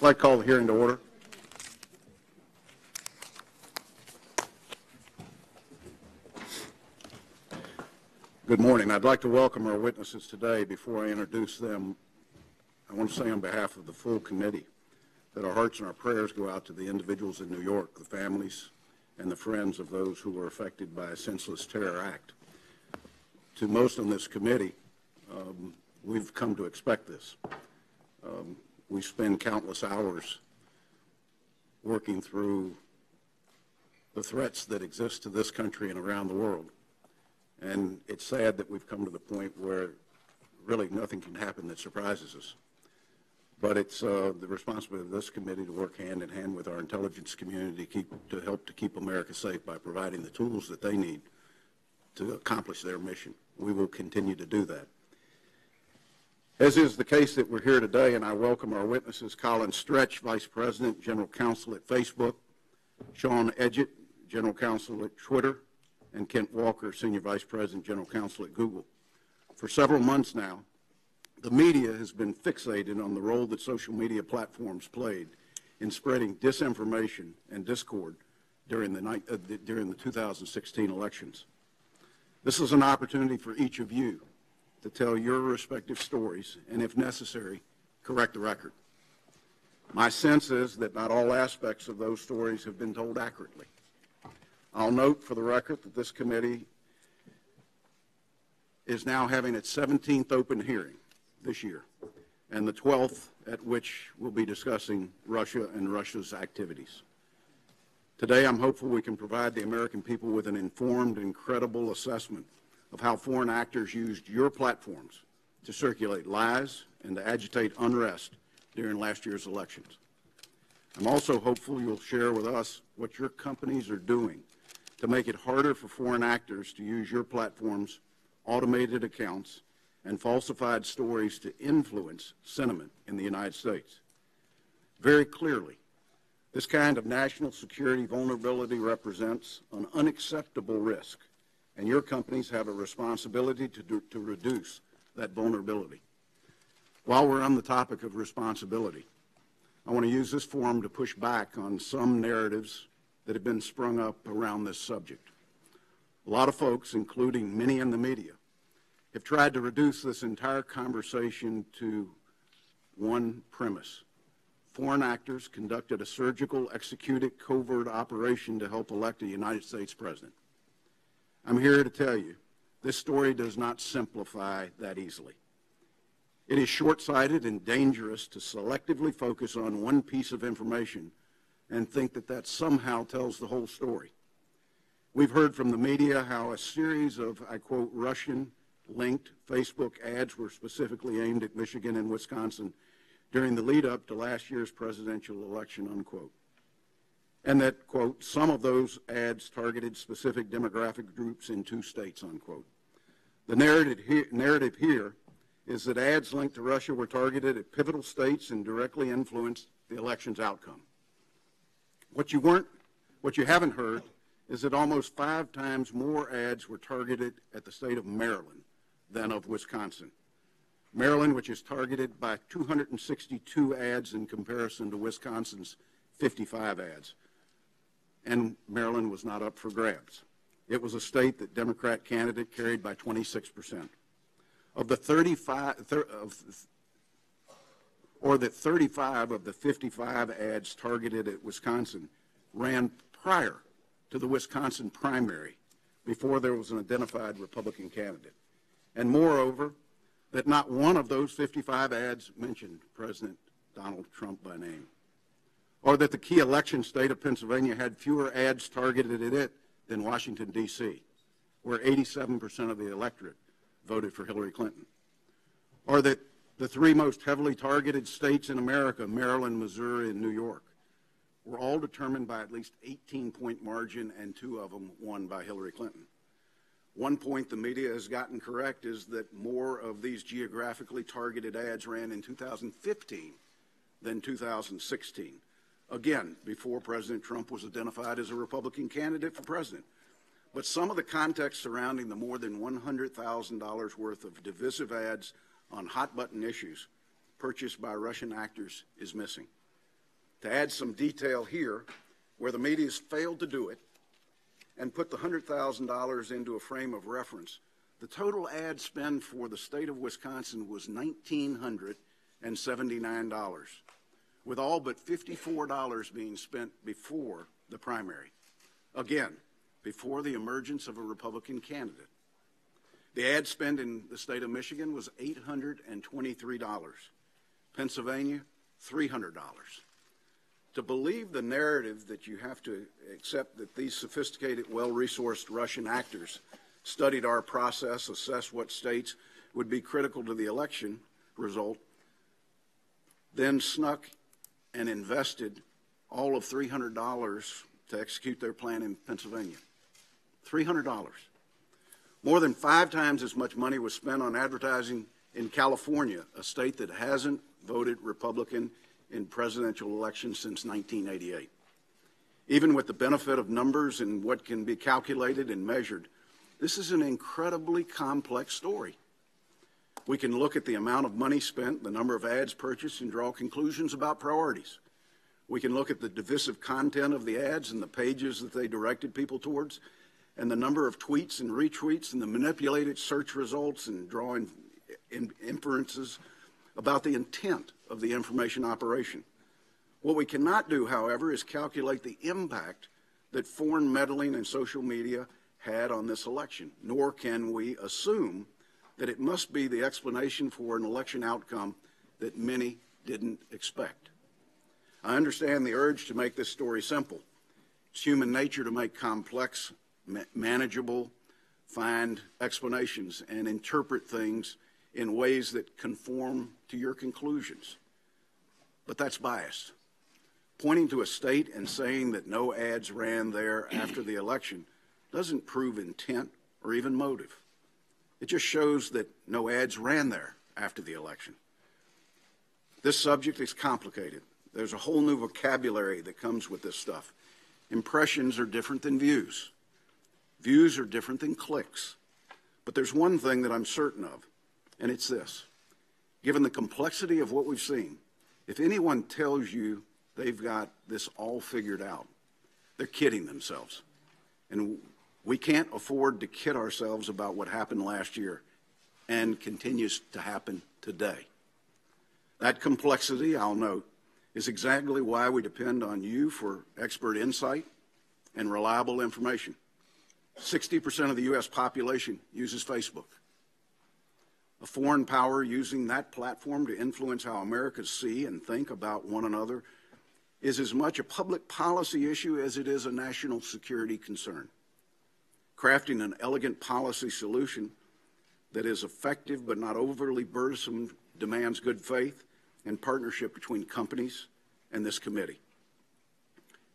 I'd like to call the hearing to order. Good morning. I'd like to welcome our witnesses today. Before I introduce them, I want to say on behalf of the full committee that our hearts and our prayers go out to the individuals in New York, the families, and the friends of those who were affected by a senseless terror act. To most on this committee, we've come to expect this. We spend countless hours working through the threats that exist to this country and around the world. And it's sad that we've come to the point where really nothing can happen that surprises us. But it's the responsibility of this committee to work hand in hand with our intelligence community to help to keep America safe by providing the tools that they need to accomplish their mission. We will continue to do that. As is the case that we're here today, and I welcome our witnesses, Colin Stretch, Vice President, General Counsel at Facebook, Sean Edgett, General Counsel at Twitter, and Kent Walker, Senior Vice President, General Counsel at Google. For several months now, the media has been fixated on the role that social media platforms played in spreading disinformation and discord during the 2016 elections. This is an opportunity for each of you to tell your respective stories and, if necessary, correct the record. My sense is that not all aspects of those stories have been told accurately. I'll note for the record that this committee is now having its 17th open hearing this year, and the 12th at which we'll be discussing Russia and Russia's activities. Today, I'm hopeful we can provide the American people with an informed and credible assessment of how foreign actors used your platforms to circulate lies and to agitate unrest during last year's elections. I'm also hopeful you'll share with us what your companies are doing to make it harder for foreign actors to use your platform's automated accounts and falsified stories to influence sentiment in the United States. Very clearly, this kind of national security vulnerability represents an unacceptable risk, and your companies have a responsibility to reduce that vulnerability. While we're on the topic of responsibility, I want to use this forum to push back on some narratives that have been sprung up around this subject. A lot of folks, including many in the media, have tried to reduce this entire conversation to one premise. Foreign actors conducted a surgical, executed covert operation to help elect a United States president. I'm here to tell you, this story does not simplify that easily. It is short-sighted and dangerous to selectively focus on one piece of information and think that that somehow tells the whole story. We've heard from the media how a series of, I quote, Russian-linked Facebook ads were specifically aimed at Michigan and Wisconsin during the lead-up to last year's presidential election, unquote. And that, quote, some of those ads targeted specific demographic groups in 2 states, unquote. The narrative here is that ads linked to Russia were targeted at pivotal states and directly influenced the election's outcome. What you haven't heard is that almost 5 times more ads were targeted at the state of Maryland than of Wisconsin. Maryland, which is targeted by 262 ads in comparison to Wisconsin's 55 ads. And Maryland was not up for grabs. It was a state that Democrat candidate carried by 26%. Of the 35 of the 55 ads targeted at Wisconsin ran prior to the Wisconsin primary, before there was an identified Republican candidate. And moreover, that not one of those 55 ads mentioned President Donald Trump by name, or that the key election state of Pennsylvania had fewer ads targeted at it than Washington, D.C., where 87% of the electorate voted for Hillary Clinton, or that the 3 most heavily targeted states in America, Maryland, Missouri, and New York, were all determined by at least 18-point margin, and 2 of them won by Hillary Clinton. One point the media has gotten correct is that more of these geographically targeted ads ran in 2015 than 2016. Again, before President Trump was identified as a Republican candidate for president. But some of the context surrounding the more than $100,000 worth of divisive ads on hot-button issues purchased by Russian actors is missing. To add some detail here, where the media's failed to do it, and put the $100,000 into a frame of reference, the total ad spend for the state of Wisconsin was $1,979, with all but $54 being spent before the primary. Again, before the emergence of a Republican candidate. The ad spend in the state of Michigan was $823. Pennsylvania, $300. To believe the narrative that you have to accept that these sophisticated, well-resourced Russian actors studied our process, assessed what states would be critical to the election result, then snuck and invested all of $300 to execute their plan in Pennsylvania. $300. More than 5 times as much money was spent on advertising in California, a state that hasn't voted Republican in presidential elections since 1988. Even with the benefit of numbers and what can be calculated and measured, this is an incredibly complex story. We can look at the amount of money spent, the number of ads purchased, and draw conclusions about priorities. We can look at the divisive content of the ads and the pages that they directed people towards, and the number of tweets and retweets and the manipulated search results, and drawing inferences about the intent of the information operation. What we cannot do, however, is calculate the impact that foreign meddling in social media had on this election, nor can we assume that it must be the explanation for an election outcome that many didn't expect. I understand the urge to make this story simple. It's human nature to make complex, manageable, find explanations and interpret things in ways that conform to your conclusions. But that's biased. Pointing to a state and saying that no ads ran there after the election doesn't prove intent or even motive. It just shows that no ads ran there after the election. This subject is complicated. There's a whole new vocabulary that comes with this stuff. Impressions are different than views. Views are different than clicks. But there's one thing that I'm certain of, and it's this. Given the complexity of what we've seen, if anyone tells you they've got this all figured out, they're kidding themselves. And we can't afford to kid ourselves about what happened last year and continues to happen today. That complexity, I'll note, is exactly why we depend on you for expert insight and reliable information. 60% of the U.S. population uses Facebook. A foreign power using that platform to influence how Americans see and think about one another is as much a public policy issue as it is a national security concern. Crafting an elegant policy solution that is effective but not overly burdensome demands good faith and partnership between companies and this committee.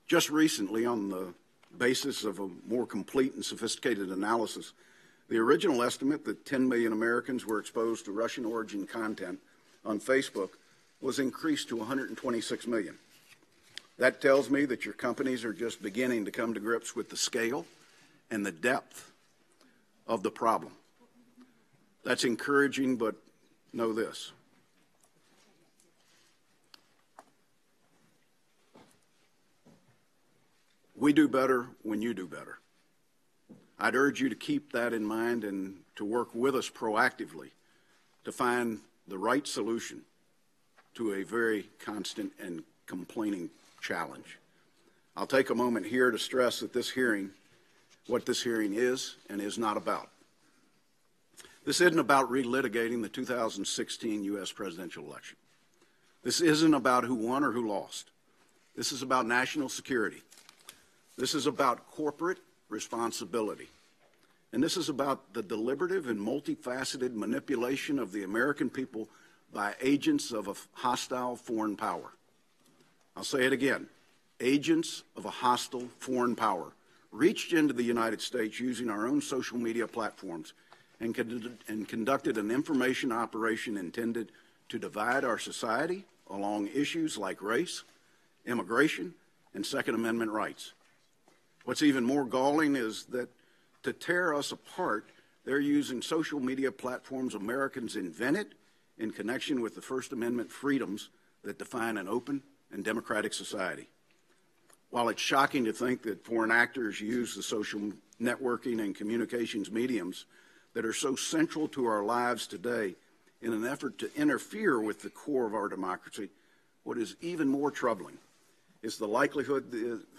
Just recently, on the basis of a more complete and sophisticated analysis, the original estimate that 10 million Americans were exposed to Russian origin content on Facebook was increased to 126 million. That tells me that your companies are just beginning to come to grips with the scale and the depth of the problem. That's encouraging, but know this. We do better when you do better. I'd urge you to keep that in mind and to work with us proactively to find the right solution to a very constant and complaining challenge. I'll take a moment here to stress that what this hearing is and is not about. This isn't about relitigating the 2016 U.S. presidential election. This isn't about who won or who lost. This is about national security. This is about corporate responsibility. And this is about the deliberative and multifaceted manipulation of the American people by agents of a hostile foreign power. I'll say it again. Agents of a hostile foreign power reached into the United States using our own social media platforms and conducted an information operation intended to divide our society along issues like race, immigration, and Second Amendment rights. What's even more galling is that to tear us apart, they're using social media platforms Americans invented in connection with the First Amendment freedoms that define an open and democratic society. While it's shocking to think that foreign actors use the social networking and communications mediums that are so central to our lives today in an effort to interfere with the core of our democracy, what is even more troubling is the likelihood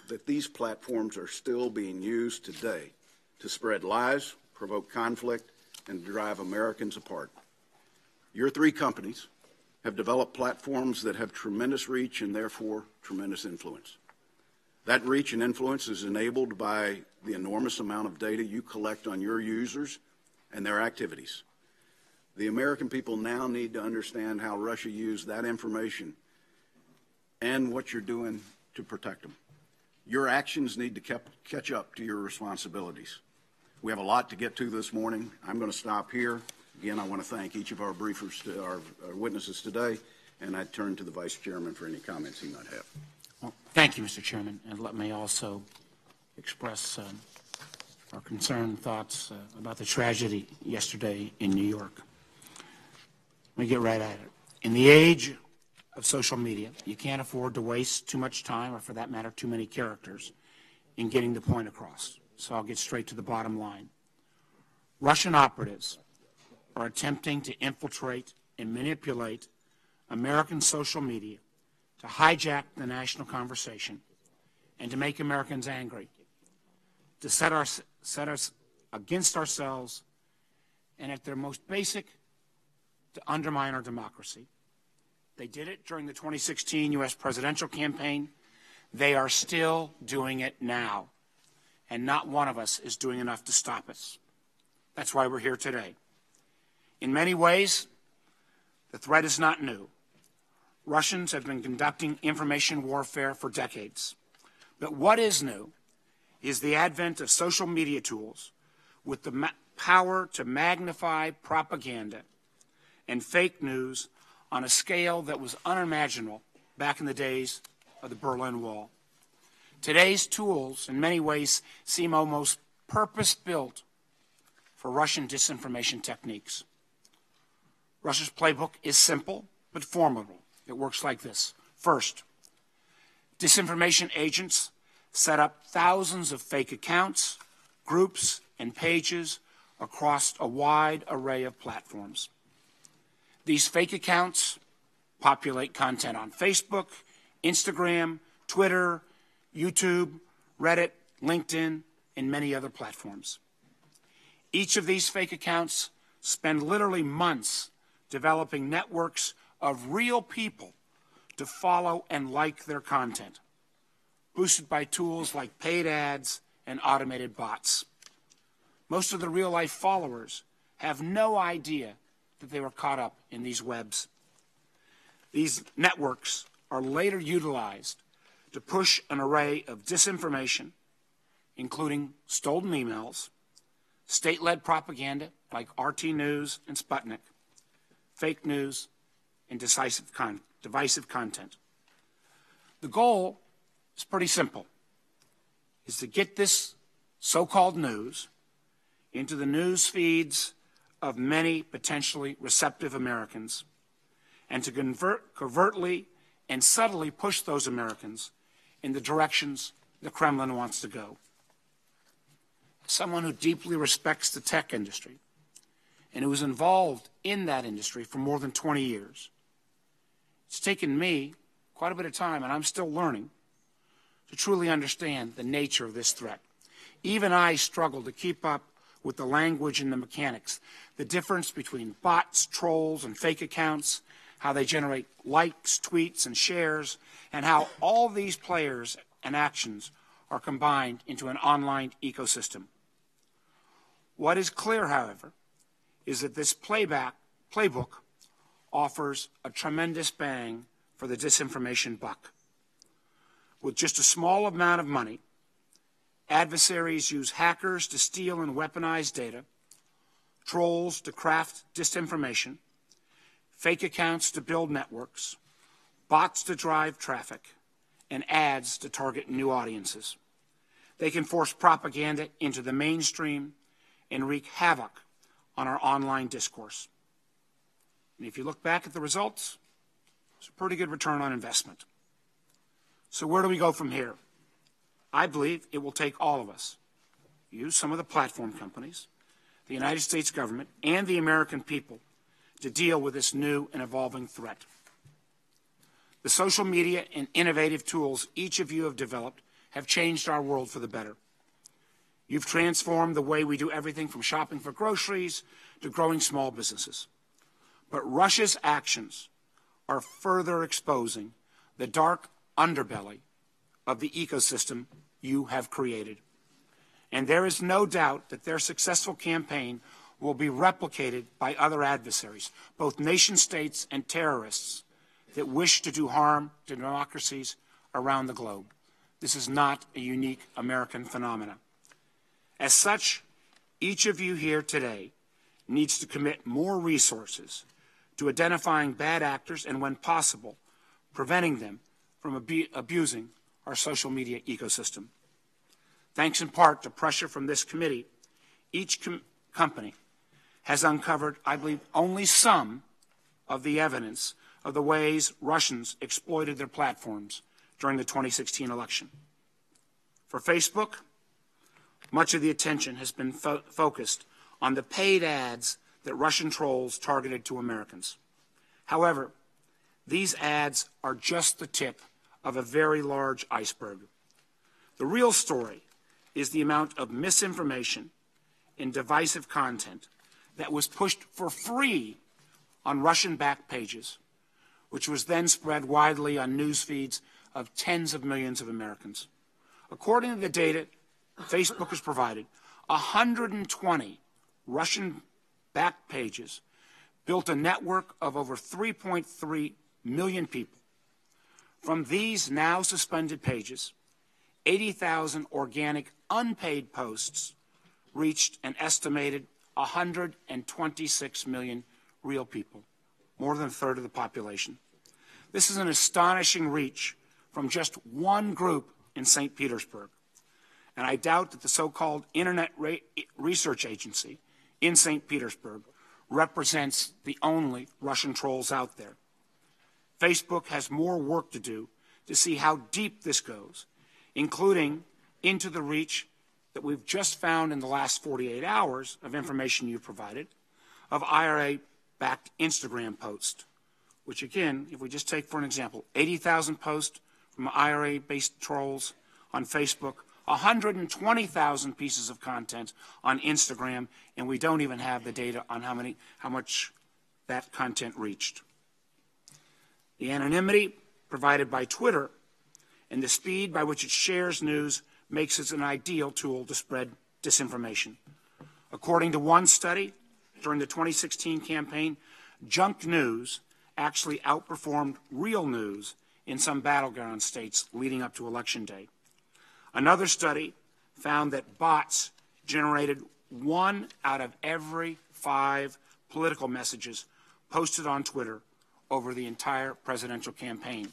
that these platforms are still being used today to spread lies, provoke conflict, and drive Americans apart. Your three companies have developed platforms that have tremendous reach and therefore tremendous influence. That reach and influence is enabled by the enormous amount of data you collect on your users and their activities. The American people now need to understand how Russia used that information and what you're doing to protect them. Your actions need to catch up to your responsibilities. We have a lot to get to this morning. I'm going to stop here. Again, I want to thank each of our briefers, our witnesses today, and I turn to the Vice Chairman for any comments he might have. Well, thank you, Mr. Chairman, and let me also express our concerned thoughts about the tragedy yesterday in New York. Let me get right at it. In the age of social media, you can't afford to waste too much time, or for that matter, too many characters, in getting the point across. So I'll get straight to the bottom line. Russian operatives are attempting to infiltrate and manipulate American social media to hijack the national conversation and to make Americans angry, to set us against ourselves, and at their most basic, to undermine our democracy. They did it during the 2016 U.S. presidential campaign. They are still doing it now, and not one of us is doing enough to stop us. That's why we're here today. In many ways, the threat is not new. Russians have been conducting information warfare for decades. But what is new is the advent of social media tools with the power to magnify propaganda and fake news on a scale that was unimaginable back in the days of the Berlin Wall. Today's tools, in many ways, seem almost purpose-built for Russian disinformation techniques. Russia's playbook is simple but formidable. It works like this. First, disinformation agents set up thousands of fake accounts, groups, and pages across a wide array of platforms. These fake accounts populate content on Facebook, Instagram, Twitter, YouTube, Reddit, LinkedIn, and many other platforms. Each of these fake accounts spend literally months developing networks of real people to follow and like their content, boosted by tools like paid ads and automated bots. Most of the real-life followers have no idea that they were caught up in these webs. These networks are later utilized to push an array of disinformation, including stolen emails, state-led propaganda like RT News and Sputnik, fake news, and divisive content. The goal is pretty simple, is to get this so-called news into the news feeds of many potentially receptive Americans and to covertly and subtly push those Americans in the directions the Kremlin wants to go. Someone who deeply respects the tech industry and who was involved in that industry for more than 20 years, it's taken me quite a bit of time, and I'm still learning, to truly understand the nature of this threat. Even I struggle to keep up with the language and the mechanics, the difference between bots, trolls, and fake accounts, how they generate likes, tweets, and shares, and how all these players and actions are combined into an online ecosystem. What is clear, however, is that this playbook offers a tremendous bang for the disinformation buck. With just a small amount of money, adversaries use hackers to steal and weaponize data, trolls to craft disinformation, fake accounts to build networks, bots to drive traffic, and ads to target new audiences. They can force propaganda into the mainstream and wreak havoc on our online discourse. And if you look back at the results, it's a pretty good return on investment. So where do we go from here? I believe it will take all of us, you, some of the platform companies, the United States government, and the American people to deal with this new and evolving threat. The social media and innovative tools each of you have developed have changed our world for the better. You've transformed the way we do everything from shopping for groceries to growing small businesses. But Russia's actions are further exposing the dark underbelly of the ecosystem you have created. And there is no doubt that their successful campaign will be replicated by other adversaries, both nation-states and terrorists that wish to do harm to democracies around the globe. This is not a unique American phenomenon. As such, each of you here today needs to commit more resources to identifying bad actors and, when possible, preventing them from abusing our social media ecosystem. Thanks in part to pressure from this committee, each company has uncovered, I believe, only some of the evidence of the ways Russians exploited their platforms during the 2016 election. For Facebook, much of the attention has been focused on the paid ads that Russian trolls targeted to Americans. However, these ads are just the tip of a very large iceberg. The real story is the amount of misinformation and divisive content that was pushed for free on Russian-backed pages, which was then spread widely on news feeds of tens of millions of Americans. According to the data Facebook has provided, 120 Russian-backed pages built a network of over 3.3 million people. From these now suspended pages, 80,000 organic unpaid posts reached an estimated 126 million real people, more than a third of the population. This is an astonishing reach from just one group in St. Petersburg. And I doubt that the so-called Internet Research Agency in St. Petersburg represents the only Russian trolls out there. Facebook has more work to do to see how deep this goes, including into the reach that we've just found in the last 48 hours of information you provided of IRA-backed Instagram posts, which again, if we just take for an example, 80,000 posts from IRA-based trolls on Facebook, 120,000 pieces of content on Instagram, and we don't even have the data on how much that content reached. The anonymity provided by Twitter and the speed by which it shares news makes it an ideal tool to spread disinformation. According to one study, during the 2016 campaign, junk news actually outperformed real news in some battleground states leading up to Election Day. Another study found that bots generated 1 out of every 5 political messages posted on Twitter over the entire presidential campaign.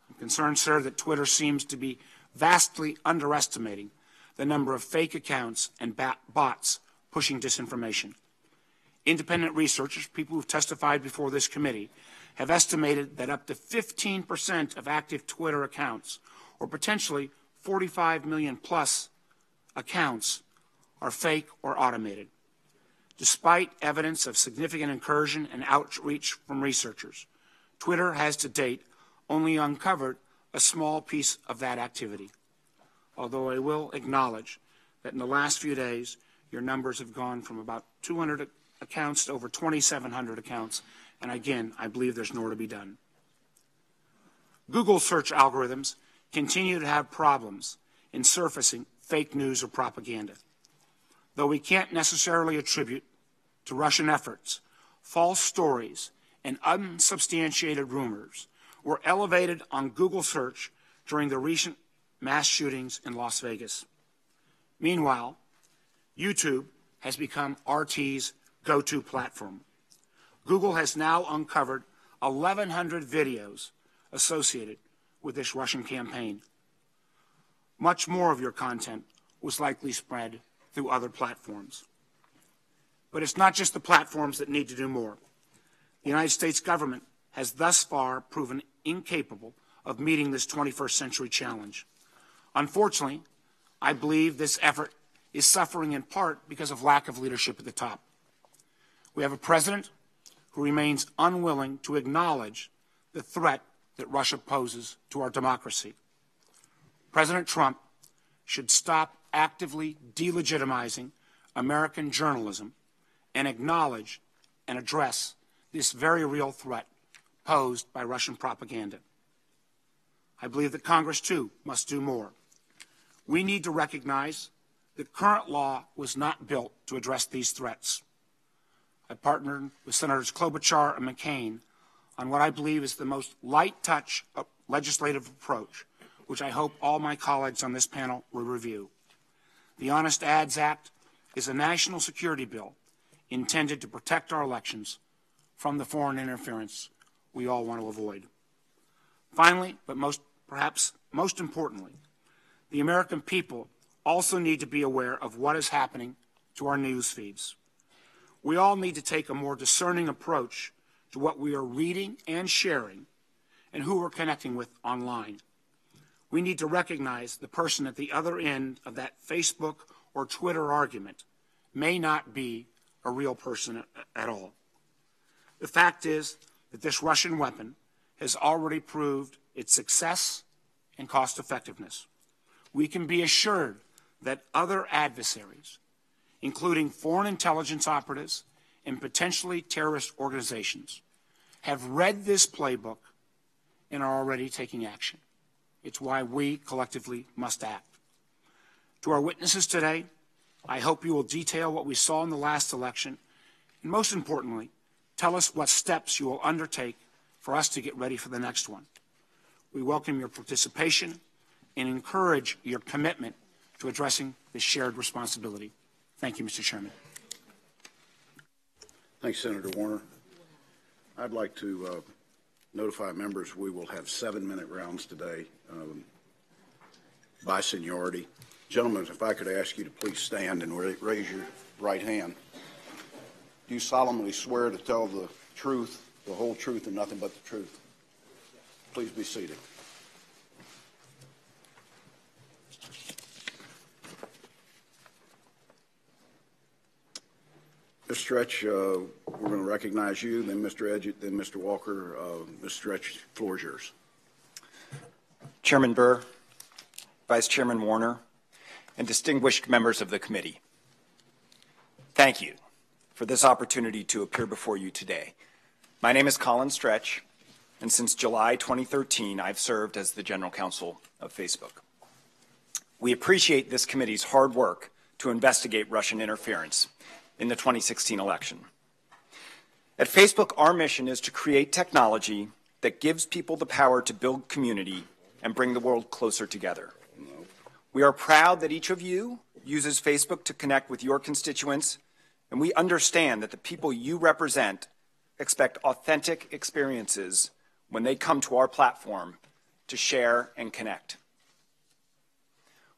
I'm concerned, sir, that Twitter seems to be vastly underestimating the number of fake accounts and bots pushing disinformation. Independent researchers, people who've testified before this committee, have estimated that up to 15% of active Twitter accounts, or potentially 45 million plus accounts, are fake or automated. Despite evidence of significant incursion and outreach from researchers, Twitter has to date only uncovered a small piece of that activity. Although I will acknowledge that in the last few days, your numbers have gone from about 200 accounts to over 2,700 accounts, and again, I believe there's more to be done. Google search algorithms continue to have problems in surfacing fake news or propaganda. Though we can't necessarily attribute to Russian efforts, false stories and unsubstantiated rumors were elevated on Google search during the recent mass shootings in Las Vegas. Meanwhile, YouTube has become RT's go-to platform. Google has now uncovered 1,100 videos associated with this Russian campaign. Much more of your content was likely spread through other platforms. But it's not just the platforms that need to do more. The United States government has thus far proven incapable of meeting this 21st century challenge. Unfortunately, I believe this effort is suffering in part because of lack of leadership at the top. We have a president who remains unwilling to acknowledge the threat that Russia poses to our democracy. President Trump should stop actively delegitimizing American journalism and acknowledge and address this very real threat posed by Russian propaganda. I believe that Congress, too, must do more. We need to recognize that current law was not built to address these threats. I partnered with Senators Klobuchar and McCain on what I believe is the most light-touch legislative approach, which I hope all my colleagues on this panel will review. The Honest Ads Act is a national security bill intended to protect our elections from the foreign interference we all want to avoid. Finally, but perhaps most importantly, the American people also need to be aware of what is happening to our news feeds. We all need to take a more discerning approach to what we are reading and sharing and who we're connecting with online. We need to recognize the person at the other end of that Facebook or Twitter argument may not be a real person at all. The fact is that this Russian weapon has already proved its success and cost effectiveness. We can be assured that other adversaries, including foreign intelligence operatives and potentially terrorist organizations, have read this playbook and are already taking action. It's why we collectively must act. To our witnesses today, I hope you will detail what we saw in the last election, and most importantly, tell us what steps you will undertake for us to get ready for the next one. We welcome your participation and encourage your commitment to addressing this shared responsibility. Thank you, Mr. Chairman. Thanks, Senator Warner. I'd like to notify members we will have 7-minute rounds today by seniority. Gentlemen, if I could ask you to please stand and raise your right hand. Do you solemnly swear to tell the truth, the whole truth, and nothing but the truth? Please be seated. Ms. Stretch, we're going to recognize you, then Mr. Edgett, then Mr. Walker. Ms. Stretch, the floor is yours. Chairman Burr, Vice Chairman Warner, and distinguished members of the committee, thank you for this opportunity to appear before you today. My name is Colin Stretch, and since July 2013, I've served as the General Counsel of Facebook. We appreciate this committee's hard work to investigate Russian interference in the 2016 election. At Facebook, our mission is to create technology that gives people the power to build community and bring the world closer together. We are proud that each of you uses Facebook to connect with your constituents, and we understand that the people you represent expect authentic experiences when they come to our platform to share and connect.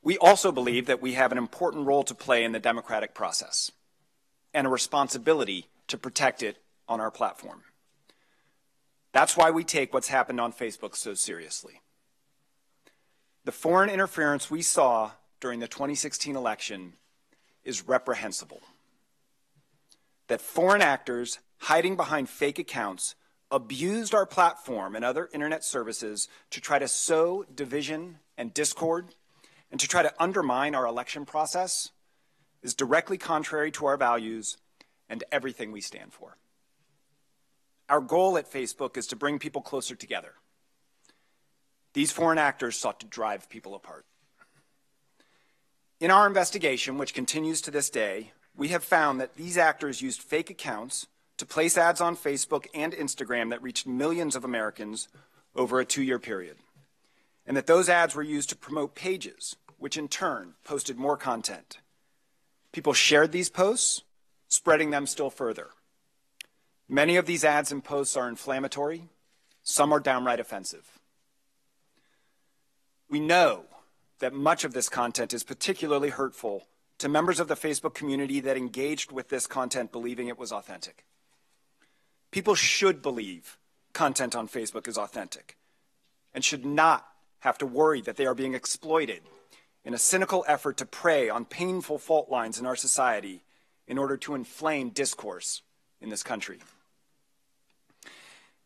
We also believe that we have an important role to play in the democratic process and a responsibility to protect it on our platform. That's why we take what's happened on Facebook so seriously. The foreign interference we saw during the 2016 election is reprehensible. That foreign actors hiding behind fake accounts abused our platform and other internet services to try to sow division and discord and to try to undermine our election process is directly contrary to our values and everything we stand for. Our goal at Facebook is to bring people closer together. These foreign actors sought to drive people apart. In our investigation, which continues to this day, we have found that these actors used fake accounts to place ads on Facebook and Instagram that reached millions of Americans over a 2-year period, and that those ads were used to promote pages, which in turn posted more content. People shared these posts, spreading them still further. Many of these ads and posts are inflammatory. Some are downright offensive. We know that much of this content is particularly hurtful to members of the Facebook community that engaged with this content believing it was authentic. People should believe content on Facebook is authentic, and should not have to worry that they are being exploited in a cynical effort to prey on painful fault lines in our society in order to inflame discourse in this country.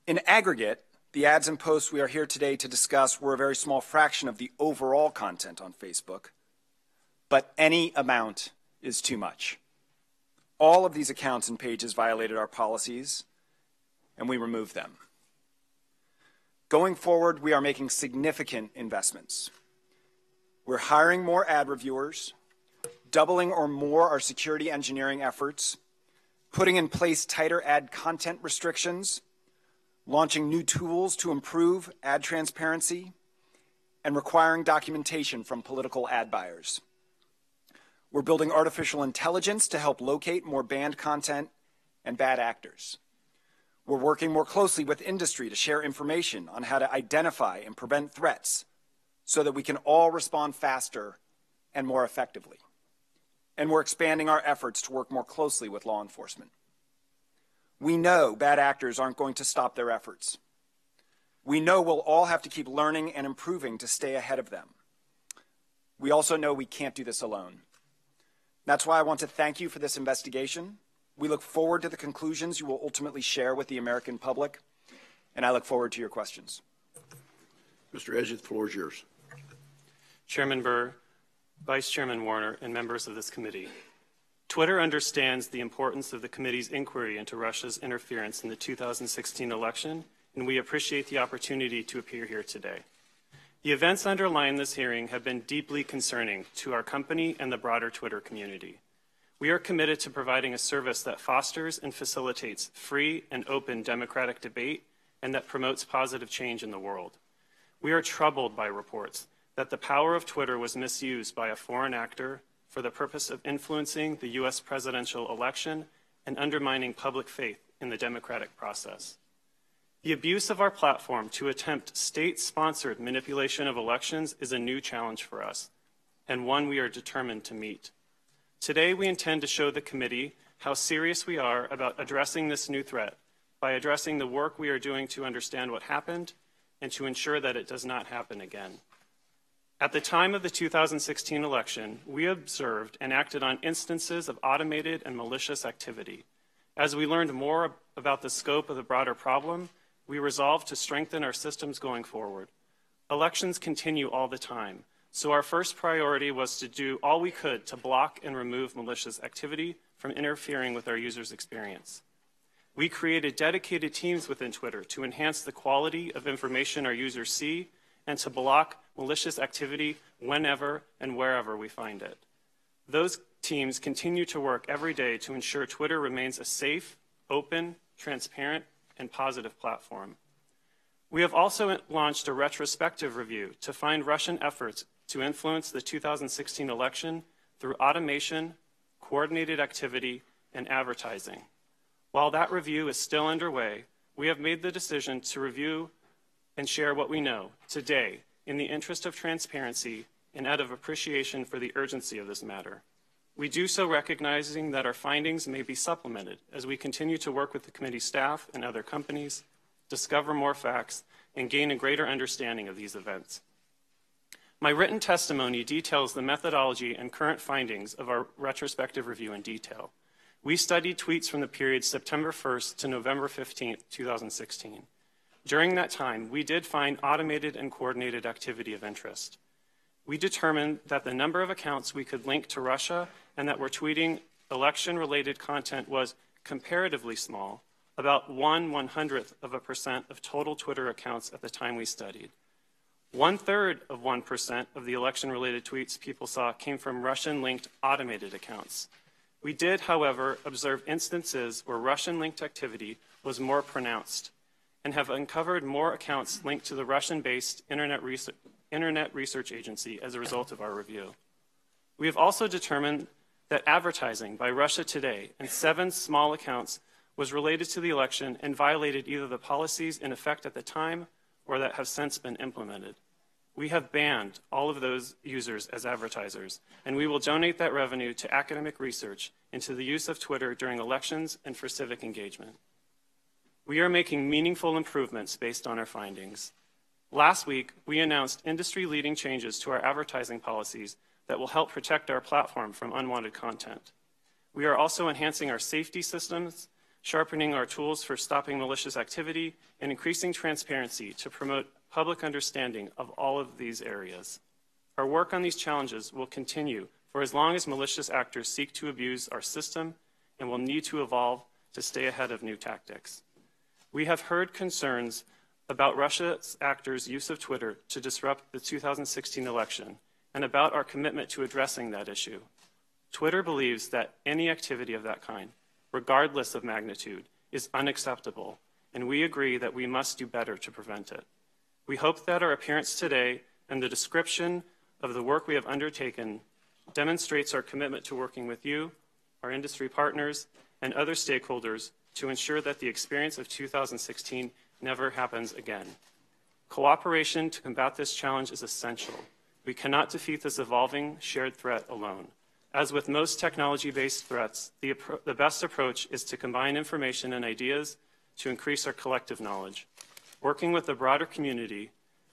In aggregate, the ads and posts we are here today to discuss were a very small fraction of the overall content on Facebook, but any amount is too much. All of these accounts and pages violated our policies, and we removed them. Going forward, we are making significant investments. We're hiring more ad reviewers, doubling or more our security engineering efforts, putting in place tighter ad content restrictions, launching new tools to improve ad transparency, and requiring documentation from political ad buyers. We're building artificial intelligence to help locate more banned content and bad actors. We're working more closely with industry to share information on how to identify and prevent threats so that we can all respond faster and more effectively. And we're expanding our efforts to work more closely with law enforcement. We know bad actors aren't going to stop their efforts. We know we'll all have to keep learning and improving to stay ahead of them. We also know we can't do this alone. That's why I want to thank you for this investigation. We look forward to the conclusions you will ultimately share with the American public, and I look forward to your questions. Mr. Edge, the floor is yours. Chairman Burr, Vice Chairman Warner, and members of this committee. Twitter understands the importance of the committee's inquiry into Russia's interference in the 2016 election, and we appreciate the opportunity to appear here today. The events underlying this hearing have been deeply concerning to our company and the broader Twitter community. We are committed to providing a service that fosters and facilitates free and open democratic debate and that promotes positive change in the world. We are troubled by reports that the power of Twitter was misused by a foreign actor for the purpose of influencing the U.S. presidential election and undermining public faith in the democratic process. The abuse of our platform to attempt state-sponsored manipulation of elections is a new challenge for us, and one we are determined to meet. Today, we intend to show the committee how serious we are about addressing this new threat by addressing the work we are doing to understand what happened and to ensure that it does not happen again. At the time of the 2016 election, we observed and acted on instances of automated and malicious activity. As we learned more about the scope of the broader problem, we resolved to strengthen our systems going forward. Elections continue all the time, so our first priority was to do all we could to block and remove malicious activity from interfering with our users' experience. We created dedicated teams within Twitter to enhance the quality of information our users see and to block malicious activity whenever and wherever we find it. Those teams continue to work every day to ensure Twitter remains a safe, open, transparent, and positive platform. We have also launched a retrospective review to find Russian efforts to influence the 2016 election through automation, coordinated activity, and advertising. While that review is still underway, we have made the decision to review and share what we know today in the interest of transparency and out of appreciation for the urgency of this matter. We do so recognizing that our findings may be supplemented as we continue to work with the committee staff and other companies, discover more facts, and gain a greater understanding of these events. My written testimony details the methodology and current findings of our retrospective review in detail. We studied tweets from the period September 1st to November 15th, 2016. During that time, we did find automated and coordinated activity of interest. We determined that the number of accounts we could link to Russia and that were tweeting election-related content was comparatively small, about 1/100% of total Twitter accounts at the time we studied. 1/3% of the election-related tweets people saw came from Russian-linked automated accounts. We did, however, observe instances where Russian-linked activity was more pronounced and have uncovered more accounts linked to the Russian-based Internet Research Agency as a result of our review. We have also determined that advertising by Russia Today and 7 small accounts was related to the election and violated either the policies in effect at the time or that have since been implemented. We have banned all of those users as advertisers, and we will donate that revenue to academic research into the use of Twitter during elections and for civic engagement. We are making meaningful improvements based on our findings. Last week, we announced industry-leading changes to our advertising policies that will help protect our platform from unwanted content. We are also enhancing our safety systems, sharpening our tools for stopping malicious activity, and increasing transparency to promote public understanding of all of these areas. Our work on these challenges will continue for as long as malicious actors seek to abuse our system and will need to evolve to stay ahead of new tactics. We have heard concerns about Russia's actors' use of Twitter to disrupt the 2016 election and about our commitment to addressing that issue. Twitter believes that any activity of that kind, regardless of magnitude, is unacceptable, and we agree that we must do better to prevent it. We hope that our appearance today and the description of the work we have undertaken demonstrates our commitment to working with you, our industry partners, and other stakeholders to ensure that the experience of 2016 never happens again. Cooperation to combat this challenge is essential. We cannot defeat this evolving shared threat alone. As with most technology-based threats, the best approach is to combine information and ideas to increase our collective knowledge. Working with the broader community,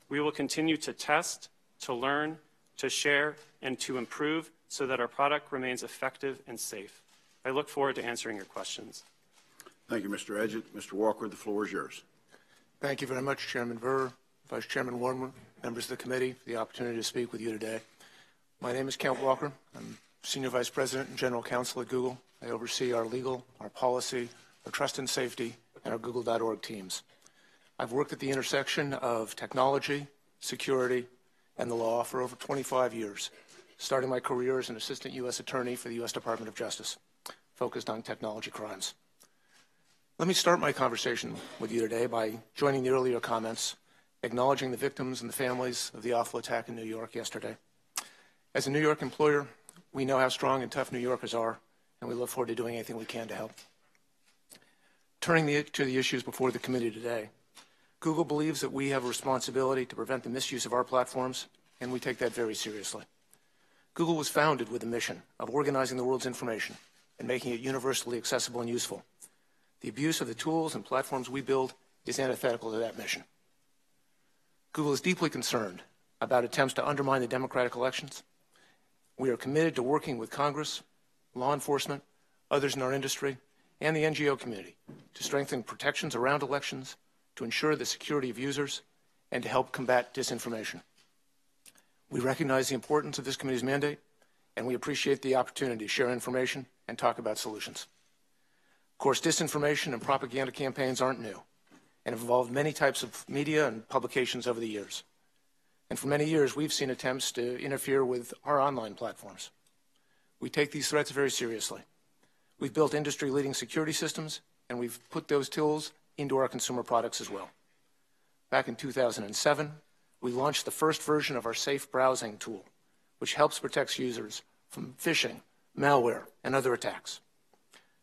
we will continue to test, to learn, to share, and to improve so that our product remains effective and safe. I look forward to answering your questions. Thank you, Mr. Edgett. Mr. Walker, the floor is yours. Thank you very much, Chairman Burr, Vice Chairman Warner, members of the committee, for the opportunity to speak with you today. My name is Kent Walker. I'm Senior Vice President and General Counsel at Google. I oversee our legal, our policy, our trust and safety, and our Google.org teams. I've worked at the intersection of technology, security, and the law for over 25 years, starting my career as an Assistant U.S. Attorney for the U.S. Department of Justice, focused on technology crimes. Let me start my conversation with you today by joining the earlier comments, acknowledging the victims and the families of the awful attack in New York yesterday. As a New York employer, we know how strong and tough New Yorkers are, and we look forward to doing anything we can to help. Turning to the issues before the committee today, Google believes that we have a responsibility to prevent the misuse of our platforms, and we take that very seriously. Google was founded with a mission of organizing the world's information and making it universally accessible and useful. The abuse of the tools and platforms we build is antithetical to that mission. Google is deeply concerned about attempts to undermine the democratic elections. We are committed to working with Congress, law enforcement, others in our industry, and the NGO community to strengthen protections around elections, to ensure the security of users, and to help combat disinformation. We recognize the importance of this committee's mandate, and we appreciate the opportunity to share information and talk about solutions. Of course, disinformation and propaganda campaigns aren't new and have involved many types of media and publications over the years. And for many years, we've seen attempts to interfere with our online platforms. We take these threats very seriously. We've built industry-leading security systems, and we've put those tools into our consumer products as well. Back in 2007, we launched the first version of our Safe Browsing tool, which helps protect users from phishing, malware, and other attacks.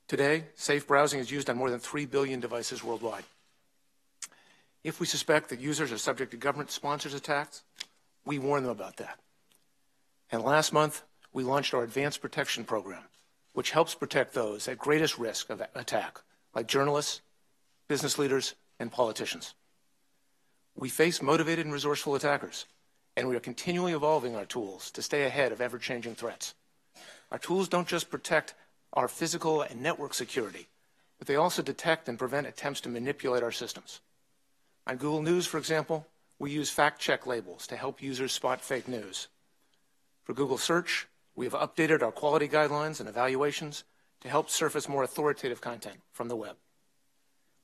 Today, Safe Browsing is used on more than 3 billion devices worldwide. If we suspect that users are subject to government-sponsored attacks, we warn them about that. And last month, we launched our Advanced Protection Program, which helps protect those at greatest risk of attack, like journalists, business leaders, and politicians. We face motivated and resourceful attackers, and we are continually evolving our tools to stay ahead of ever-changing threats. Our tools don't just protect our physical and network security, but they also detect and prevent attempts to manipulate our systems. On Google News, for example, we use fact-check labels to help users spot fake news. For Google Search, we have updated our quality guidelines and evaluations to help surface more authoritative content from the web.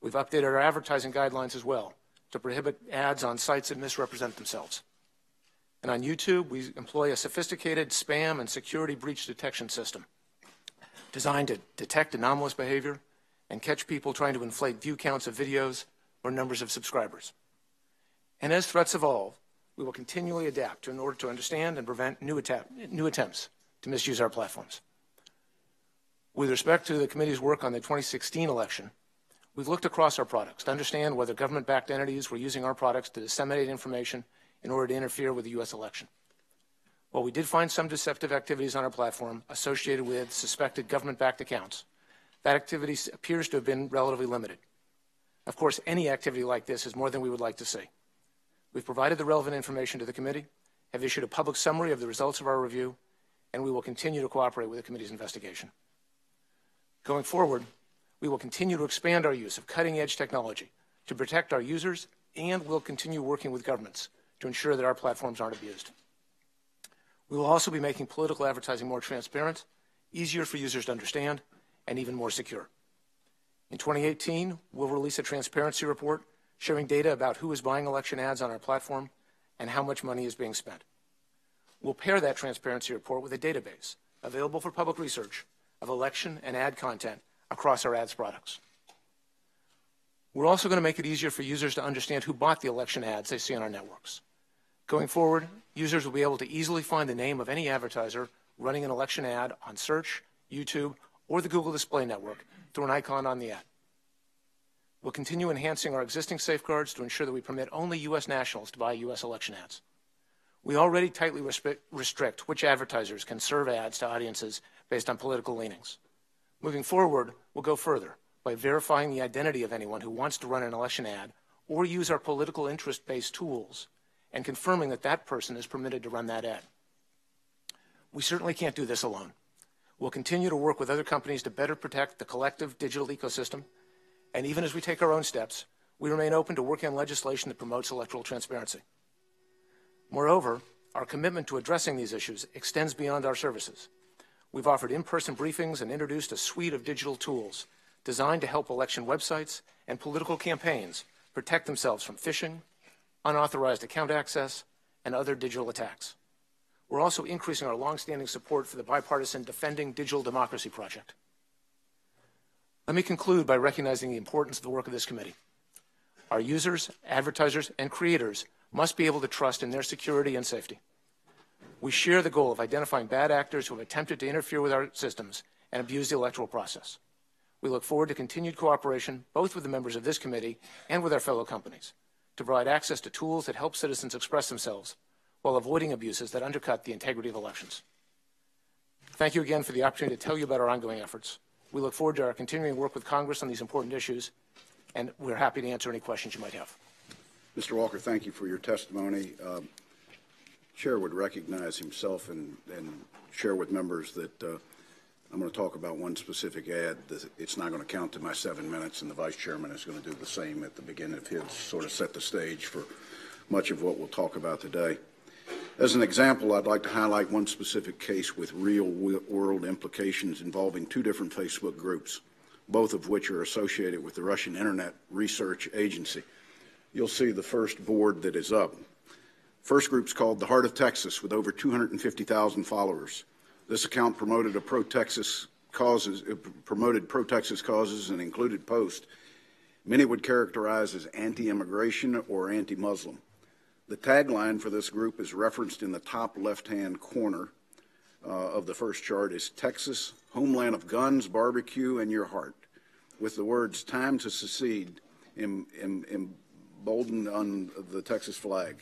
We've updated our advertising guidelines as well to prohibit ads on sites that misrepresent themselves. And on YouTube, we employ a sophisticated spam and security breach detection system designed to detect anomalous behavior and catch people trying to inflate view counts of videos or numbers of subscribers. And as threats evolve, we will continually adapt in order to understand and prevent new attempts to misuse our platforms. With respect to the committee's work on the 2016 election, we've looked across our products to understand whether government-backed entities were using our products to disseminate information in order to interfere with the U.S. election. While we did find some deceptive activities on our platform associated with suspected government-backed accounts, that activity appears to have been relatively limited. Of course, any activity like this is more than we would like to see. We've provided the relevant information to the committee, have issued a public summary of the results of our review, and we will continue to cooperate with the committee's investigation. Going forward, we will continue to expand our use of cutting-edge technology to protect our users, and we'll continue working with governments to ensure that our platforms aren't abused. We will also be making political advertising more transparent, easier for users to understand, and even more secure. In 2018, we'll release a transparency report showing data about who is buying election ads on our platform and how much money is being spent. We'll pair that transparency report with a database available for public research of election and ad content across our ads products. We're also going to make it easier for users to understand who bought the election ads they see on our networks. Going forward, users will be able to easily find the name of any advertiser running an election ad on Search, YouTube, or the Google Display Network through an icon on the ad. We'll continue enhancing our existing safeguards to ensure that we permit only U.S. nationals to buy U.S. election ads. We already tightly restrict which advertisers can serve ads to audiences based on political leanings. Moving forward, we'll go further by verifying the identity of anyone who wants to run an election ad or use our political interest-based tools and confirming that that person is permitted to run that ad. We certainly can't do this alone. We'll continue to work with other companies to better protect the collective digital ecosystem, and even as we take our own steps, we remain open to working on legislation that promotes electoral transparency. Moreover, our commitment to addressing these issues extends beyond our services. We've offered in-person briefings and introduced a suite of digital tools designed to help election websites and political campaigns protect themselves from phishing, unauthorized account access, and other digital attacks. We're also increasing our longstanding support for the bipartisan Defending Digital Democracy project. Let me conclude by recognizing the importance of the work of this committee. Our users, advertisers, and creators must be able to trust in their security and safety. We share the goal of identifying bad actors who have attempted to interfere with our systems and abuse the electoral process. We look forward to continued cooperation, both with the members of this committee and with our fellow companies, to provide access to tools that help citizens express themselves while avoiding abuses that undercut the integrity of elections. Thank you again for the opportunity to tell you about our ongoing efforts. We look forward to our continuing work with Congress on these important issues, and we're happy to answer any questions you might have. Mr. Walker, thank you for your testimony. Chair would recognize himself and share with members that I'm going to talk about one specific ad. It's not going to count to my 7 minutes, and the Vice Chairman is going to do the same at the beginning of his, sort of set the stage for much of what we'll talk about today. As an example, I'd like to highlight one specific case with real-world implications involving two different Facebook groups, both of which are associated with the Russian Internet Research Agency. You'll see the first board that is up. First group's called The Heart of Texas, with over 250,000 followers. This account promoted pro-Texas causes and included posts many would characterize as anti-immigration or anti-Muslim. The tagline for this group is referenced in the top left-hand corner of the first chart is Texas, homeland of guns, barbecue, and your heart, with the words time to secede emboldened on the Texas flag.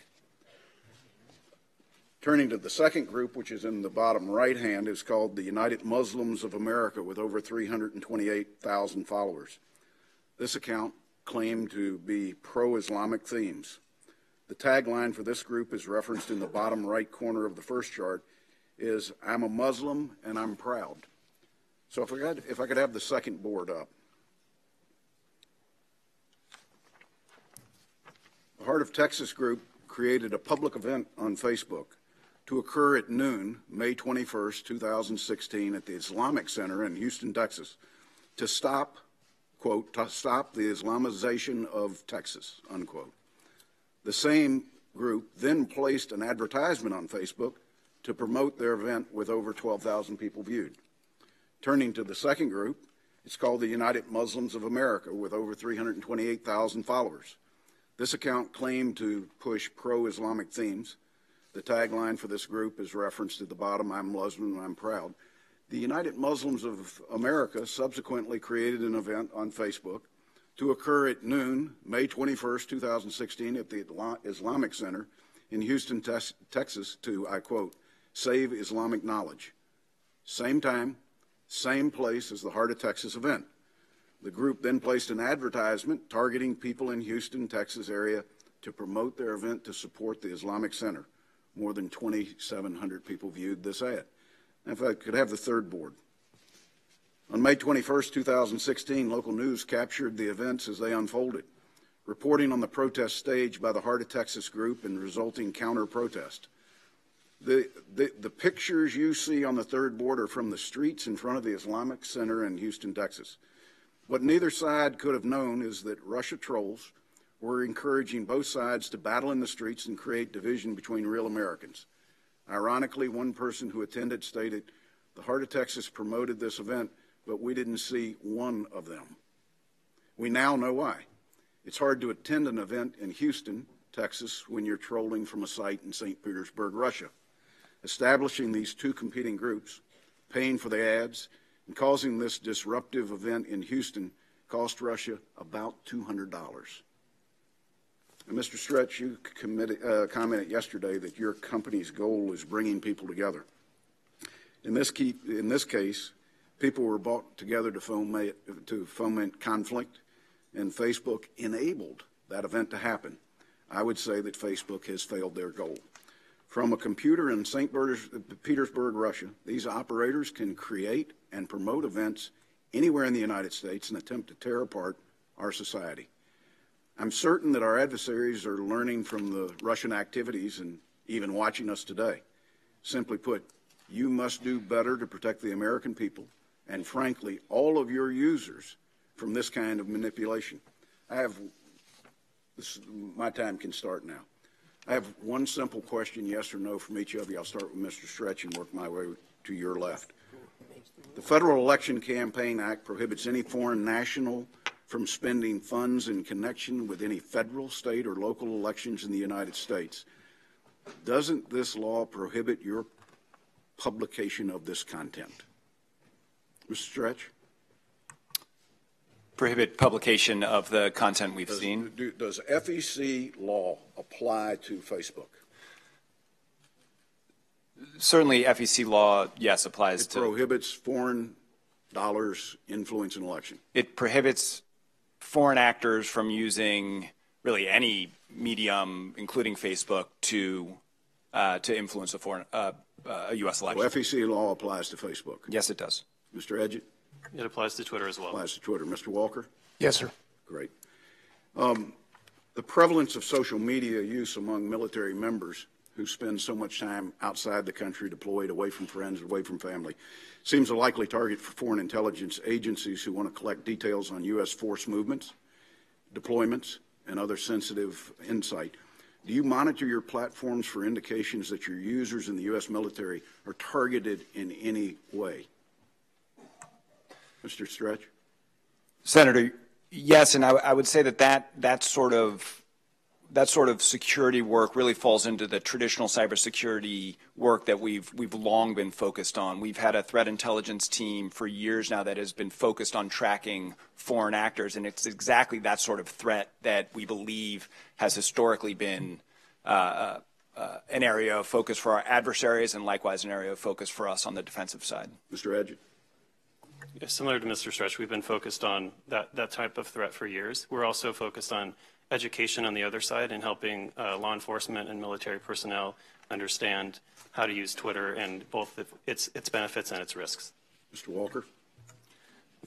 Turning to the second group, which is in the bottom right hand, is called the United Muslims of America, with over 328,000 followers. This account claimed to be pro-Islamic themes. The tagline for this group is referenced in the bottom right corner of the first chart is I'm a Muslim and I'm proud. So if I could have the second board up. The Heart of Texas group created a public event on Facebook to occur at noon, May 21st, 2016, at the Islamic Center in Houston, Texas, to stop, quote, to stop the Islamization of Texas, unquote. The same group then placed an advertisement on Facebook to promote their event with over 12,000 people viewed. Turning to the second group, it's called the United Muslims of America, with over 328,000 followers. This account claimed to push pro-Islamic themes. The tagline for this group is referenced at the bottom, I'm Muslim and I'm proud. The United Muslims of America subsequently created an event on Facebook to occur at noon, May 21st, 2016, at the Islamic Center in Houston, Texas, to, I quote, save Islamic knowledge. Same time, same place as the Heart of Texas event. The group then placed an advertisement targeting people in Houston, Texas area to promote their event to support the Islamic Center. More than 2,700 people viewed this ad. And if I could have the third board. On May 21st, 2016, local news captured the events as they unfolded, reporting on the protest staged by the Heart of Texas group and resulting counter-protest. The pictures you see on the third board are from the streets in front of the Islamic Center in Houston, Texas. What neither side could have known is that Russia trolls were encouraging both sides to battle in the streets and create division between real Americans. Ironically, one person who attended stated, "The Heart of Texas promoted this event, but we didn't see one of them." We now know why. It's hard to attend an event in Houston, Texas, when you're trolling from a site in St. Petersburg, Russia. Establishing these two competing groups, paying for the ads, and causing this disruptive event in Houston cost Russia about $200. And Mr. Stretch, you commented yesterday that your company's goal is bringing people together. In this case, people were brought together to foment conflict, and Facebook enabled that event to happen. I would say that Facebook has failed their goal. From a computer in St. Petersburg, Russia, these operators can create and promote events anywhere in the United States and attempt to tear apart our society. I'm certain that our adversaries are learning from the Russian activities and even watching us today. Simply put, you must do better to protect the American people and, frankly, all of your users from this kind of manipulation. My time can start now. I have one simple question, yes or no, from each of you. I'll start with Mr. Stretch and work my way to your left. The Federal Election Campaign Act prohibits any foreign national from spending funds in connection with any federal, state, or local elections in the United States. Doesn't this law prohibit your publication of this content? Mr. Stretch? Prohibit publication of the content we've seen. Does FEC law apply to Facebook? Certainly, FEC law, yes, applies to. It prohibits foreign dollars influence an election. It prohibits foreign actors from using really any medium, including Facebook, to influence a U.S. election. So FEC law applies to Facebook? Yes, it does. Mr. Edgett? It applies to Twitter as well. Applies to Twitter. Mr. Walker? Yes, sir. Great. The prevalence of social media use among military members who spend so much time outside the country, deployed, away from friends, away from family, seems a likely target for foreign intelligence agencies who want to collect details on U.S. force movements, deployments, and other sensitive insight. Do you monitor your platforms for indications that your users in the U.S. military are targeted in any way? Mr. Stretch? Senator, yes, and I would say that sort of security work really falls into the traditional cybersecurity work that we've long been focused on. We've had a threat intelligence team for years now that has been focused on tracking foreign actors, and it's exactly that sort of threat that we believe has historically been an area of focus for our adversaries and likewise an area of focus for us on the defensive side. Mr. Edgett? Yeah, similar to Mr. Stretch, we've been focused on that type of threat for years. We're also focused on education on the other side and helping law enforcement and military personnel understand how to use Twitter and both its benefits and its risks. Mr. Walker?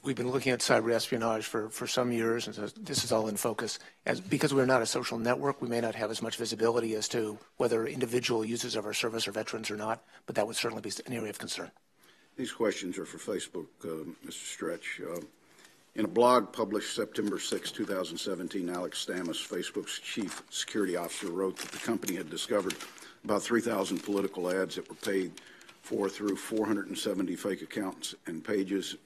We've been looking at cyber espionage for some years, and so this is all in focus. Because we're not a social network, we may not have as much visibility as to whether individual users of our service are veterans or not, but that would certainly be an area of concern. These questions are for Facebook, Mr. Stretch. In a blog published September 6, 2017, Alex Stamis, Facebook's chief security officer, wrote that the company had discovered about 3,000 political ads that were paid for through 470 fake accounts and pages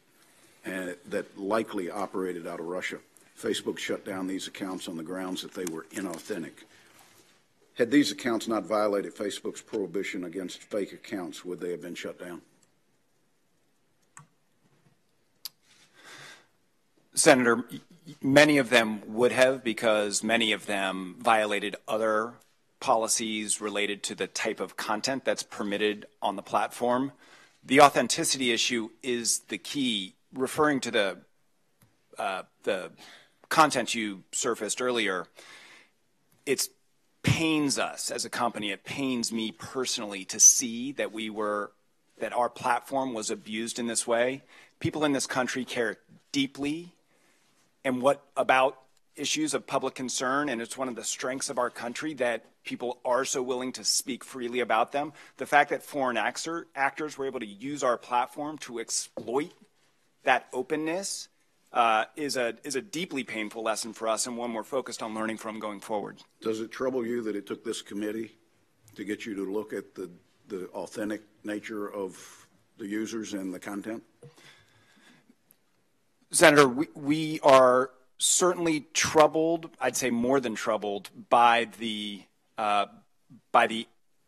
that likely operated out of Russia. Facebook shut down these accounts on the grounds that they were inauthentic. Had these accounts not violated Facebook's prohibition against fake accounts, would they have been shut down? Senator, many of them would have, because many of them violated other policies related to the type of content that's permitted on the platform. The authenticity issue is the key. Referring to the content you surfaced earlier, it's pains us as a company, it pains me personally to see that that our platform was abused in this way. People in this country care deeply about issues of public concern, and it's one of the strengths of our country that people are so willing to speak freely about them. The fact that foreign actors were able to use our platform to exploit that openness is a deeply painful lesson for us, and one we're focused on learning from going forward. Does it trouble you that it took this committee to get you to look at the authentic nature of the users and the content? Senator, we are certainly troubled, I'd say more than troubled, by the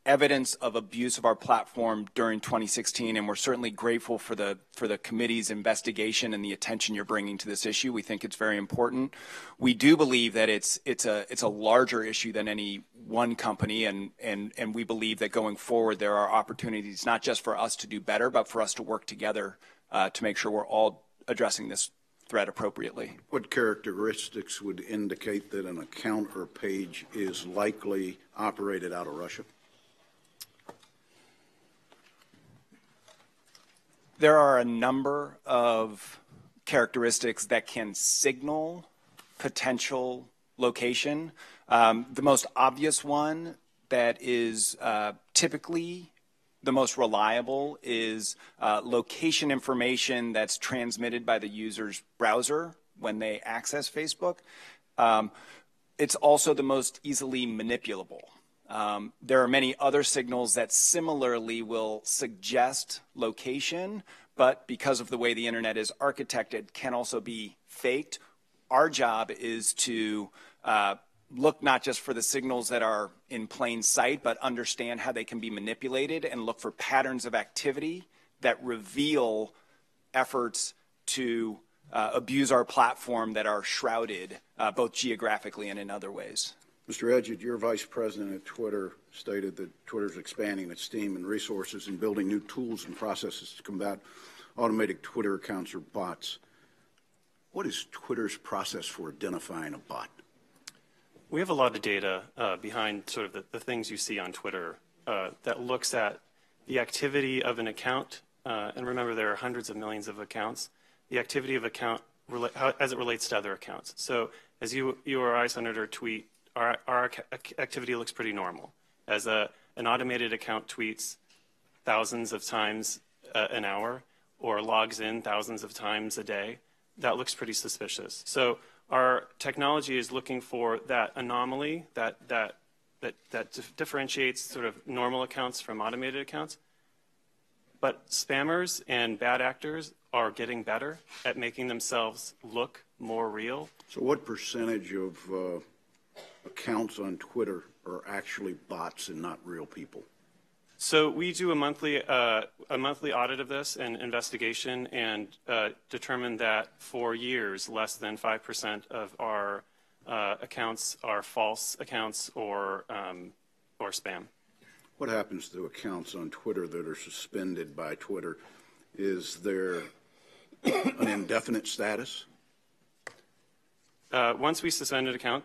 evidence of abuse of our platform during 2016, and we're certainly grateful for the committee's investigation and the attention you're bringing to this issue. We think it's very important. We do believe that it's a larger issue than any one company, and we believe that going forward there are opportunities not just for us to do better, but for us to work together to make sure we're all addressing this threat appropriately. What characteristics would indicate that an account or page is likely operated out of Russia? There are a number of characteristics that can signal potential location. The most obvious one that is typically the most reliable is location information that's transmitted by the user's browser when they access Facebook. It's also the most easily manipulable. There are many other signals that similarly will suggest location, but because of the way the internet is architected, can also be faked. Our job is to look not just for the signals that are in plain sight, but understand how they can be manipulated and look for patterns of activity that reveal efforts to abuse our platform that are shrouded both geographically and in other ways. Mr. Edgett, your vice president at Twitter stated that Twitter is expanding its team and resources and building new tools and processes to combat automated Twitter accounts or bots. What is Twitter's process for identifying a bot? We have a lot of data behind sort of the things you see on Twitter that looks at the activity of an account. And remember, there are hundreds of millions of accounts. The activity of account as it relates to other accounts. So as you or I, Senator, tweet, our activity looks pretty normal. As an automated account tweets thousands of times an hour or logs in thousands of times a day, that looks pretty suspicious. So our technology is looking for that anomaly that differentiates sort of normal accounts from automated accounts. But spammers and bad actors are getting better at making themselves look more real. So what percentage of accounts on Twitter are actually bots and not real people? So we do a monthly audit of this and investigation, and determine that for years, less than 5% of our accounts are false accounts or spam. What happens to accounts on Twitter that are suspended by Twitter? Is there an indefinite status? Once we suspend an account,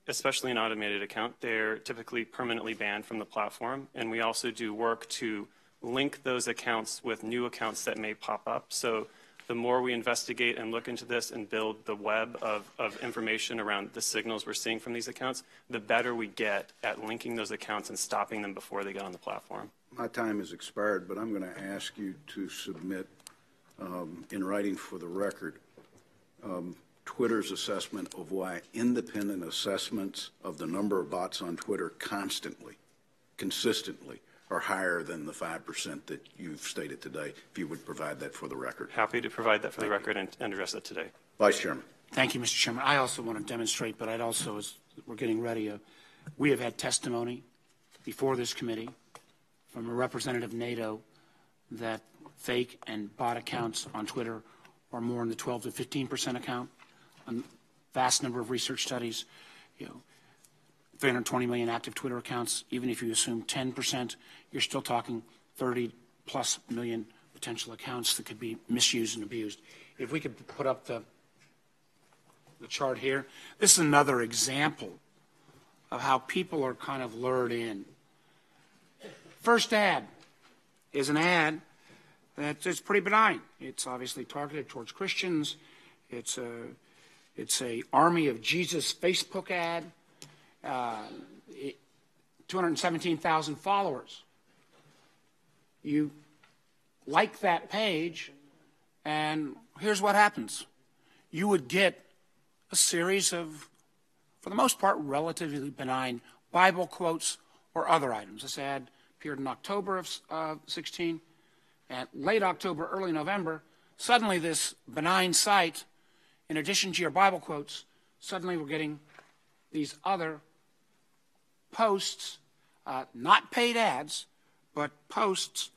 especially an automated account, they're typically permanently banned from the platform. And we also do work to link those accounts with new accounts that may pop up. So the more we investigate and look into this and build the web of information around the signals we're seeing from these accounts, the better we get at linking those accounts and stopping them before they get on the platform. My time has expired, but I'm going to ask you to submit in writing for the record Twitter's assessment of why independent assessments of the number of bots on Twitter consistently are higher than the 5% that you've stated today, if you would provide that for the record. Happy to provide that for the record and address it today. Vice Chairman. Thank you, Mr. Chairman. I also want to demonstrate, but I'd also, as we're getting ready, we have had testimony before this committee from a representative of NATO that fake and bot accounts on Twitter are more in the 12 to 15% account. A vast number of research studies, 320 million active Twitter accounts. Even if you assume 10%, you're still talking 30+ million potential accounts that could be misused and abused. If we could put up the chart here, this is another example of how people are kind of lured in. First ad is an ad that's pretty benign. It's obviously targeted towards Christians. It's a Army of Jesus Facebook ad. 217,000 followers. You like that page, and here's what happens. You would get a series of, for the most part, relatively benign Bible quotes or other items. This ad appeared in October of 16. At late October, early November, suddenly this benign site, in addition to your Bible quotes, suddenly we're getting these other posts, not paid ads, but posts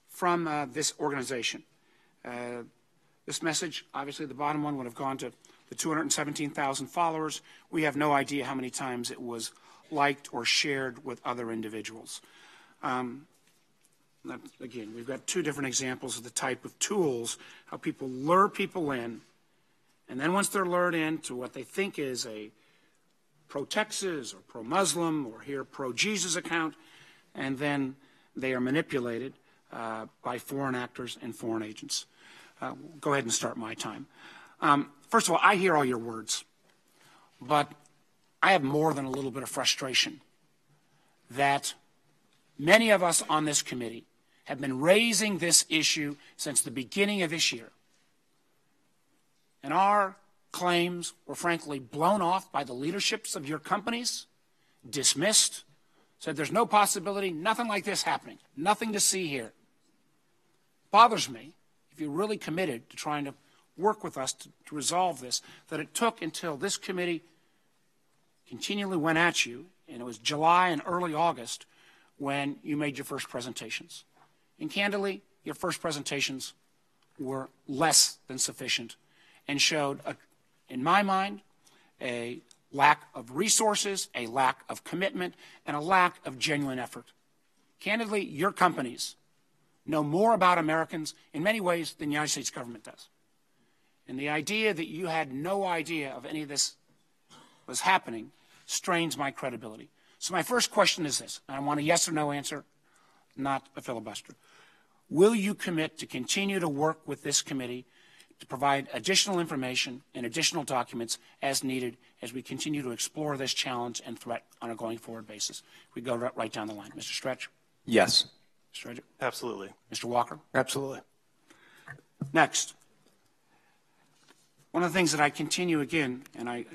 from this organization. This message, obviously the bottom one would have gone to the 217,000 followers. We have no idea how many times it was liked or shared with other individuals. Again, we've got two different examples of the type of tools, how people lure people in, and then once they're lured into what they think is a pro-Texas or pro-Muslim or here pro-Jesus account, and then they are manipulated by foreign actors and foreign agents. Go ahead and start my time. First of all, I hear all your words, but I have more than a little bit of frustration that many of us on this committee have been raising this issue since the beginning of this year. And our claims were frankly blown off by the leaderships of your companies, dismissed, said there's no possibility, nothing like this happening, nothing to see here. Bothers me, if you're really committed to trying to work with us to resolve this, that it took until this committee continually went at you, and it was July and early August when you made your first presentations. And candidly, your first presentations were less than sufficient and showed, in my mind, a lack of resources, a lack of commitment, and a lack of genuine effort. Candidly, your companies know more about Americans in many ways than the United States government does. And the idea that you had no idea of any of this was happening strains my credibility. So my first question is this, and I want a yes or no answer, not a filibuster. Will you commit to continue to work with this committee to provide additional information and additional documents as needed as we continue to explore this challenge and threat on a going forward basis? We go right down the line. Mr. Stretch? Yes. Mr. Stretch? Absolutely. Mr. Walker? Absolutely. Next. One of the things that I continue again, and I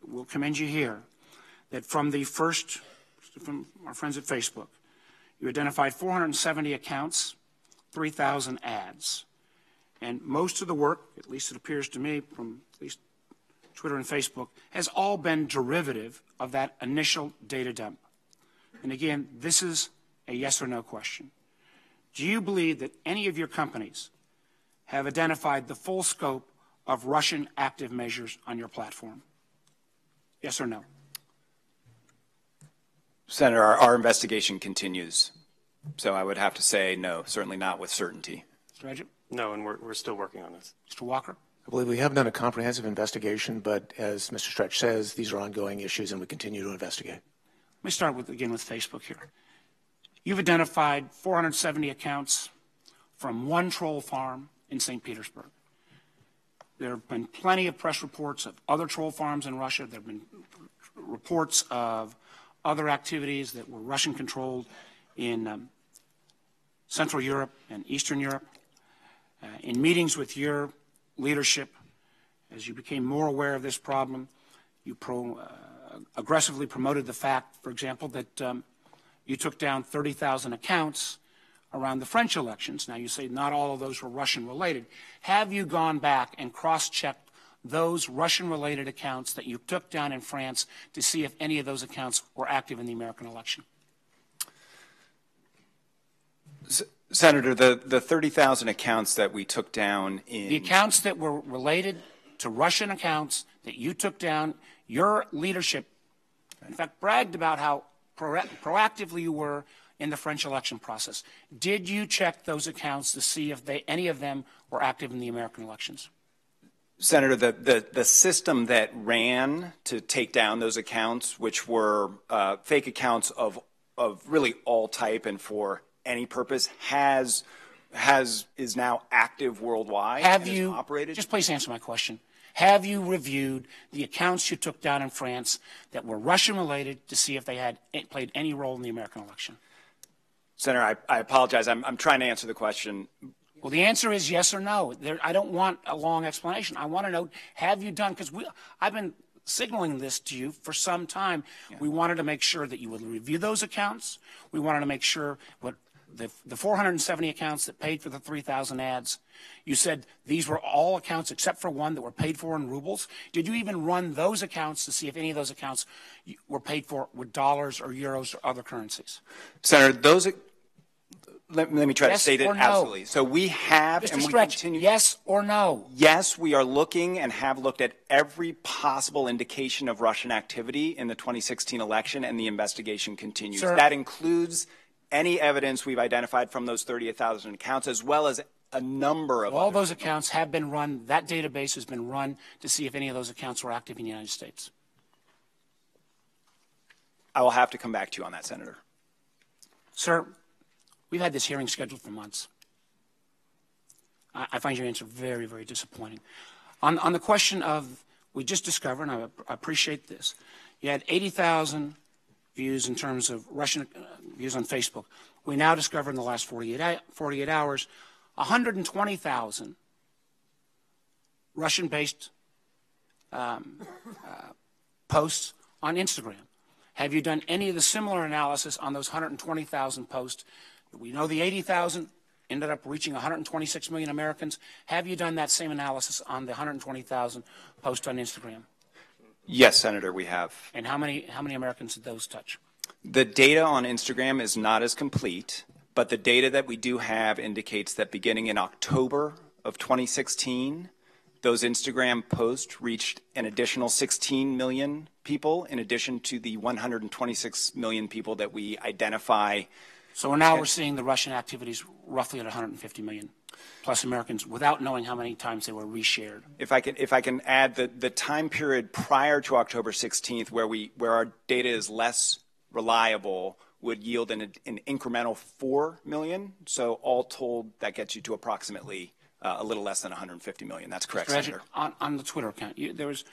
will commend you here, that from our friends at Facebook, you identified 470 accounts, 3,000 ads. And most of the work, at least it appears to me from at least Twitter and Facebook, has all been derivative of that initial data dump. And again, this is a yes or no question. Do you believe that any of your companies have identified the full scope of Russian active measures on your platform? Yes or no? Senator, our investigation continues. So I would have to say no, certainly not with certainty. Mr. Regent? No, and we're still working on this. Mr. Walker? I believe we have done a comprehensive investigation, but as Mr. Stretch says, these are ongoing issues and we continue to investigate. Let me start again with Facebook here. You've identified 470 accounts from one troll farm in St. Petersburg. There have been plenty of press reports of other troll farms in Russia. There have been reports of other activities that were Russian-controlled in Central Europe and Eastern Europe. In meetings with your leadership, as you became more aware of this problem, you aggressively promoted the fact, for example, that you took down 30,000 accounts around the French elections. Now, you say not all of those were Russian-related. Have you gone back and cross-checked those Russian-related accounts that you took down in France to see if any of those accounts were active in the American election? Senator, the 30,000 accounts that we took down in... The accounts that were related to Russian accounts that you took down, your leadership, in fact, bragged about how proactively you were in the French election process. Did you check those accounts to see if any of them were active in the American elections? Senator, the system that ran to take down those accounts, which were fake accounts of really all type and for any purpose, is now active worldwide. Have and is you, operated? just please answer my question. Have you reviewed the accounts you took down in France that were Russian-related to see if they had played any role in the American election? Senator, I apologize. I'm trying to answer the question. Well, the answer is yes or no. I don't want a long explanation. I want to know, have you done, because I've been signaling this to you for some time. Yeah. We wanted to make sure that you would review those accounts. We wanted to make sure what the 470 accounts that paid for the 3,000 ads, you said these were all accounts except for one that were paid for in rubles. Did you even run those accounts to see if any of those accounts were paid for with dollars or euros or other currencies? Senator, let me try to state it no? absolutely. So we have, Mr. and we Stretch, continue. Yes or no? Yes, we are looking and have looked at every possible indication of Russian activity in the 2016 election, and the investigation continues. Sir, that includes any evidence we've identified from those 38,000 accounts, as well as a number of all those accounts have been run. That database has been run to see if any of those accounts were active in the United States. I will have to come back to you on that, Senator. Sir, we've had this hearing scheduled for months. I find your answer very, very disappointing. On the question of, we just discovered, and I appreciate this, you had 80,000 views in terms of Russian views on Facebook. We now discover in the last 48 hours, 120,000 Russian-based posts on Instagram. Have you done any of the similar analysis on those 120,000 posts? We know the 80,000 ended up reaching 126 million Americans. Have you done that same analysis on the 120,000 posts on Instagram? Yes, Senator, we have. And how many Americans did those touch? The data on Instagram is not as complete, but the data that we do have indicates that beginning in October of 2016, those Instagram posts reached an additional 16 million people, in addition to the 126 million people that we identify. So now we're seeing the Russian activities roughly at 150 million plus Americans without knowing how many times they were reshared. If I can add the time period prior to October 16th, where our data is less reliable, would yield an incremental 4 million. So all told, that gets you to approximately a little less than 150 million. That's correct, Senator. On the Twitter account, there was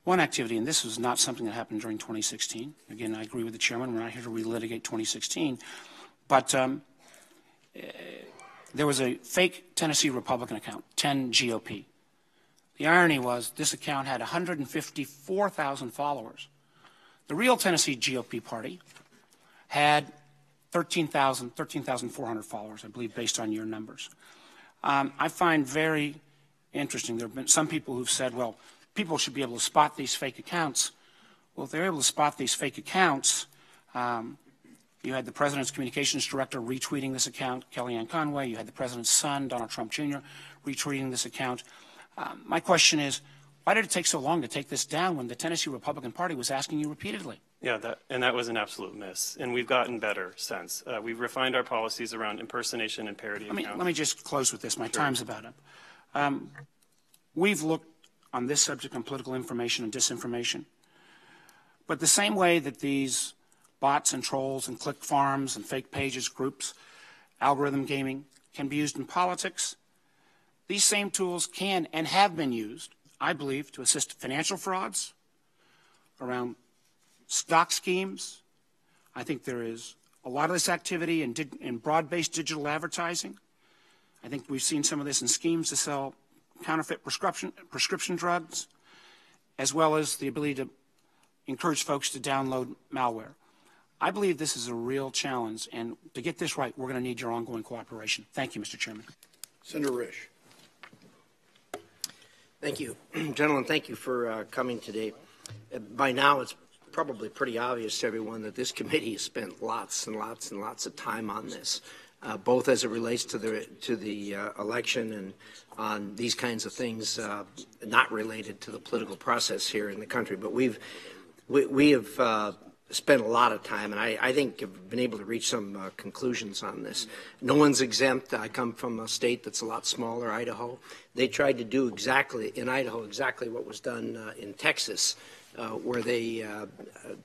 one activity, and this was not something that happened during 2016. Again, I agree with the chairman. We're not here to relitigate 2016. But there was a fake Tennessee Republican account, 10 GOP. The irony was this account had 154,000 followers. The real Tennessee GOP party had 13,400 followers, I believe, based on your numbers. I find very interesting. There have been some people who've said, well, people should be able to spot these fake accounts. Well, if they're able to spot these fake accounts, you had the president's communications director retweeting this account, Kellyanne Conway. You had the president's son, Donald Trump Jr., retweeting this account. My question is, why did it take so long to take this down when the Tennessee Republican Party was asking you repeatedly? Yeah, that was an absolute miss, and we've gotten better since. We've refined our policies around impersonation and parody accounts. Let me just close with this. My time's about up. We've looked on this subject on political information and disinformation, but the same way that these bots and trolls and click farms and fake pages, groups, algorithm gaming can be used in politics, these same tools can and have been used, I believe, to assist financial frauds around stock schemes. I think there is a lot of this activity in broad-based digital advertising. I think we've seen some of this in schemes to sell counterfeit prescription drugs, as well as the ability to encourage folks to download malware. I believe this is a real challenge, and to get this right, we're going to need your ongoing cooperation. Thank you, Mr. Chairman. Senator Risch. Thank you. Gentlemen, thank you for coming today. By now, it's probably pretty obvious to everyone that this committee has spent lots and lots and lots of time on this, both as it relates to the election and on these kinds of things not related to the political process here in the country. But we have spent a lot of time, and I think have been able to reach some conclusions on this. No one's exempt. I come from a state that's a lot smaller, Idaho. They tried to do in Idaho exactly what was done in Texas, where they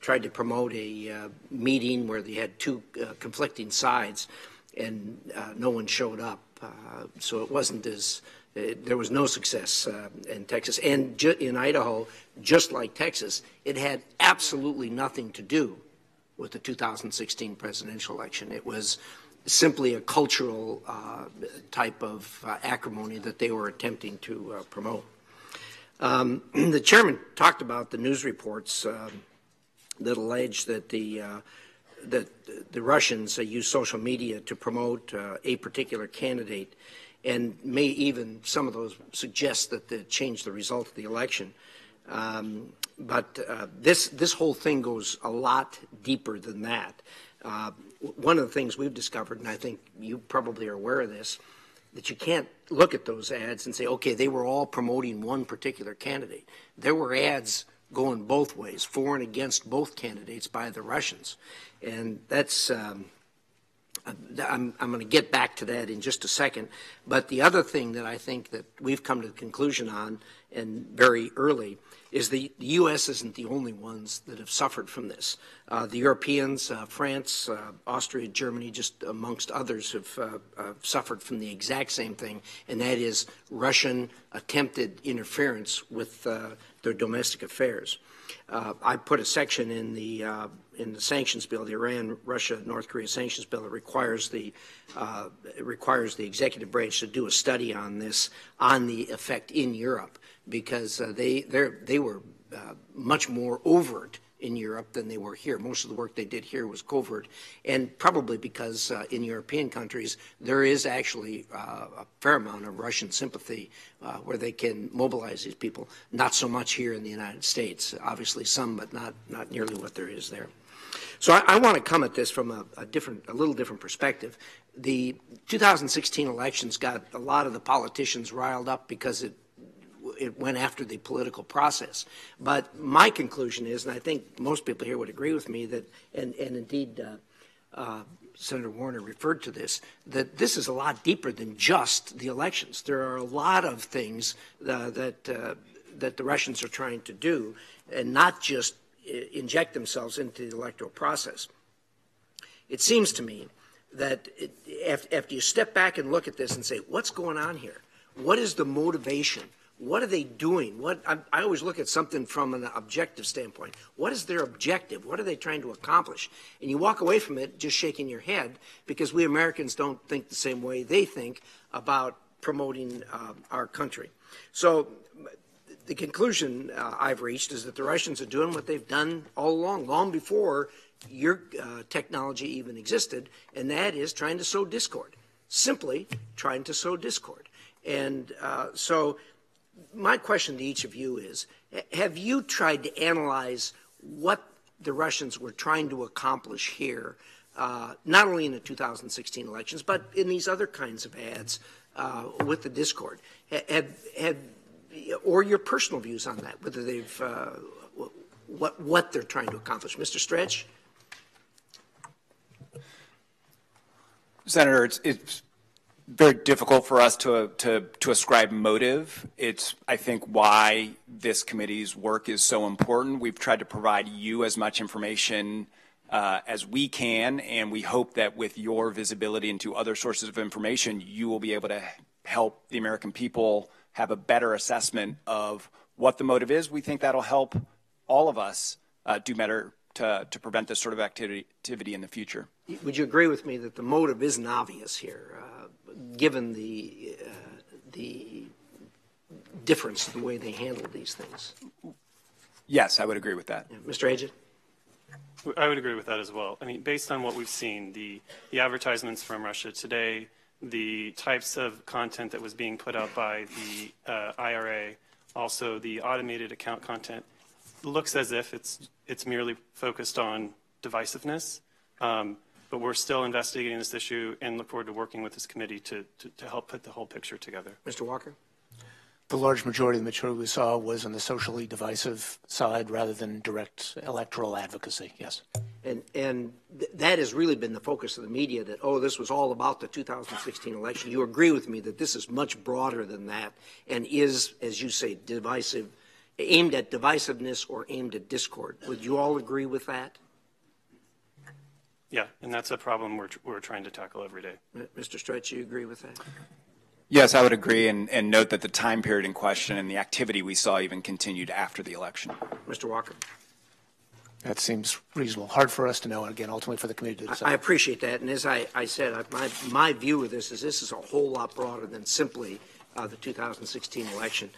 tried to promote a meeting where they had two conflicting sides, and no one showed up. So it wasn't there was no success in Texas. And in Idaho, just like Texas, it had absolutely nothing to do with the 2016 presidential election. It was simply a cultural type of acrimony that they were attempting to promote. The chairman talked about the news reports that allege that the Russians use social media to promote a particular candidate, and may even, some of those suggest that they changed the result of the election. But this whole thing goes a lot deeper than that. One of the things we've discovered, and I think you probably are aware of this, that you can't look at those ads and say, okay, they were all promoting one particular candidate. There were ads going both ways, for and against both candidates by the Russians. And that's, I'm going to get back to that in just a second. But the other thing that I think that we've come to the conclusion on, and very early, is the U.S. isn't the only ones that have suffered from this. The Europeans, France, Austria, Germany, just amongst others, have suffered from the exact same thing, and that is Russian attempted interference with their domestic affairs. I put a section in the sanctions bill, the Iran, Russia, North Korea sanctions bill, that requires the executive branch to do a study on this, on the effect in Europe, because they were much more overt in Europe than they were here. Most of the work they did here was covert, and probably because in European countries there is actually a fair amount of Russian sympathy where they can mobilize these people. Not so much here in the United States. Obviously some, but not nearly what there is there. So I want to come at this from a little different perspective. The 2016 elections got a lot of the politicians riled up because it went after the political process. But my conclusion is, and I think most people here would agree with me, that, and indeed Senator Warner referred to this, that this is a lot deeper than just the elections. There are a lot of things that the Russians are trying to do, and not just inject themselves into the electoral process. It seems to me that after you step back and look at this and say, what's going on here? What is the motivation? What are they doing? I always look at something from an objective standpoint. What is their objective? What are they trying to accomplish? And you walk away from it just shaking your head, because we Americans don't think the same way they think about promoting our country. So the conclusion I've reached is that the Russians are doing what they've done all along, long before your technology even existed, and that is trying to sow discord, simply trying to sow discord. And so my question to each of you is, have you tried to analyze what the Russians were trying to accomplish here, not only in the 2016 elections, but in these other kinds of ads with the discord? Or your personal views on that, whether they've, what they're trying to accomplish. Mr. Stretch? Senator, it's very difficult for us to ascribe motive. It's, I think, why this committee's work is so important. We've tried to provide you as much information as we can, and we hope that with your visibility into other sources of information, you will be able to help the American people have a better assessment of what the motive is. We think that'll help all of us do better to prevent this sort of activity in the future. Would you agree with me that the motive isn't obvious here, given the difference in the way they handle these things? Yes, I would agree with that. Yeah. Mr. Agee? I would agree with that as well. I mean, based on what we've seen, the advertisements from Russia today, the types of content that was being put out by the IRA, also the automated account content, looks as if it's merely focused on divisiveness. But we're still investigating this issue and look forward to working with this committee to help put the whole picture together. Mr. Walker? The large majority of the material we saw was on the socially divisive side rather than direct electoral advocacy, yes. And that has really been the focus of the media, that, oh, this was all about the 2016 election. You agree with me that this is much broader than that and is, as you say, divisive, aimed at divisiveness or aimed at discord. Would you all agree with that? Yeah, and that's a problem we're trying to tackle every day. Mr. Stretch, you agree with that? Yes, I would agree, and note that the time period in question and the activity we saw even continued after the election. Mr. Walker? That seems reasonable. Hard for us to know, and again, ultimately for the committee to decide. I appreciate that, and as I said, my view of this is a whole lot broader than simply the 2016 election.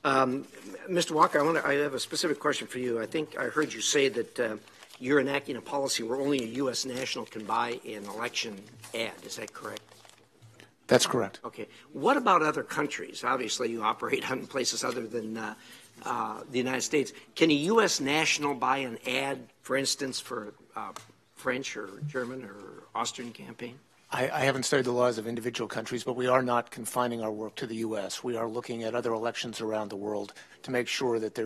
Mr. Walker, I have a specific question for you. I think I heard you say that you're enacting a policy where only a U.S. national can buy an election ad. Is that correct? That's correct. Okay. What about other countries? Obviously, you operate in places other than the United States. Can a U.S. national buy an ad, for instance, for French or German or Austrian campaign? I haven't studied the laws of individual countries, but we are not confining our work to the U.S. We are looking at other elections around the world to make sure that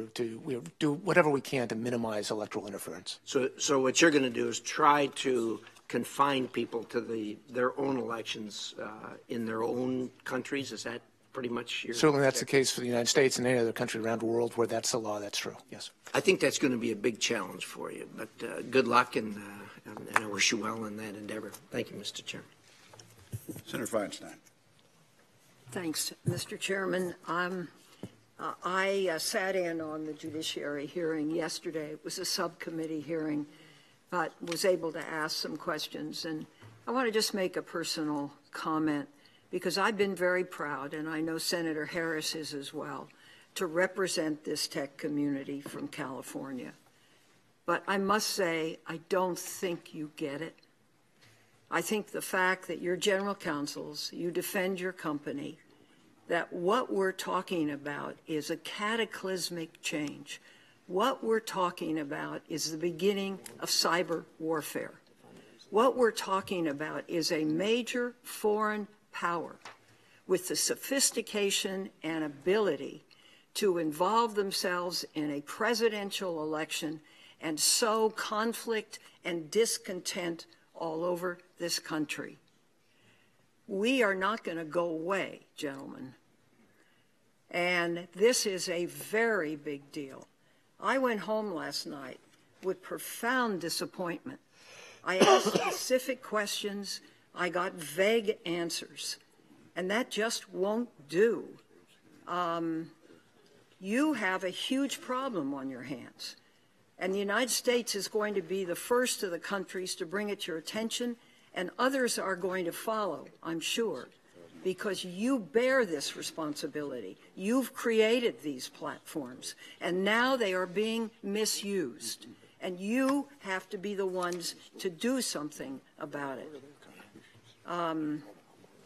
we do whatever we can to minimize electoral interference. So what you're going to do is try to confine people to their own elections in their own countries? Is that pretty much your... Certainly that's the case for the United States and any other country around the world where that's the law. That's true, yes. I think that's going to be a big challenge for you, but good luck, and I wish you well in that endeavor. Thank you, Mr. Chairman. Senator Feinstein. Thanks, Mr. Chairman. I sat in on the judiciary hearing yesterday. It was a subcommittee hearing, but was able to ask some questions. And I want to just make a personal comment, because I've been very proud, and I know Senator Harris is as well, to represent this tech community from California. But I must say, I don't think you get it. I think the fact that you're general counsels, you defend your company, that what we're talking about is a cataclysmic change. What we're talking about is the beginning of cyber warfare. What we're talking about is a major foreign power with the sophistication and ability to involve themselves in a presidential election and sow conflict and discontent all over this country. We are not going to go away, gentlemen. And this is a very big deal. I went home last night with profound disappointment. I asked specific questions. I got vague answers. And that just won't do. You have a huge problem on your hands. And the United States is going to be the first of the countries to bring it to your attention, and others are going to follow, I'm sure, because you bear this responsibility. You've created these platforms, and now they are being misused. And you have to be the ones to do something about it,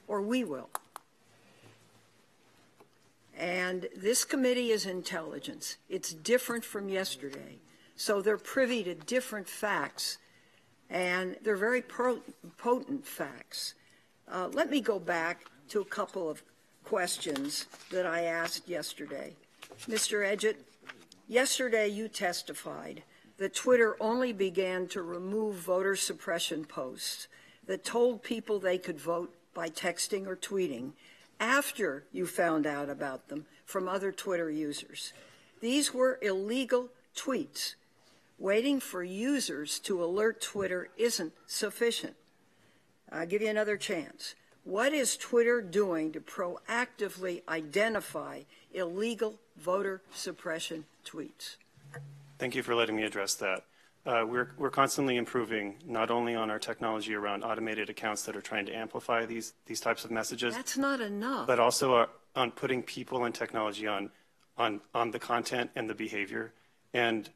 or we will. And this committee is intelligence. It's different from yesterday. So they're privy to different facts, and they're very potent facts. Let me go back to a couple of questions that I asked yesterday. Mr. Edgett, yesterday you testified that Twitter only began to remove voter suppression posts that told people they could vote by texting or tweeting after you found out about them from other Twitter users. These were illegal tweets. Waiting for users to alert Twitter isn't sufficient. I'll give you another chance. What is Twitter doing to proactively identify illegal voter suppression tweets? Thank you for letting me address that. We're constantly improving not only on our technology around automated accounts that are trying to amplify these types of messages. That's not enough. But also on putting people and technology on the content and the behavior, and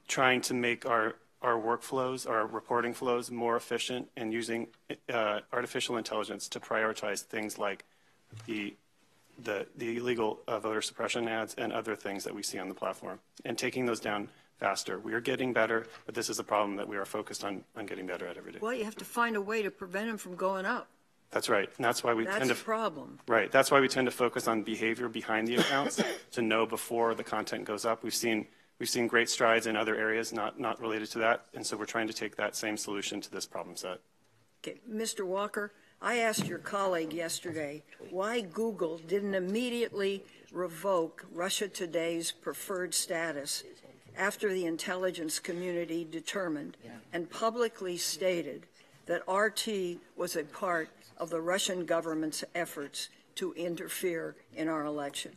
trying to make our workflows, our reporting flows more efficient, and using artificial intelligence to prioritize things like the illegal voter suppression ads and other things that we see on the platform, and taking those down faster. We are getting better, but this is a problem that we are focused on getting better at every day. Well, you have to find a way to prevent them from going up. That's right. And that's why we That's tend a to problem. Right. That's why we tend to focus on behavior behind the accounts to know before the content goes up. We've seen great strides in other areas not related to that, and so we're trying to take that same solution to this problem set. Okay, Mr. Walker, I asked your colleague yesterday why Google didn't immediately revoke Russia Today's preferred status after the intelligence community determined and publicly stated that RT was a part of the Russian government's efforts to interfere in our election.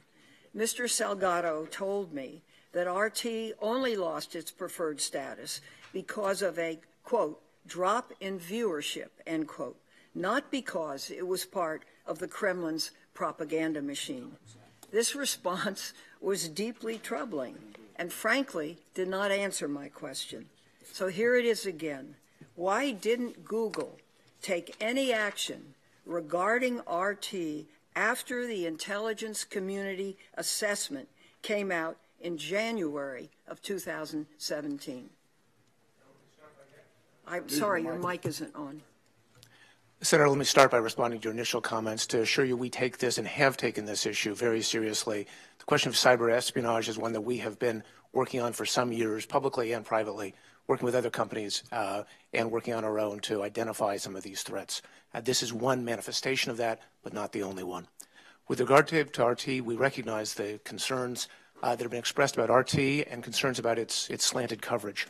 Mr. Salgado told me that RT only lost its preferred status because of a, quote, drop in viewership, end quote, not because it was part of the Kremlin's propaganda machine. This response was deeply troubling and frankly did not answer my question. So here it is again. Why didn't Google take any action regarding RT after the intelligence community assessment came out in January of 2017? I'm sorry, your mic isn't on. Senator, let me start by responding to your initial comments to assure you we take this and have taken this issue very seriously. The question of cyber espionage is one that we have been working on for some years, publicly and privately, working with other companies and working on our own to identify some of these threats. This is one manifestation of that, but not the only one. With regard to RT, we recognize the concerns that have been expressed about RT and concerns about its slanted coverage.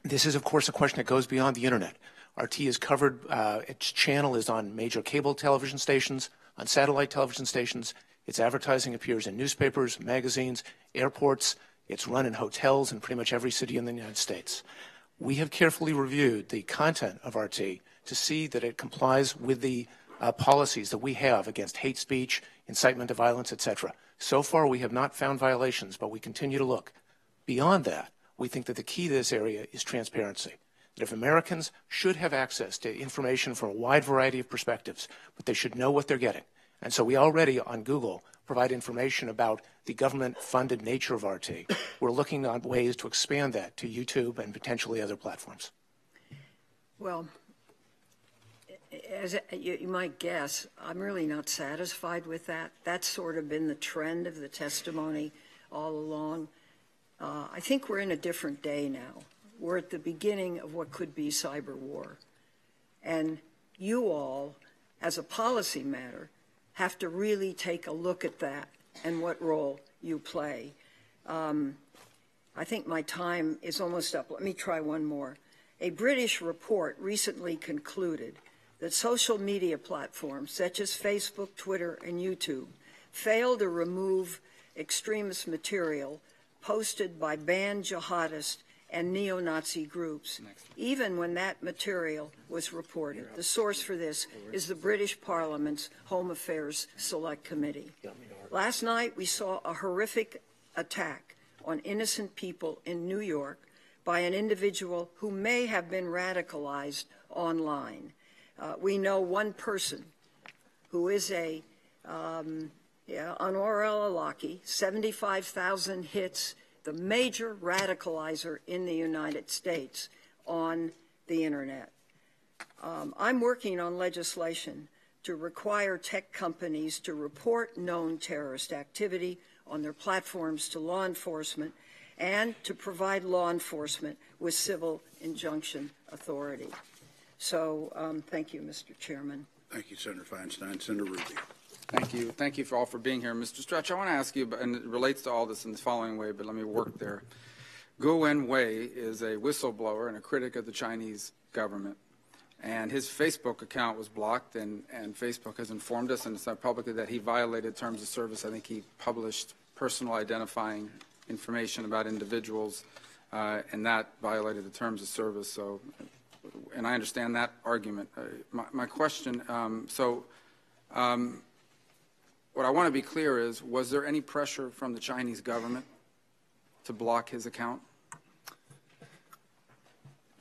This is, of course, a question that goes beyond the Internet. RT is covered, its channel is on major cable television stations, on satellite television stations. Its advertising appears in newspapers, magazines, airports. It's run in hotels in pretty much every city in the United States. We have carefully reviewed the content of RT to see that it complies with the policies that we have against hate speech, incitement to violence, etc. So far, we have not found violations, but we continue to look. Beyond that, we think that the key to this area is transparency. That if Americans should have access to information from a wide variety of perspectives, but they should know what they're getting. And so we already, on Google, provide information about the government-funded nature of RT. We're looking at ways to expand that to YouTube and potentially other platforms. Well, as you might guess, I'm really not satisfied with that. That's sort of been the trend of the testimony all along. I think we're in a different day now. We're at the beginning of what could be cyber war. And you all, as a policy matter, have to really take a look at that and what role you play. I think my time is almost up. Let me try one more. A British report recently concluded that social media platforms such as Facebook, Twitter, and YouTube fail to remove extremist material posted by banned jihadist and neo-Nazi groups, even when that material was reported. The source for this is the British Parliament's Home Affairs Select Committee. Last night, we saw a horrific attack on innocent people in New York by an individual who may have been radicalized online. We know one person who is Anwar al-Awlaki, 75,000 hits, the major radicalizer in the United States on the Internet. I'm working on legislation to require tech companies to report known terrorist activity on their platforms to law enforcement and to provide law enforcement with civil injunction authority. So thank you, Mr. Chairman. Thank you, Senator Feinstein. Senator Rubio. Thank you. Thank you all for being here. Mr. Stretch, I want to ask you, and it relates to all this in the following way, but let me work there. Guo Wenwei is a whistleblower and a critic of the Chinese government. And his Facebook account was blocked, and Facebook has informed us and said publicly that he violated terms of service. I think he published personal identifying information about individuals, and that violated the terms of service. So, and I understand that argument. My question, what I want to be clear is, was there any pressure from the Chinese government to block his account?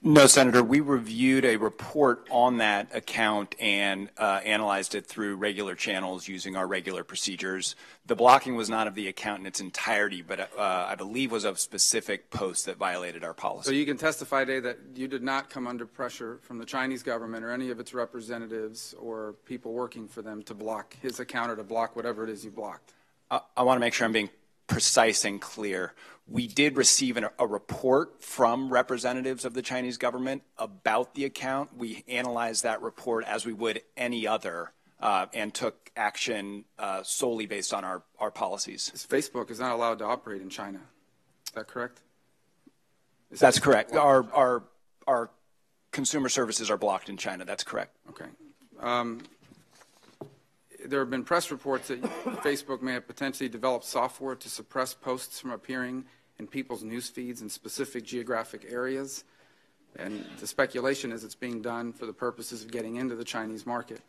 No, Senator. We reviewed a report on that account and analyzed it through regular channels using our regular procedures. The blocking was not of the account in its entirety, but I believe was of specific posts that violated our policy. So you can testify today that you did not come under pressure from the Chinese government or any of its representatives or people working for them to block his account or to block whatever it is you blocked. I want to make sure I'm being precise and clear. We did receive a report from representatives of the Chinese government about the account. We analyzed that report as we would any other and took action solely based on our policies. Facebook is not allowed to operate in China. Is that correct? That's correct. Our consumer services are blocked in China. That's correct. Okay. There have been press reports that Facebook may have potentially developed software to suppress posts from appearing in people's news feeds in specific geographic areas. And the speculation is it's being done for the purposes of getting into the Chinese market.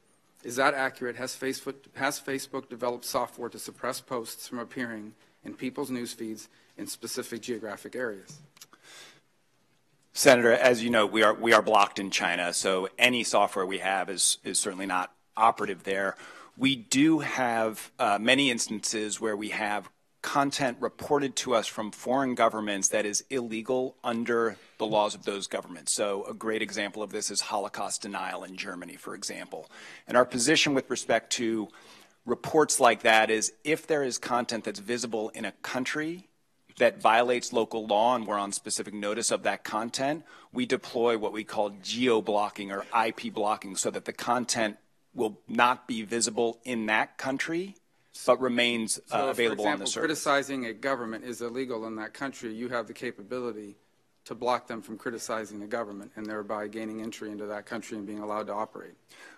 Is that accurate? Has Facebook developed software to suppress posts from appearing in people's news feeds in specific geographic areas? Senator, as you know, we are blocked in China, so any software we have is certainly not operative there. We do have many instances where we have content reported to us from foreign governments that is illegal under the laws of those governments. So a great example of this is Holocaust denial in Germany, for example. And our position with respect to reports like that is if there is content that's visible in a country that violates local law and we're on specific notice of that content, we deploy what we call geo-blocking or IP blocking so that the content will not be visible in that country, but remains available on the service. Criticizing a government is illegal in that country. You have the capability to block them from criticizing the government and thereby gaining entry into that country and being allowed to operate.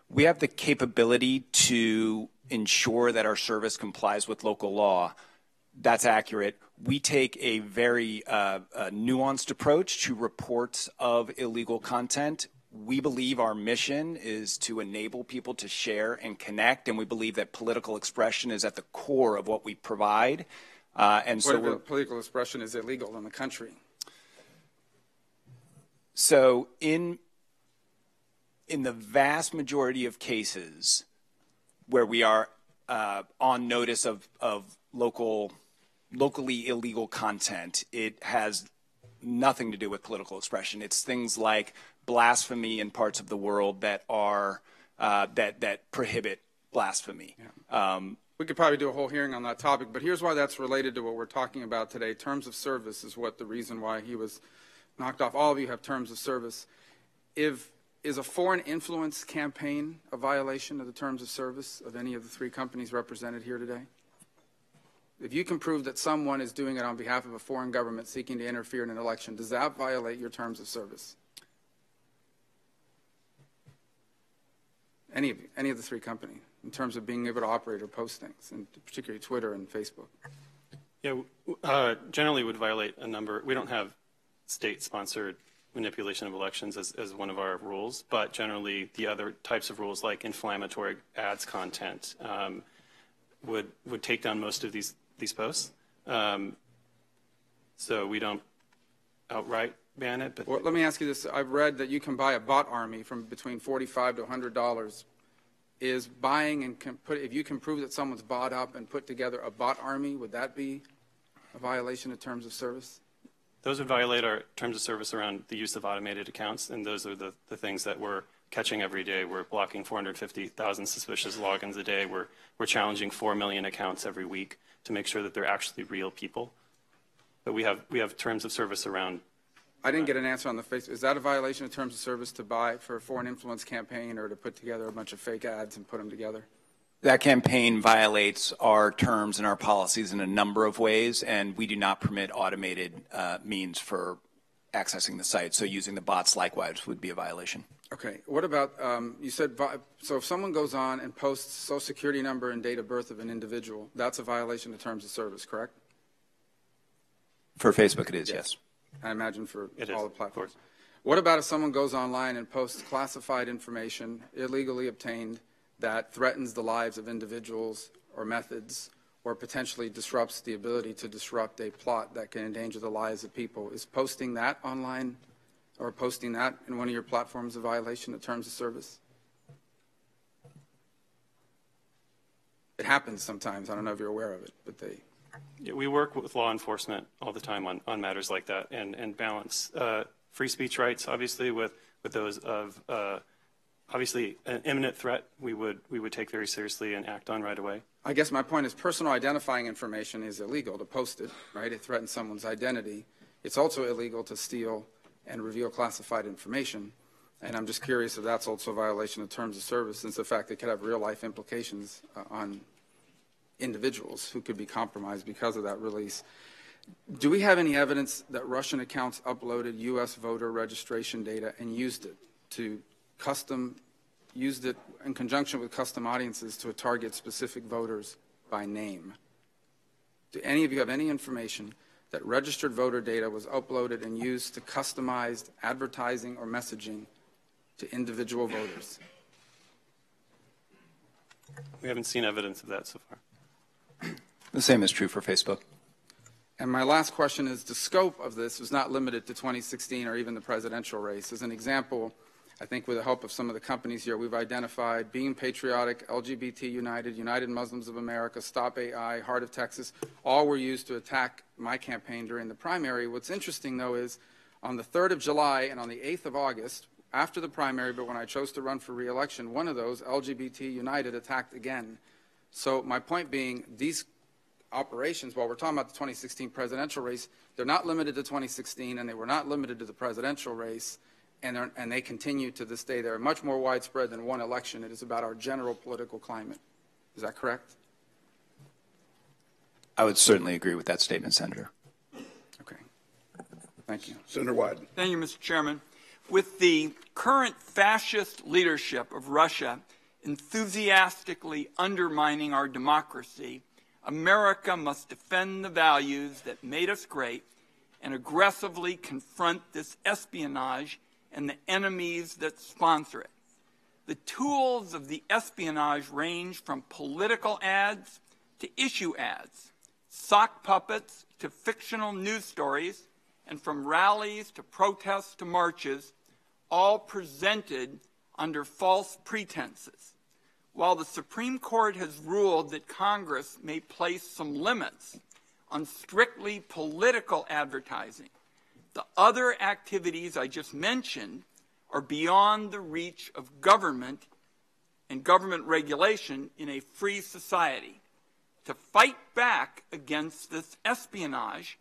We have the capability to ensure that our service complies with local law. That's accurate. We take a very nuanced approach to reports of illegal content. We believe our mission is to enable people to share and connect, and we believe that political expression is at the core of what we provide. Political expression is illegal in the country? So in the vast majority of cases where we are on notice of locally illegal content, it has nothing to do with political expression. It's things like blasphemy in parts of the world that are that prohibit blasphemy. Yeah. We could probably do a whole hearing on that topic, but here's why that's related to what we're talking about today. Terms of service is what the reason why he was knocked off. All of you have terms of service. Is a foreign influence campaign a violation of the terms of service of any of the three companies represented here today? If you can prove that someone is doing it on behalf of a foreign government seeking to interfere in an election, does that violate your terms of service? Any of the three companies, in terms of being able to operate or post things, and particularly Twitter and Facebook? Yeah, generally would violate a number. We don't have state-sponsored manipulation of elections as one of our rules, but generally the other types of rules like inflammatory ads content would take down most of these posts. So we don't outright ban it. But well, let me ask you this. I've read that you can buy a bot army from between $45 to $100. Is buying and if you can prove that someone's bought up and put together a bot army, would that be a violation of terms of service? Those would violate our terms of service around the use of automated accounts, and those are the things that we're catching every day. We're blocking 450,000 suspicious logins a day. We're challenging 4 million accounts every week to make sure that they're actually real people. But we have terms of service around. I didn't get an answer on the face. Is that a violation of terms of service to buy for a foreign influence campaign or to put together a bunch of fake ads and put them together? That campaign violates our terms and our policies in a number of ways, and we do not permit automated means for accessing the site. So using the bots likewise would be a violation. Okay. What about, you said, so if someone goes on and posts social security number and date of birth of an individual, that's a violation of terms of service, correct? For Facebook it is, yes. I imagine for all the platforms. Of course. What about if someone goes online and posts classified information illegally obtained that threatens the lives of individuals or methods or potentially disrupts the ability to disrupt a plot that can endanger the lives of people? Is posting that online or posting that in one of your platforms a violation of terms of service? It happens sometimes. I don't know if you're aware of it, but they... Yeah, we work with law enforcement all the time on matters like that and balance free speech rights, obviously, with those of obviously an imminent threat we would take very seriously and act on right away. I guess my point is personal identifying information is illegal to post it, right? It threatens someone's identity. It's also illegal to steal and reveal classified information. And I'm just curious if that's also a violation of terms of service, since the fact it could have real-life implications on individuals who could be compromised because of that release. Do we have any evidence that Russian accounts uploaded U.S. voter registration data and used it in conjunction with custom audiences to target specific voters by name? Do any of you have any information that registered voter data was uploaded and used to customized advertising or messaging to individual voters? We haven't seen evidence of that so far. The same is true for Facebook. And my last question is, the scope of this was not limited to 2016 or even the presidential race. As an example, I think with the help of some of the companies here, we've identified Being Patriotic, LGBT United, United Muslims of America, Stop AI, Heart of Texas, all were used to attack my campaign during the primary. What's interesting, though, is on the 3rd of July and on the 8th of August, after the primary, but when I chose to run for re-election, one of those, LGBT United, attacked again. So my point being, these operations, while we're talking about the 2016 presidential race, they're not limited to 2016, and they were not limited to the presidential race, and they continue to this day. They're much more widespread than one election. It is about our general political climate. Is that correct? I would certainly agree with that statement, Senator. Okay. Thank you. Senator Wyden. Thank you, Mr. Chairman. With the current fascist leadership of Russia enthusiastically undermining our democracy, America must defend the values that made us great and aggressively confront this espionage and the enemies that sponsor it. The tools of the espionage range from political ads to issue ads, sock puppets to fictional news stories, and from rallies to protests to marches, all presented under false pretenses. While the Supreme Court has ruled that Congress may place some limits on strictly political advertising, the other activities I just mentioned are beyond the reach of government and government regulation in a free society. To fight back against this espionage,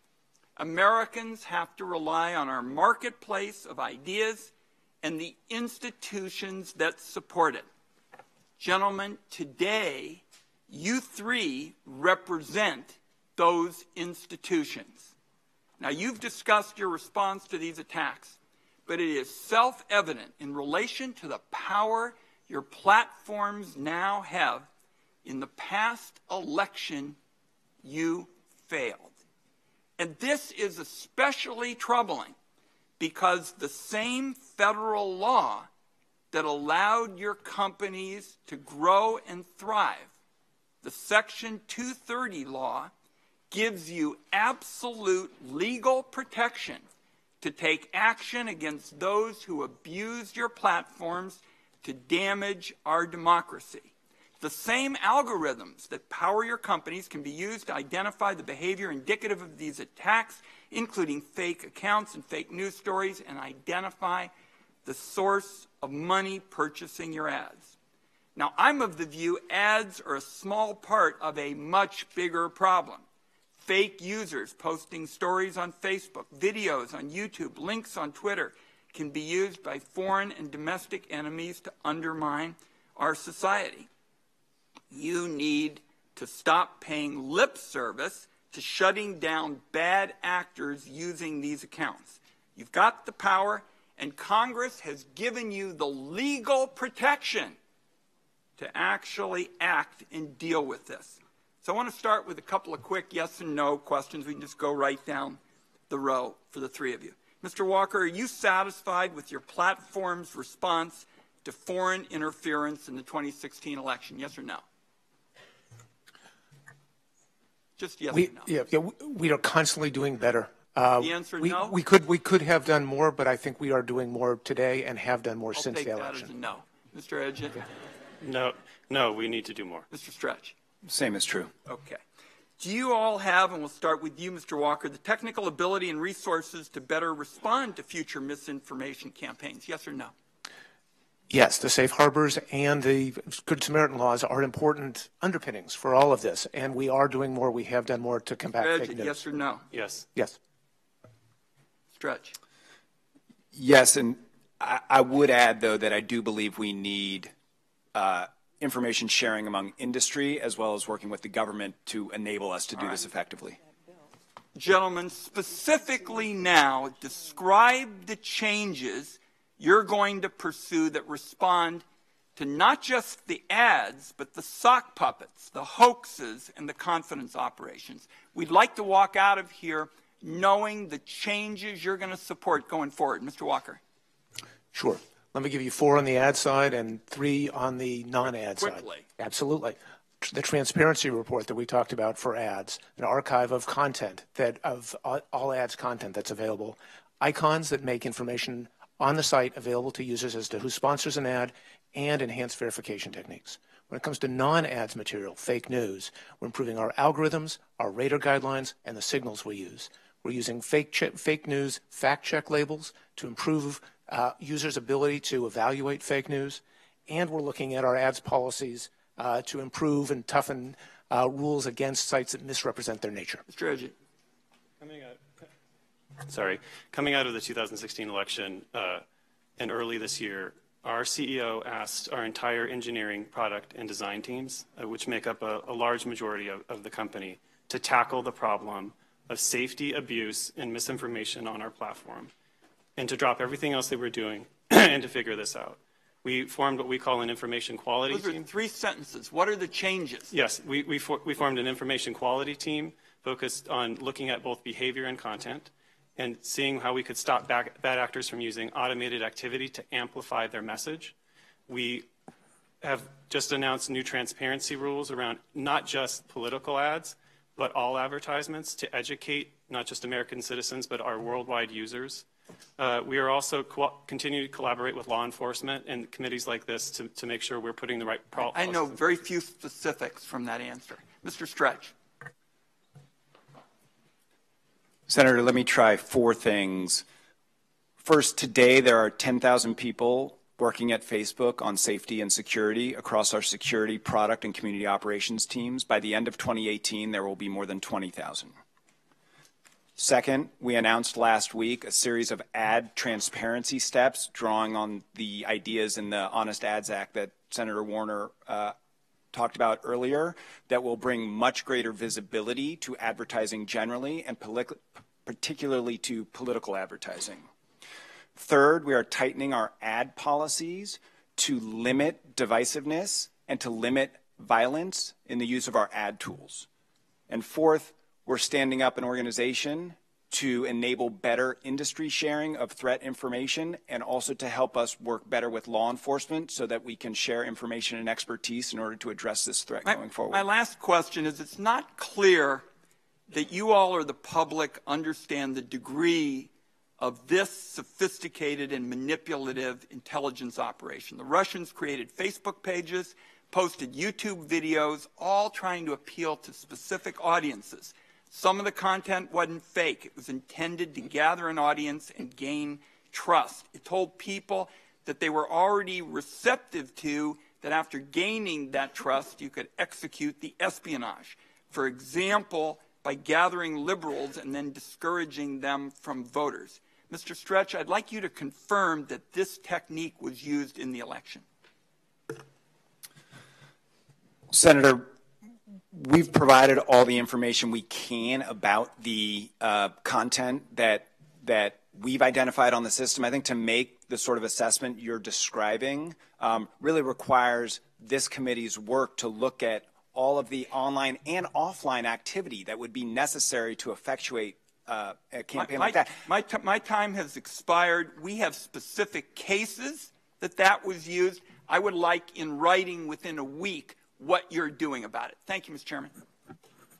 Americans have to rely on our marketplace of ideas and the institutions that support it. Gentlemen, today, you three represent those institutions. Now, you've discussed your response to these attacks, but it is self-evident in relation to the power your platforms now have. In the past election, you failed. And this is especially troubling because the same federal law that allowed your companies to grow and thrive, the Section 230 law, gives you absolute legal protection to take action against those who abuse your platforms to damage our democracy. The same algorithms that power your companies can be used to identify the behavior indicative of these attacks, including fake accounts and fake news stories, and identify the source of money purchasing your ads. Now, I'm of the view ads are a small part of a much bigger problem. Fake users posting stories on Facebook, videos on YouTube, links on Twitter can be used by foreign and domestic enemies to undermine our society. You need to stop paying lip service to shutting down bad actors using these accounts. You've got the power, and Congress has given you the legal protection to actually act and deal with this. So I want to start with a couple of quick yes and no questions. We can just go right down the row for the three of you. Mr. Walker, are you satisfied with your platform's response to foreign interference in the 2016 election? Yes or no? Just yes or no. We are constantly doing better. The answer no? We could have done more, but I think we are doing more today and have done more I'll since take the that election. as a no. Mr. Edgett? No, we need to do more. Mr. Stretch? Same is true. Okay. Do you all have, and we'll start with you, Mr. Walker, the technical ability and resources to better respond to future misinformation campaigns? Yes or no? Yes, the safe harbors and the Good Samaritan laws are important underpinnings for all of this, and we are doing more. We have done more to combat Mr. fake Edgett, news. yes or no? Yes. Yes. Stretch? Yes, and I would add, though, that I do believe we need information sharing among industry as well as working with the government to enable us to do this effectively. Gentlemen, specifically now, describe the changes you're going to pursue that respond to not just the ads, but the sock puppets, the hoaxes, and the confidence operations. We'd like to walk out of here knowing the changes you're going to support going forward. Mr. Walker. Sure. Let me give you 4 on the ad side and 3 on the non-ad side. Quickly. Absolutely. The transparency report that we talked about for ads, an archive of content of all ads content that's available, icons that make information on the site available to users as to who sponsors an ad, and enhanced verification techniques. When it comes to non-ads material, fake news, we're improving our algorithms, our radar guidelines, and the signals we use. We're using fake news fact check labels to improve users' ability to evaluate fake news, and we're looking at our ads policies to improve and toughen rules against sites that misrepresent their nature. Mr. Edgett. Coming out of the 2016 election and early this year, our CEO asked our entire engineering, product, and design teams, which make up a large majority of the company, to tackle the problem of safety, abuse, and misinformation on our platform, and to drop everything else they were doing and to figure this out. We formed what we call an information quality team. Those are 3 sentences. What are the changes? Yes, we formed an information quality team focused on looking at both behavior and content and seeing how we could stop bad actors from using automated activity to amplify their message. We have just announced new transparency rules around not just political ads, but all advertisements to educate not just American citizens, but our worldwide users. We are also continuing to collaborate with law enforcement and committees like this to make sure we're putting the right policy. I know very few specifics from that answer. Mr. Stretch. Senator, let me try 4 things. First, today there are 10,000 people working at Facebook on safety and security across our security, product, and community operations teams. By the end of 2018, there will be more than 20,000. Second, we announced last week a series of ad transparency steps drawing on the ideas in the Honest Ads Act that Senator Warner talked about earlier that will bring much greater visibility to advertising generally and particularly to political advertising. Third, we are tightening our ad policies to limit divisiveness and to limit violence in the use of our ad tools. And fourth, we're standing up an organization to enable better industry sharing of threat information and also to help us work better with law enforcement so that we can share information and expertise in order to address this threat going forward. My last question is, it's not clear that you all or the public understand the degree of this sophisticated and manipulative intelligence operation. The Russians created Facebook pages, posted YouTube videos, all trying to appeal to specific audiences. Some of the content wasn't fake. It was intended to gather an audience and gain trust. It told people that they were already receptive to, that after gaining that trust, you could execute the espionage. For example, by gathering liberals and then discouraging them from voters. Mr. Stretch, I'd like you to confirm that this technique was used in the election. Senator, we've provided all the information we can about the content that we've identified on the system. I think to make the sort of assessment you're describing really requires this committee's work to look at all of the online and offline activity that would be necessary to effectuate a campaign like that. My time has expired. We have specific cases that was used. I would like in writing within a week what you're doing about it. Thank you, Mr. Chairman.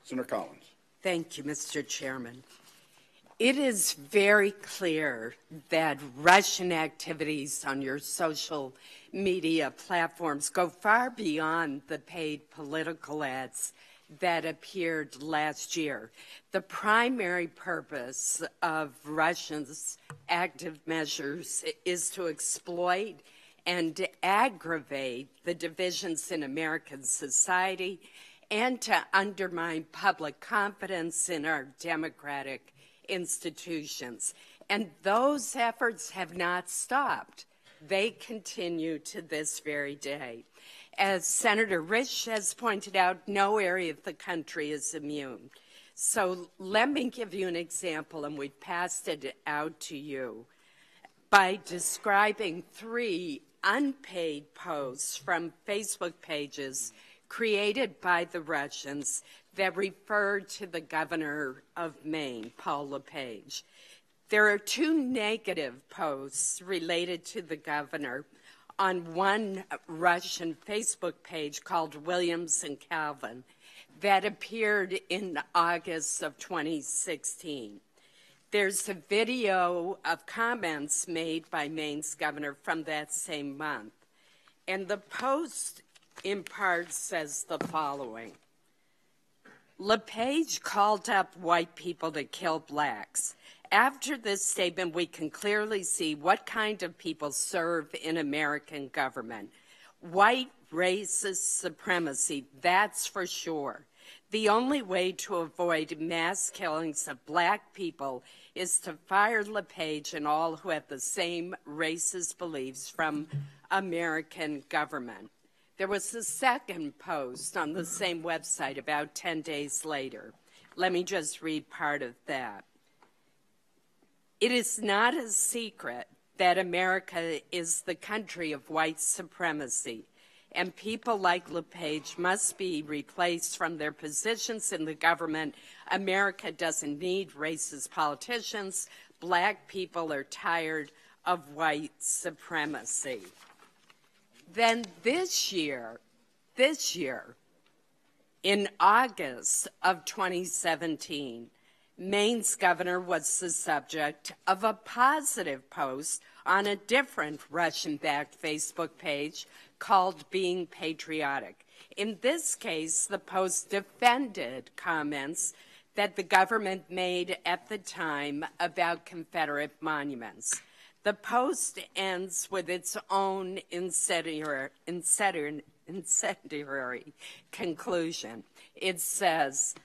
Senator Collins. Thank you, Mr. Chairman. It is very clear that Russian activities on your social media platforms go far beyond the paid political ads that appeared last year. The primary purpose of Russia's active measures is to exploit and aggravate the divisions in American society and to undermine public confidence in our democratic institutions. And those efforts have not stopped. They continue to this very day. As Senator Risch has pointed out, no area of the country is immune. So let me give you an example, and we've passed it out to you, by describing 3 unpaid posts from Facebook pages created by the Russians that referred to the governor of Maine, Paul LePage. There are 2 negative posts related to the governor on one Russian Facebook page called Williams and Calvin that appeared in August of 2016. There's a video of comments made by Maine's governor from that same month. And the post in part says the following. LePage called up white people to kill blacks. After this statement, we can clearly see what kind of people serve in American government. White racist supremacy, that's for sure. The only way to avoid mass killings of black people is to fire LePage and all who have the same racist beliefs from American government. There was a second post on the same website about 10 days later. Let me just read part of that. It is not a secret that America is the country of white supremacy, and people like LePage must be replaced from their positions in the government. America doesn't need racist politicians. Black people are tired of white supremacy. Then this year, in August of 2017, Maine's governor was the subject of a positive post on a different Russian-backed Facebook page called Being Patriotic. In this case, the post defended comments that the government made at the time about Confederate monuments. The post ends with its own incendiary conclusion. It says,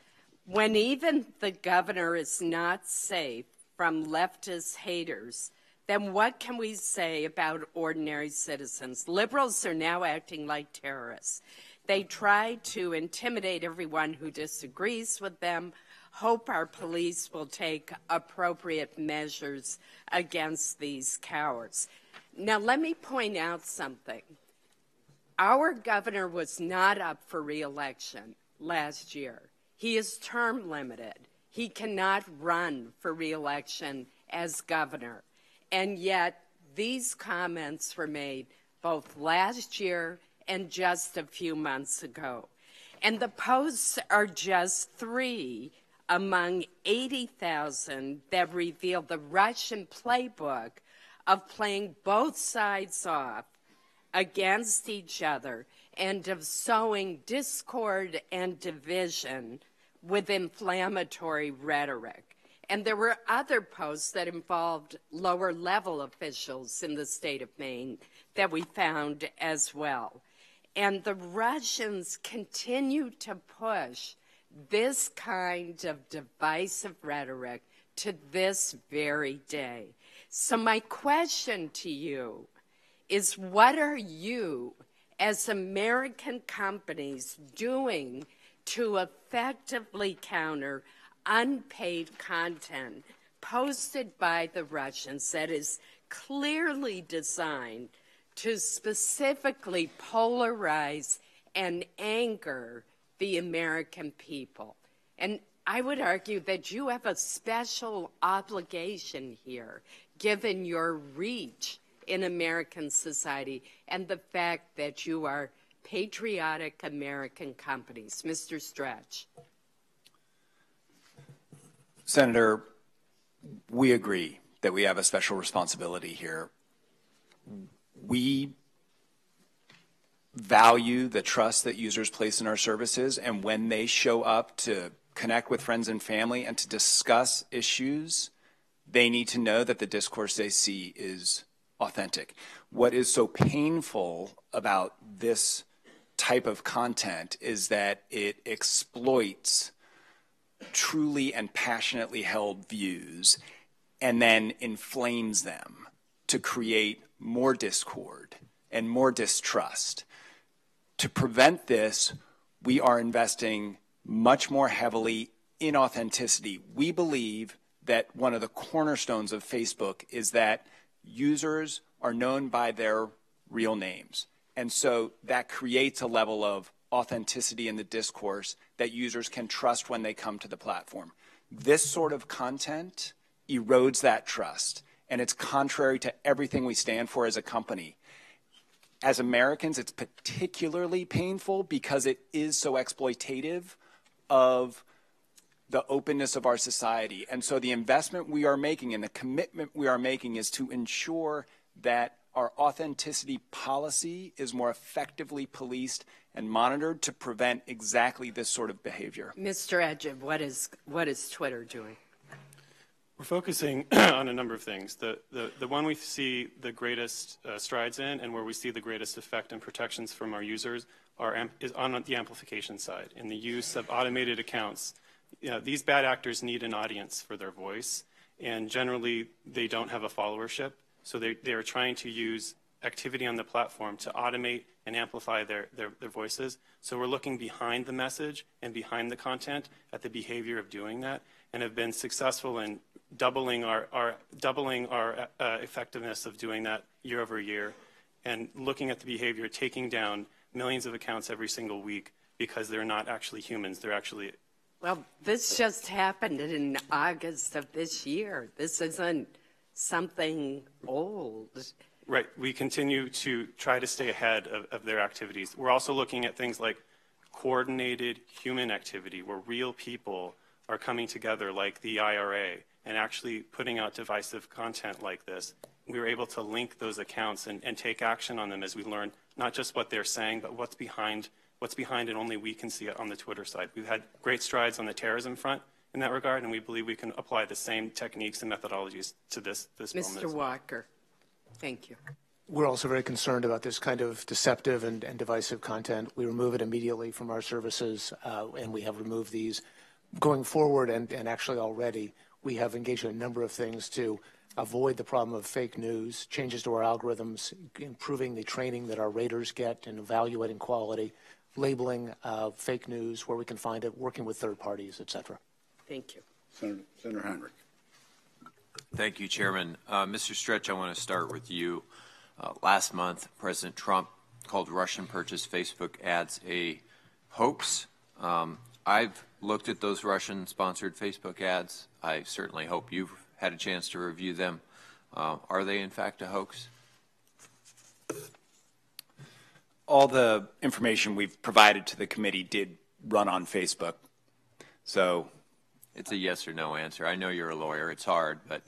when even the governor is not safe from leftist haters, then what can we say about ordinary citizens? Liberals are now acting like terrorists. They try to intimidate everyone who disagrees with them, hope our police will take appropriate measures against these cowards. Now, let me point out something. Our governor was not up for re-election last year. He is term limited. He cannot run for re-election as governor. And yet, these comments were made both last year and just a few months ago. And the posts are just 3 among 80,000 that reveal the Russian playbook of playing both sides off against each other and of sowing discord and division with inflammatory rhetoric. And there were other posts that involved lower-level officials in the state of Maine that we found as well. And the Russians continue to push this kind of divisive rhetoric to this very day. So my question to you is, what are you, as American companies, doing to effectively counter unpaid content posted by the Russians that is clearly designed to specifically polarize and anger the American people? And I would argue that you have a special obligation here, given your reach in American society and the fact that you are patriotic American companies. Mr. Stretch. Senator, We agree that we have a special responsibility here. We value the trust that users place in our services, and when they show up to connect with friends and family and to discuss issues, they need to know that the discourse they see is authentic. What is so painful about this type of content is that it exploits truly and passionately held views and then inflames them to create more discord and more distrust. To prevent this, we are investing much more heavily in authenticity. We believe that one of the cornerstones of Facebook is that users are known by their real names. And so that creates a level of authenticity in the discourse that users can trust when they come to the platform. This sort of content erodes that trust, and it's contrary to everything we stand for as a company. As Americans, it's particularly painful because it is so exploitative of the openness of our society. And so the investment we are making and the commitment we are making is to ensure that our authenticity policy is more effectively policed and monitored to prevent exactly this sort of behavior. Mr. Edgib, what is Twitter doing? We're focusing on a number of things. The one we see the greatest strides in and where we see the greatest effect and protections from our users is on the amplification side. In the use of automated accounts, these bad actors need an audience for their voice, and generally they don't have a followership. So they are trying to use activity on the platform to automate and amplify their voices. So we're looking behind the message and behind the content at the behavior of doing that, and have been successful in doubling our effectiveness of doing that year over year, and looking at the behavior, taking down millions of accounts every single week because they're not actually humans. They're actually. Well, this just happened in August of this year. This isn't something old. Right. We continue to try to stay ahead of their activities. We're also looking at things like coordinated human activity, where real people are coming together, like the IRA, and actually putting out divisive content like this. We were able to link those accounts and take action on them as we learn not just what they're saying, but what's behind, and only we can see it on the Twitter side. We've had great strides on the terrorism front in that regard, and we believe we can apply the same techniques and methodologies to this moment. Mr. Walker, thank you. We're also very concerned about this kind of deceptive and divisive content. We remove it immediately from our services, and we have removed these. Going forward, and actually already, we have engaged in a number of things to avoid the problem of fake news, changes to our algorithms, improving the training that our raters get in evaluating quality, labeling fake news where we can find it, working with third parties, et cetera. Thank you. Senator Heinrich. Thank you, Chairman. Mr. Stretch, I want to start with you. Last month, President Trump called Russian-purchased Facebook ads a hoax. I've looked at those Russian-sponsored Facebook ads. I certainly hope you've had a chance to review them. Are they, in fact, a hoax? All the information we've provided to the committee did run on Facebook. So it's a yes or no answer. I know you're a lawyer. It's hard, but.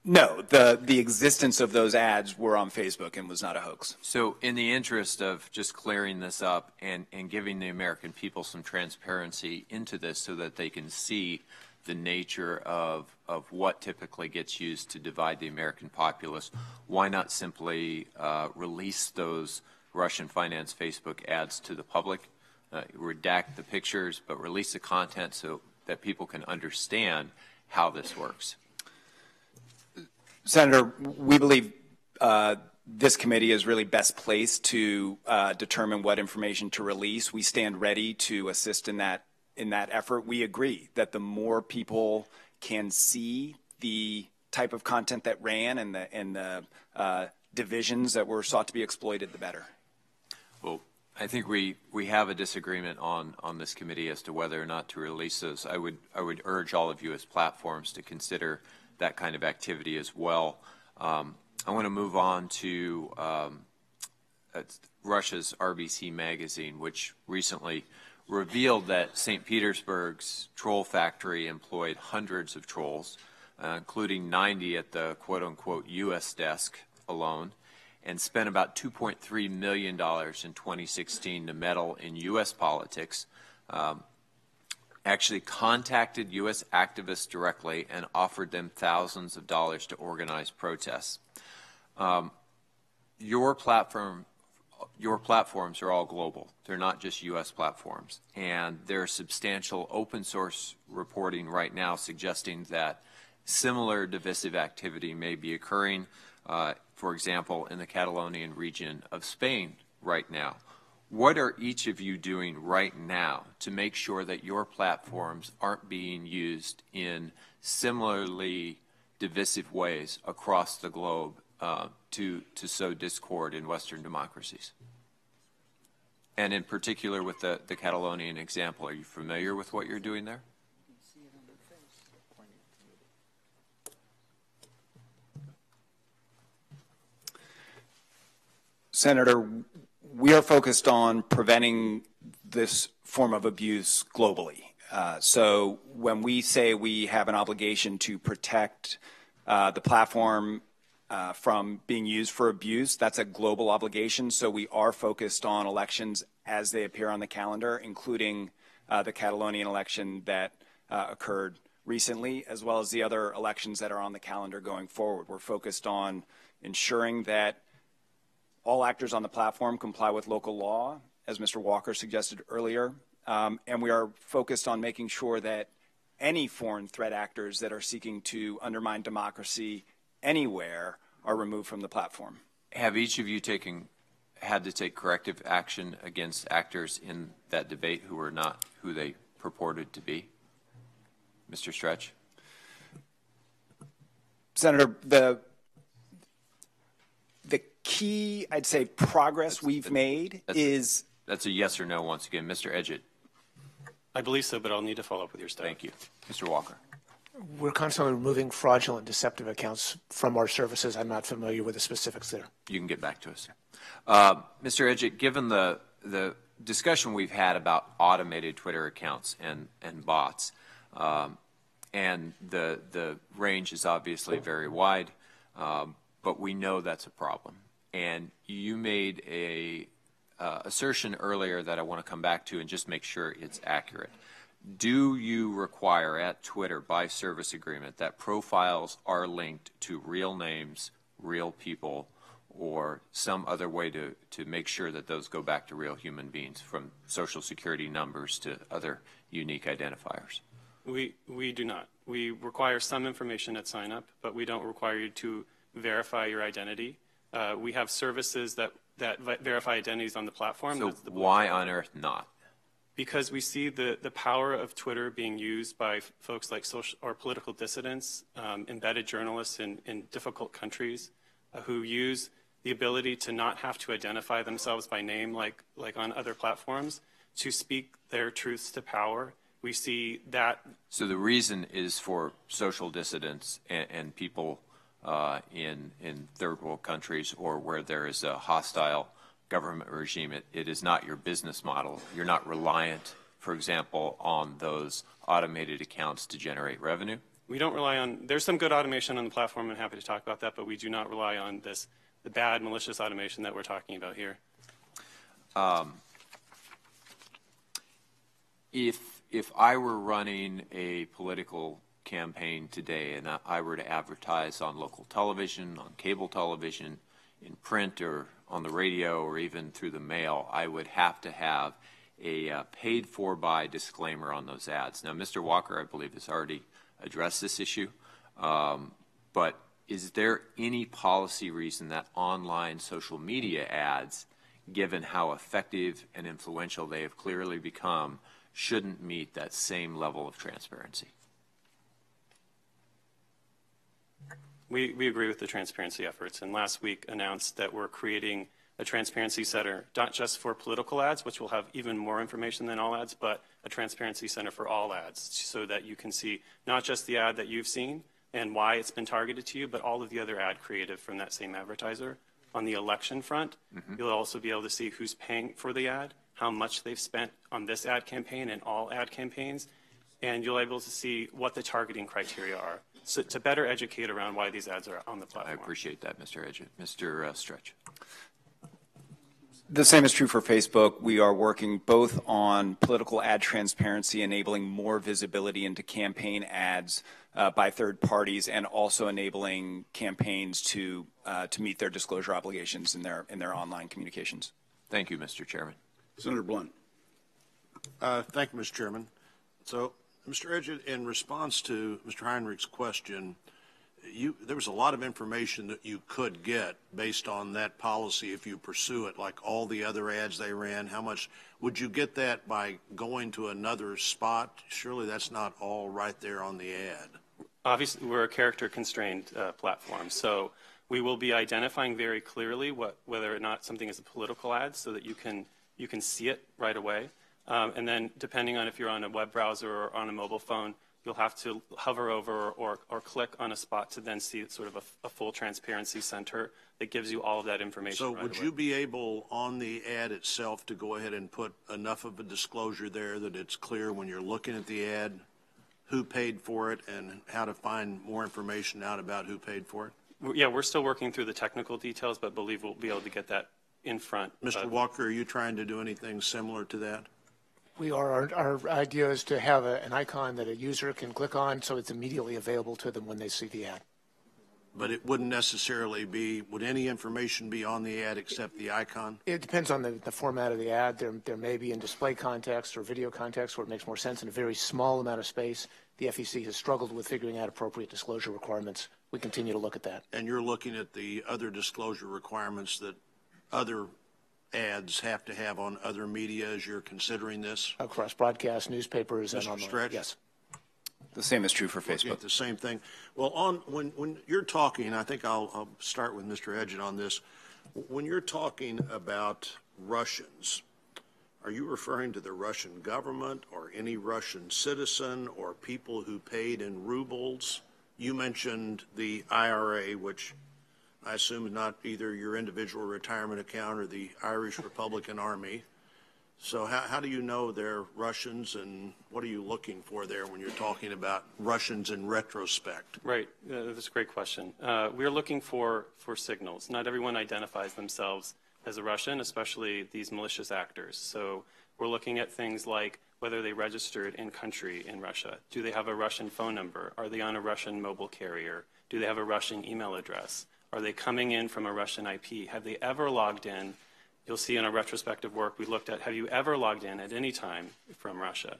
No, the existence of those ads were on Facebook and was not a hoax. So in the interest of just clearing this up and giving the American people some transparency into this so that they can see the nature of what typically gets used to divide the American populace, why not simply release those Russian finance Facebook ads to the public, redact the pictures, but release the content so that people can understand how this works? Senator, we believe this committee is really best placed to determine what information to release. We stand ready to assist in that effort. We agree that the more people can see the type of content that ran and the divisions that were sought to be exploited, the better. Well, I think we have a disagreement on this committee as to whether or not to release those. I would urge all of you as platforms to consider that kind of activity as well. I want to move on to Russia's RBC magazine, which recently revealed that St. Petersburg's troll factory employed hundreds of trolls, including 90 at the quote-unquote U.S. desk alone, and spent about $2.3 million in 2016 to meddle in U.S. politics, actually contacted U.S. activists directly and offered them thousands of dollars to organize protests. Your platforms are all global. They're not just U.S. platforms. And there's substantial open source reporting right now suggesting that similar divisive activity may be occurring, for example, in the Catalonian region of Spain right now. What are each of you doing right now to make sure that your platforms aren't being used in similarly divisive ways across the globe to sow discord in Western democracies? And in particular with the Catalonian example, are you familiar with what you're doing there? Senator, we are focused on preventing this form of abuse globally. So when we say we have an obligation to protect the platform from being used for abuse, that's a global obligation. So we are focused on elections as they appear on the calendar, including the Catalonian election that occurred recently, as well as the other elections that are on the calendar going forward. We're focused on ensuring that all actors on the platform comply with local law, as Mr. Walker suggested earlier, and we are focused on making sure that any foreign threat actors that are seeking to undermine democracy anywhere are removed from the platform. Have each of you had to take corrective action against actors in that debate who were not who they purported to be? Mr. Stretch? Senator, the key, I'd say, progress we've made is... That's a yes or no once again. Mr. Edgett. I believe so, but I'll need to follow up with your staff. Thank you. Mr. Walker. We're constantly removing fraudulent, deceptive accounts from our services. I'm not familiar with the specifics there. You can get back to us. Mr. Edgett, given the discussion we've had about automated Twitter accounts and bots, and the range is obviously very wide, but we know that's a problem. And you made a assertion earlier that I want to come back to and just make sure it's accurate. Do you require at Twitter by service agreement that profiles are linked to real names, real people, or some other way to make sure that those go back to real human beings, from social security numbers to other unique identifiers? We do not. We require some information at sign up, but we don't require you to verify your identity. We have services that verify identities on the platform. So why on earth not? Because we see the power of Twitter being used by folks like social or political dissidents, embedded journalists in difficult countries who use the ability to not have to identify themselves by name like on other platforms to speak their truths to power. We see that. So the reason is for social dissidents and people in third world countries or where there is a hostile government regime, it is not your business model. You're not reliant, for example, on those automated accounts to generate revenue? We don't rely on, there's some good automation on the platform, and happy to talk about that, but we do not rely on the bad malicious automation that we're talking about here. If I were running a political campaign today and I were to advertise on local television, on cable television, in print or on the radio or even through the mail, I would have to have a paid for by disclaimer on those ads. Now, Mr. Walker, I believe, has already addressed this issue, but is there any policy reason that online social media ads, given how effective and influential they have clearly become, shouldn't meet that same level of transparency? We agree with the transparency efforts, and last week announced that we're creating a transparency center, not just for political ads, which will have even more information than all ads, but a transparency center for all ads, so that you can see not just the ad that you've seen and why it's been targeted to you, but all of the other ad creative from that same advertiser. On the election front, you'll also be able to see who's paying for the ad, how much they've spent on this ad campaign and all ad campaigns, and you'll be able to see what the targeting criteria are, so to better educate around why these ads are on the I platform. appreciate that, Mr. Edge. Mr. Stretch. The same is true for Facebook. We are working both on political ad transparency, enabling more visibility into campaign ads by third parties, and also enabling campaigns to meet their disclosure obligations in their online communications. Thank you, Mr. Chairman. Senator Blunt. Thank you, Mr. Chairman. So, Mr. Edge, in response to Mr. Heinrich's question, there was a lot of information that you could get based on that policy if you pursue it, like all the other ads they ran. How much would you get that by going to another spot? Surely that's not all right there on the ad. Obviously, we're a character-constrained platform, so we will be identifying very clearly whether or not something is a political ad, so that you can see it right away. And then, depending on if you're on a web browser or on a mobile phone, you'll have to hover over or click on a spot to then see sort of a full transparency center that gives you all of that information. So right would away. you be able on the ad itself to go ahead and put enough of a disclosure there that it's clear when you're looking at the ad who paid for it and how to find more information out about who paid for it? Yeah, we're still working through the technical details, but believe we'll be able to get that in front. Mr. Walker, are you trying to do anything similar to that? We are. Our idea is to have an icon that a user can click on so it's immediately available to them when they see the ad. But it wouldn't necessarily be, would any information be on the ad except the icon? It depends on the format of the ad. There may be in display context or video context where it makes more sense in a very small amount of space. The FEC has struggled with figuring out appropriate disclosure requirements. We continue to look at that. And you're looking at the other disclosure requirements that other ads have to have on other media as you're considering this? Across broadcast, newspapers, and Mr. online. Stretch? Yes. The same is true for Looking Facebook. at the same thing. Well, when you're talking, I think I'll start with Mr. Edgett on this. When you're talking about Russians, are you referring to the Russian government or any Russian citizen or people who paid in rubles? You mentioned the IRA, which I assume is not either your individual retirement account or the Irish Republican Army. So how do you know they're Russians, and what are you looking for there when you're talking about Russians in retrospect? Right. That's a great question. We're looking for signals. Not everyone identifies themselves as a Russian, especially these malicious actors. So we're looking at things like whether they registered in country in Russia. Do they have a Russian phone number? Are they on a Russian mobile carrier? Do they have a Russian email address? Are they coming in from a Russian IP? Have they ever logged in? You'll see in our retrospective work, we looked at, have you ever logged in at any time from Russia?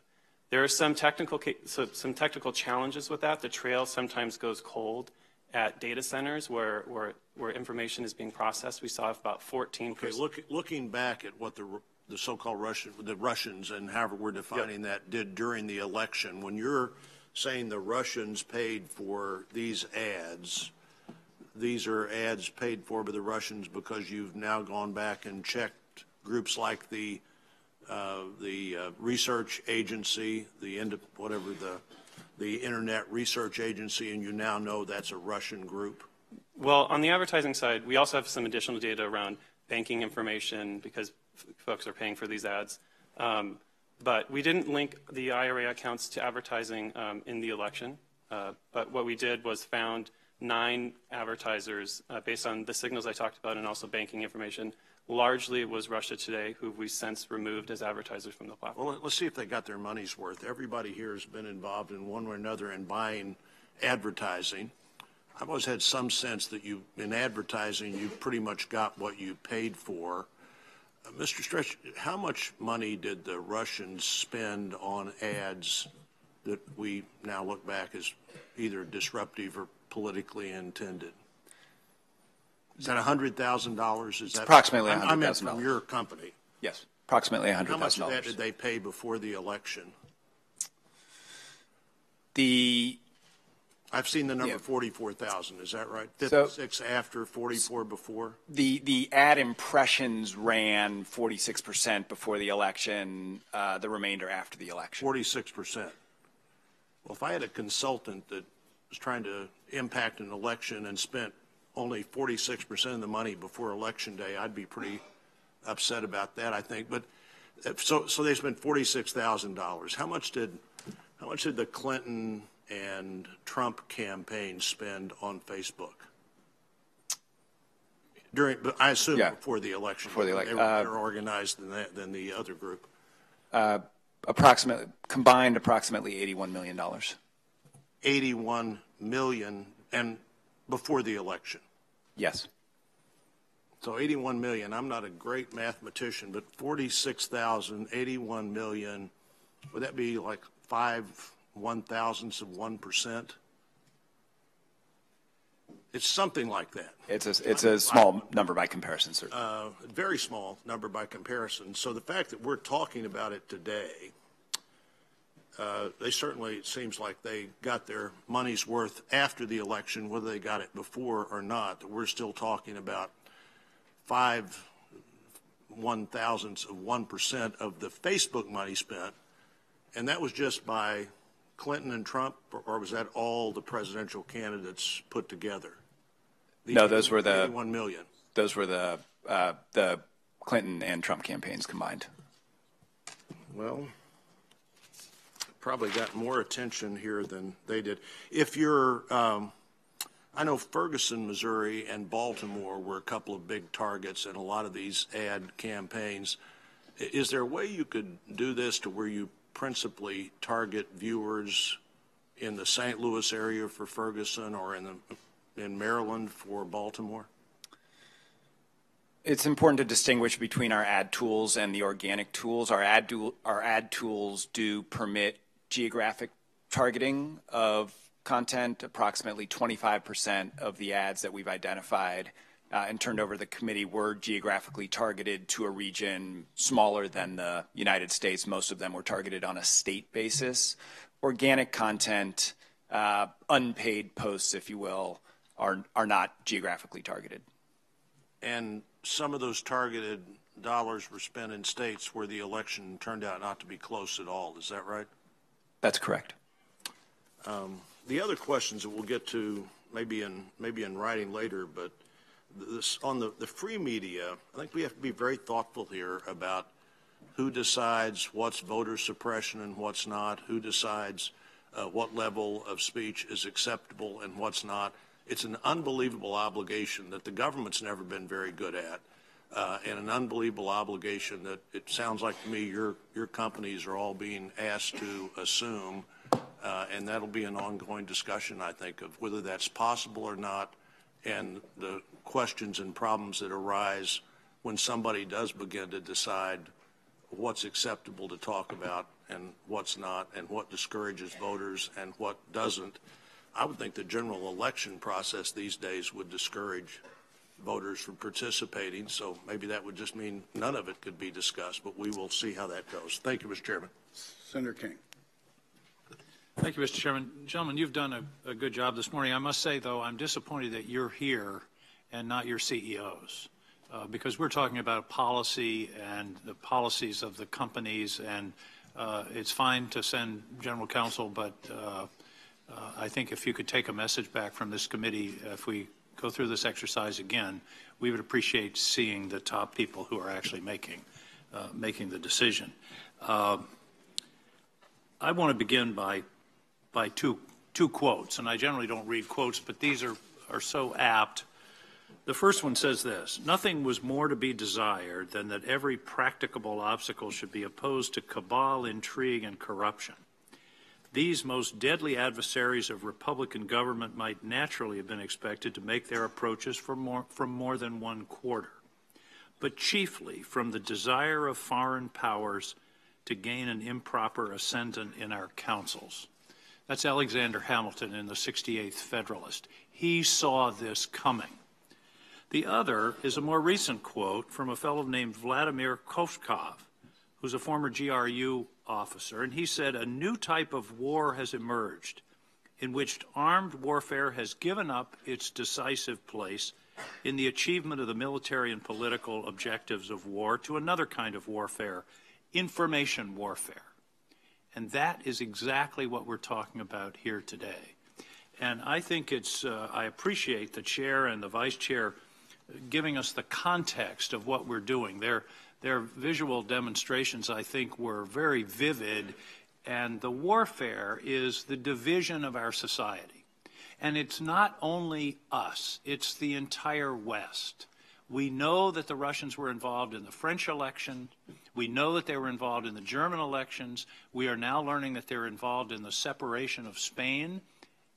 There are some technical challenges with that. The trail sometimes goes cold at data centers where information is being processed. We saw about 14%. Okay, looking back at what the so-called Russians, and however we're defining that, did during the election, when you're saying the Russians paid for these ads, these are ads paid for by the Russians because you've now gone back and checked groups like the research agency, the Internet Research Agency, and you now know that's a Russian group? Well, on the advertising side, we also have some additional data around banking information because folks are paying for these ads. But we didn't link the IRA accounts to advertising in the election. But what we did was found 9 advertisers based on the signals I talked about and also banking information. Largely it was Russia Today, who we since removed as advertisers from the platform. Well, let's see if they got their money's worth. Everybody here has been involved in one way or another in buying advertising. I've always had some sense that in advertising, you pretty much got what you paid for. Mr. Stretch, how much money did the Russians spend on ads that we now look back as either disruptive or politically intended? Is that $100,000? Is that approximately $100,000. I meant from your company. Yes, approximately $100,000. How much of that did they pay before the election? I've seen the number 44,000. Is that right? 56 after, 44 before? The ad impressions ran 46% before the election, the remainder after the election. 46%. Well, if I had a consultant that was trying to impact an election and spent only 46% of the money before Election Day, I'd be pretty upset about that, I think. But So they spent $46,000. How much did the Clinton and Trump campaigns spend on Facebook? I assume before the election. Before the election. They were better organized than the other group. Combined approximately $81 million. 81 million, and before the election. Yes. So 81 million. I'm not a great mathematician, but 46,000, 81 million. Would that be like 0.001%? It's something like that. It's a small number by comparison, certainly. Very small number by comparison. So the fact that we're talking about it today, they certainly, it seems like they got their money's worth after the election, whether they got it before or not. We're still talking about 0.001% of the Facebook money spent, and that was just by Clinton and Trump, or was that all the presidential candidates put together? No, those were the 81 million. Those were the Clinton and Trump campaigns combined. Well, probably got more attention here than they did. If you're, I know Ferguson, Missouri, and Baltimore were a couple of big targets in a lot of these ad campaigns. Is there a way you could do this to where you principally target viewers in the St. Louis area for Ferguson or in Maryland for Baltimore? It's important to distinguish between our ad tools and the organic tools. Our ad tools do permit geographic targeting of content. Approximately 25% of the ads that we've identified and turned over to the committee were geographically targeted to a region smaller than the United States. Most of them were targeted on a state basis. Organic content, unpaid posts, if you will, are not geographically targeted. And some of those targeted dollars were spent in states where the election turned out not to be close at all. Is that right? That's correct. The other questions that we'll get to maybe in writing later, but this, on the free media, I think we have to be very thoughtful here about who decides what's voter suppression and what's not, who decides what level of speech is acceptable and what's not. It's an unbelievable obligation that the government's never been very good at, and an unbelievable obligation that it sounds like to me your companies are all being asked to assume, and that'll be an ongoing discussion, I think, of whether that's possible or not, and the questions and problems that arise when somebody does begin to decide what's acceptable to talk about and what's not, and what discourages voters and what doesn't. I would think the general election process these days would discourage voters from participating, so maybe that would just mean none of it could be discussed, but we will see how that goes. Thank you, Mr. Chairman. Senator King. Thank you, Mr. Chairman. Gentlemen, you've done a good job this morning. I must say, though, I'm disappointed that you're here and not your CEOs, because we're talking about policy and the policies of the companies, and it's fine to send general counsel, but I think if you could take a message back from this committee, if we go through this exercise again, we would appreciate seeing the top people who are actually making the decision. I want to begin by two quotes, and I generally don't read quotes, but these are so apt. The first one says this: "Nothing was more to be desired than that every practicable obstacle should be opposed to cabal, intrigue, and corruption. These most deadly adversaries of Republican government might naturally have been expected to make their approaches from more than one quarter, but chiefly from the desire of foreign powers to gain an improper ascendant in our councils." That's Alexander Hamilton in the 68th Federalist. He saw this coming. The other is a more recent quote from a fellow named Vladimir Kovkov, who's a former GRU officer, and he said, "A new type of war has emerged in which armed warfare has given up its decisive place in the achievement of the military and political objectives of war to another kind of warfare, information warfare." And that is exactly what we're talking about here today. And I think I appreciate the chair and the vice chair giving us the context of what we're doing. They're Their visual demonstrations, I think, were very vivid, and the warfare is the division of our society. And it's not only us, it's the entire West. We know that the Russians were involved in the French election. We know that they were involved in the German elections. We are now learning that they're involved in the separation of Spain.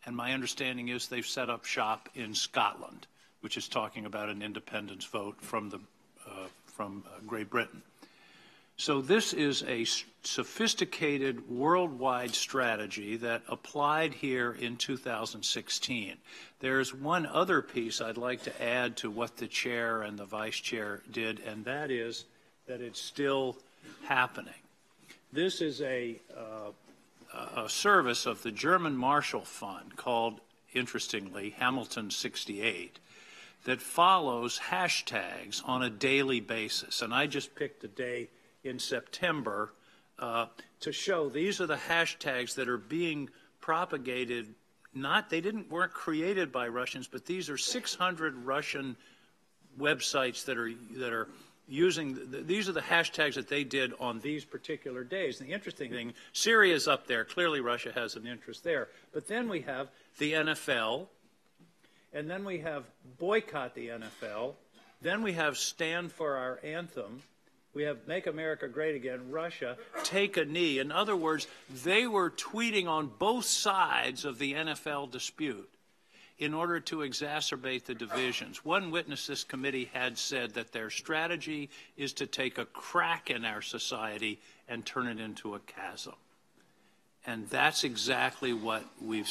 And my understanding is they've set up shop in Scotland, which is talking about an independence vote from Great Britain. So this is a sophisticated worldwide strategy that applied here in 2016. There's one other piece I'd like to add to what the chair and the vice chair did, and that is that it's still happening. This is a service of the German Marshall Fund called, interestingly, Hamilton 68, that follows hashtags on a daily basis. And I just picked a day in September to show these are the hashtags that are being propagated. Weren't created by Russians, but these are 600 Russian websites that are using. These are the hashtags that they did on these particular days. And the interesting thing, Syria is up there. Clearly, Russia has an interest there. But then we have the NFL, and then we have boycott the NFL. Then we have stand for our anthem. We have Make America Great Again, Russia, take a knee. In other words, they were tweeting on both sides of the NFL dispute in order to exacerbate the divisions. One witness this committee had said that their strategy is to take a crack in our society and turn it into a chasm. And that's exactly what we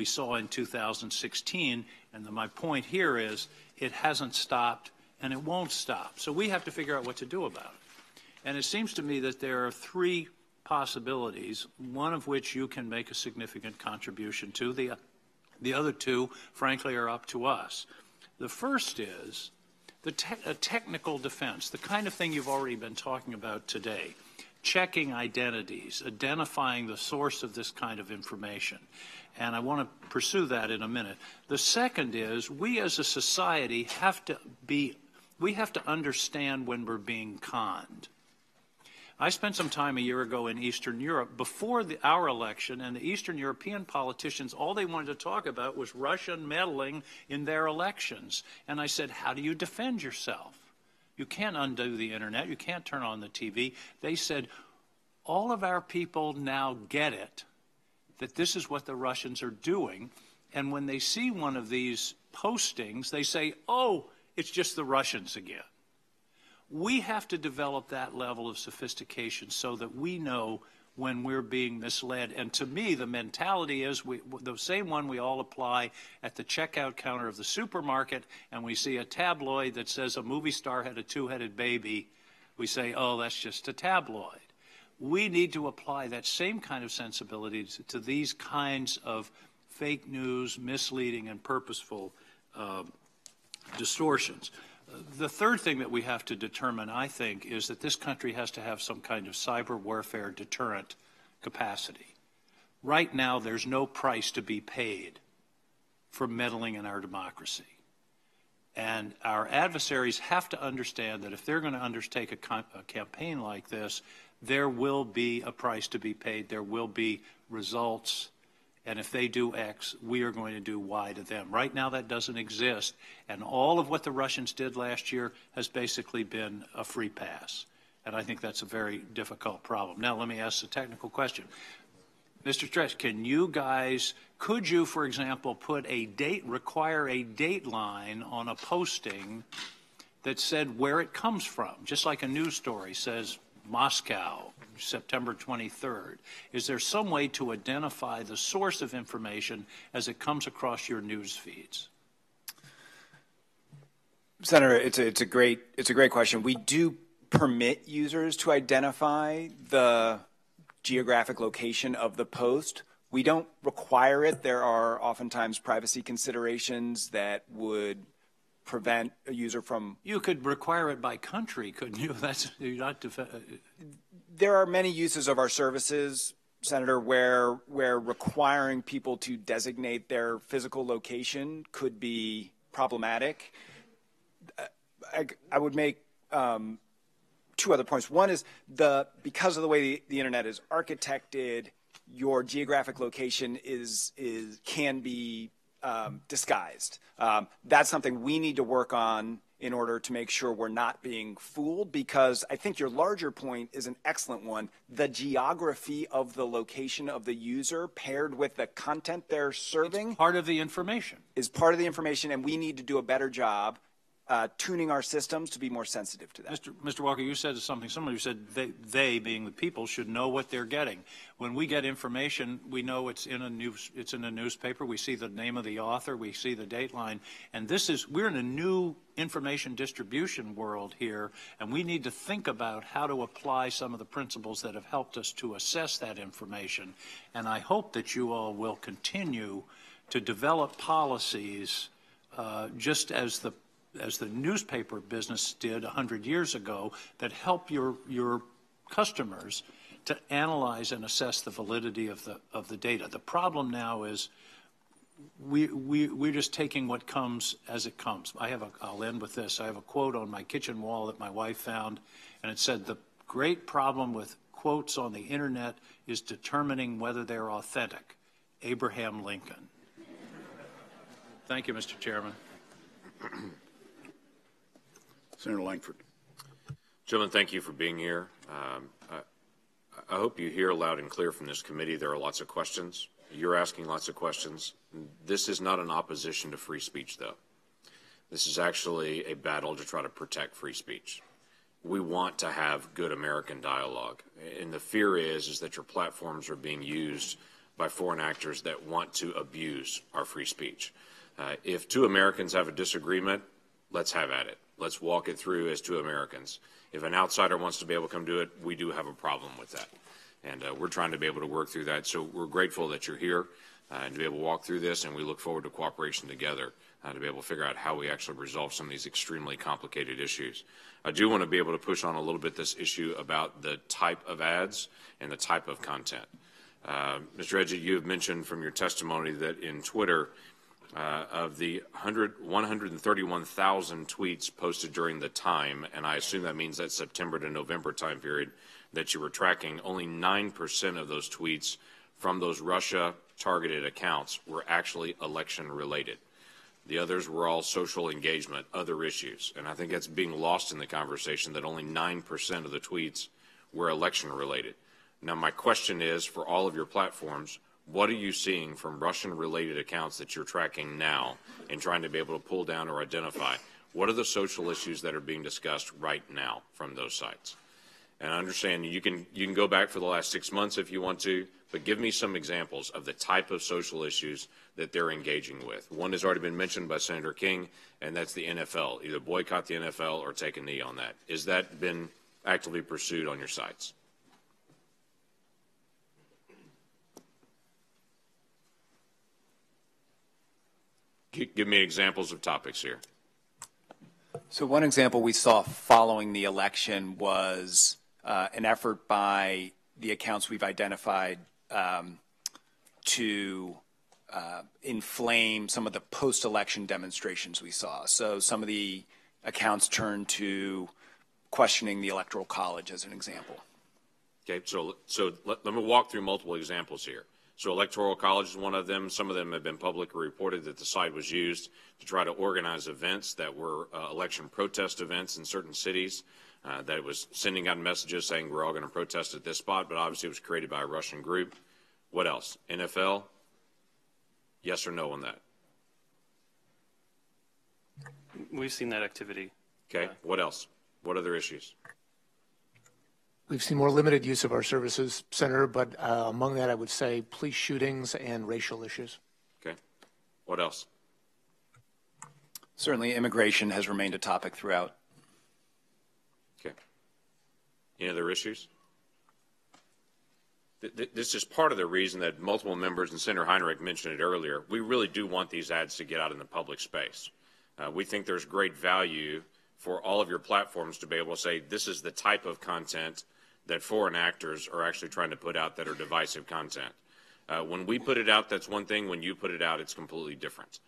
saw in 2016. And my point here is it hasn't stopped, and it won't stop. So we have to figure out what to do about it. And it seems to me that there are three possibilities, one of which you can make a significant contribution to. The other two, frankly, are up to us. The first is a technical defense, the kind of thing you've already been talking about today, checking identities, identifying the source of this kind of information. And I want to pursue that in a minute. The second is we as a society have to understand when we're being conned. I spent some time a year ago in Eastern Europe before our election, and the Eastern European politicians, all they wanted to talk about was Russian meddling in their elections. And I said, how do you defend yourself? You can't undo the internet. You can't turn on the TV. They said, all of our people now get it, that this is what the Russians are doing. And when they see one of these postings, they say, oh, it's just the Russians again. We have to develop that level of sophistication so that we know when we're being misled. And to me, the mentality is the same one we all apply at the checkout counter of the supermarket, and we see a tabloid that says a movie star had a two-headed baby. We say, oh, that's just a tabloid. We need to apply that same kind of sensibility to these kinds of fake news, misleading, and purposeful distortions. The third thing that we have to determine, I think, is that this country has to have some kind of cyber warfare deterrent capacity. Right now, there's no price to be paid for meddling in our democracy. And our adversaries have to understand that if they're going to undertake a campaign like this, there will be a price to be paid. There will be results. And if they do X, we are going to do Y to them. Right now, that doesn't exist. And all of what the Russians did last year has basically been a free pass. And I think that's a very difficult problem. Now, let me ask a technical question. Mr. Stretch, could you, for example, require a date line on a posting that said where it comes from, just like a news story says Moscow, September 23rd. Is there some way to identify the source of information as it comes across your news feeds? Senator, it's a great question. We do permit users to identify the geographic location of the post. We don't require it. There are oftentimes privacy considerations that would prevent a user from... You could require it by country, couldn't you? There are many uses of our services, Senator, where requiring people to designate their physical location could be problematic. I would make two other points. One is because of the way the internet is architected, your geographic location can be disguised. That's something we need to work on in order to make sure we're not being fooled, because I think your larger point is an excellent one. The geography of the location of the user paired with the content they're serving. It's part of the information. Is part of the information, and we need to do a better job tuning our systems to be more sensitive to that. Mr. Walker, you said something similar. You said they, being the people, should know what they're getting. When we get information, we know it's in a newspaper. We see the name of the author. We see the dateline. And we're in a new information distribution world here, and we need to think about how to apply some of the principles that have helped us to assess that information. And I hope that you all will continue to develop policies just as the newspaper business did 100 years ago, that help your customers to analyze and assess the validity of the data. The problem now is we're just taking what comes as it comes. I'll end with this. I have a quote on my kitchen wall that my wife found, and it said, "The great problem with quotes on the internet is determining whether they're authentic." Abraham Lincoln. Thank you, Mr. Chairman. Senator Langford. Gentlemen, thank you for being here. I hope you hear loud and clear from this committee there are lots of questions. You're asking lots of questions. This is not an opposition to free speech, though. This is actually a battle to try to protect free speech. We want to have good American dialogue. And the fear is that your platforms are being used by foreign actors that want to abuse our free speech. If two Americans have a disagreement, let's have at it. Let's walk it through as two Americans. If an outsider wants to be able to come do it, we do have a problem with that. And we're trying to be able to work through that. So we're grateful that you're here and to be able to walk through this, and we look forward to cooperation together to be able to figure out how we actually resolve some of these extremely complicated issues. I do want to be able to push on a little bit this issue about the type of ads and the type of content. Mr. Edgett, you have mentioned from your testimony that in Twitter, of the 131,000 tweets posted during the time, and I assume that means that September to November time period that you were tracking, only 9% of those tweets from those Russia-targeted accounts were actually election-related. The others were all social engagement, other issues, and I think that's being lost in the conversation that only 9% of the tweets were election-related. Now, my question is, for all of your platforms, what are you seeing from Russian-related accounts that you're tracking now and trying to be able to pull down or identify? What are the social issues that are being discussed right now from those sites? And I understand you can go back for the last 6 months if you want to, but give me some examples of the type of social issues that they're engaging with. One has already been mentioned by Senator King, and that's the NFL. Either boycott the NFL or take a knee on that. Has that been actively pursued on your sites? Give me examples of topics here. So one example we saw following the election was an effort by the accounts we've identified to inflame some of the post-election demonstrations we saw. So some of the accounts turned to questioning the Electoral College as an example. Okay, so let me walk through multiple examples here. So Electoral College is one of them. Some of them have been publicly reported that the site was used to try to organize events that were election protest events in certain cities, that it was sending out messages saying we're all going to protest at this spot, but obviously it was created by a Russian group. What else? NFL? Yes or no on that? We've seen that activity. Okay, what else? What other issues? We've seen more limited use of our services, Senator, but among that I would say police shootings and racial issues. Okay. What else? Certainly immigration has remained a topic throughout. Okay. Any other issues? This is part of the reason that multiple members, and Senator Heinrich mentioned it earlier, we really do want these ads to get out in the public space. We think there's great value for all of your platforms to be able to say this is the type of content that foreign actors are actually trying to put out that are divisive content. When we put it out, that's one thing. When you put it out, it's completely different.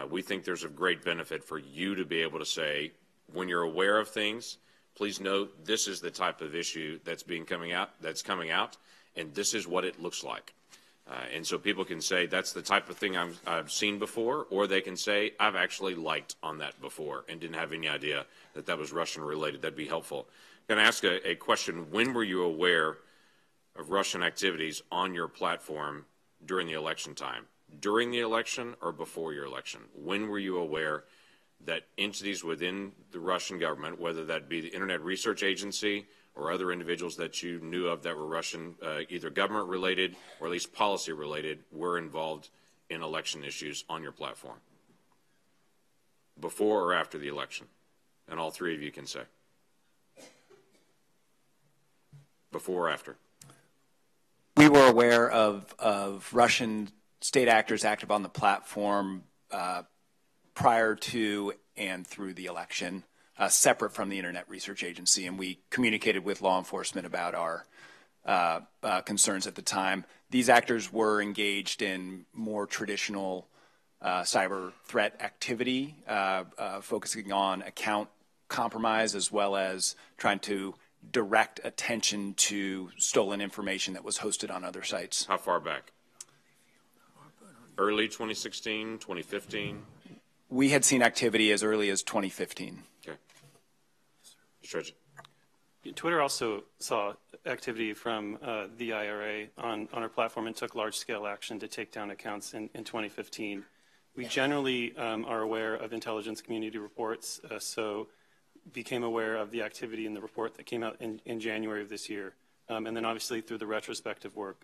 We think there's a great benefit for you to be able to say, when you're aware of things, Please note this is the type of issue that's coming out, and this is what it looks like. And so people can say that's the type of thing I've seen before, or they can say I've actually liked on that before and didn't have any idea that that was Russian related. That'd be helpful. Can I ask a question? When were you aware of Russian activities on your platform during the election time? During the election or before your election? When were you aware that entities within the Russian government, whether that be the Internet Research Agency or other individuals that you knew of that were Russian, either government related or at least policy related, were involved in election issues on your platform? Before or after the election? And all three of you can say. Before or after? We were aware of Russian state actors active on the platform prior to and through the election, separate from the Internet Research Agency, and we communicated with law enforcement about our concerns at the time. These actors were engaged in more traditional cyber threat activity, focusing on account compromise as well as trying to direct attention to stolen information that was hosted on other sites. How far back? Early 2016, 2015? We had seen activity as early as 2015. Okay. Stretch. Twitter also saw activity from the IRA on our platform and took large-scale action to take down accounts in 2015. We generally are aware of intelligence community reports, so became aware of the activity in the report that came out in January of this year. And then obviously through the retrospective work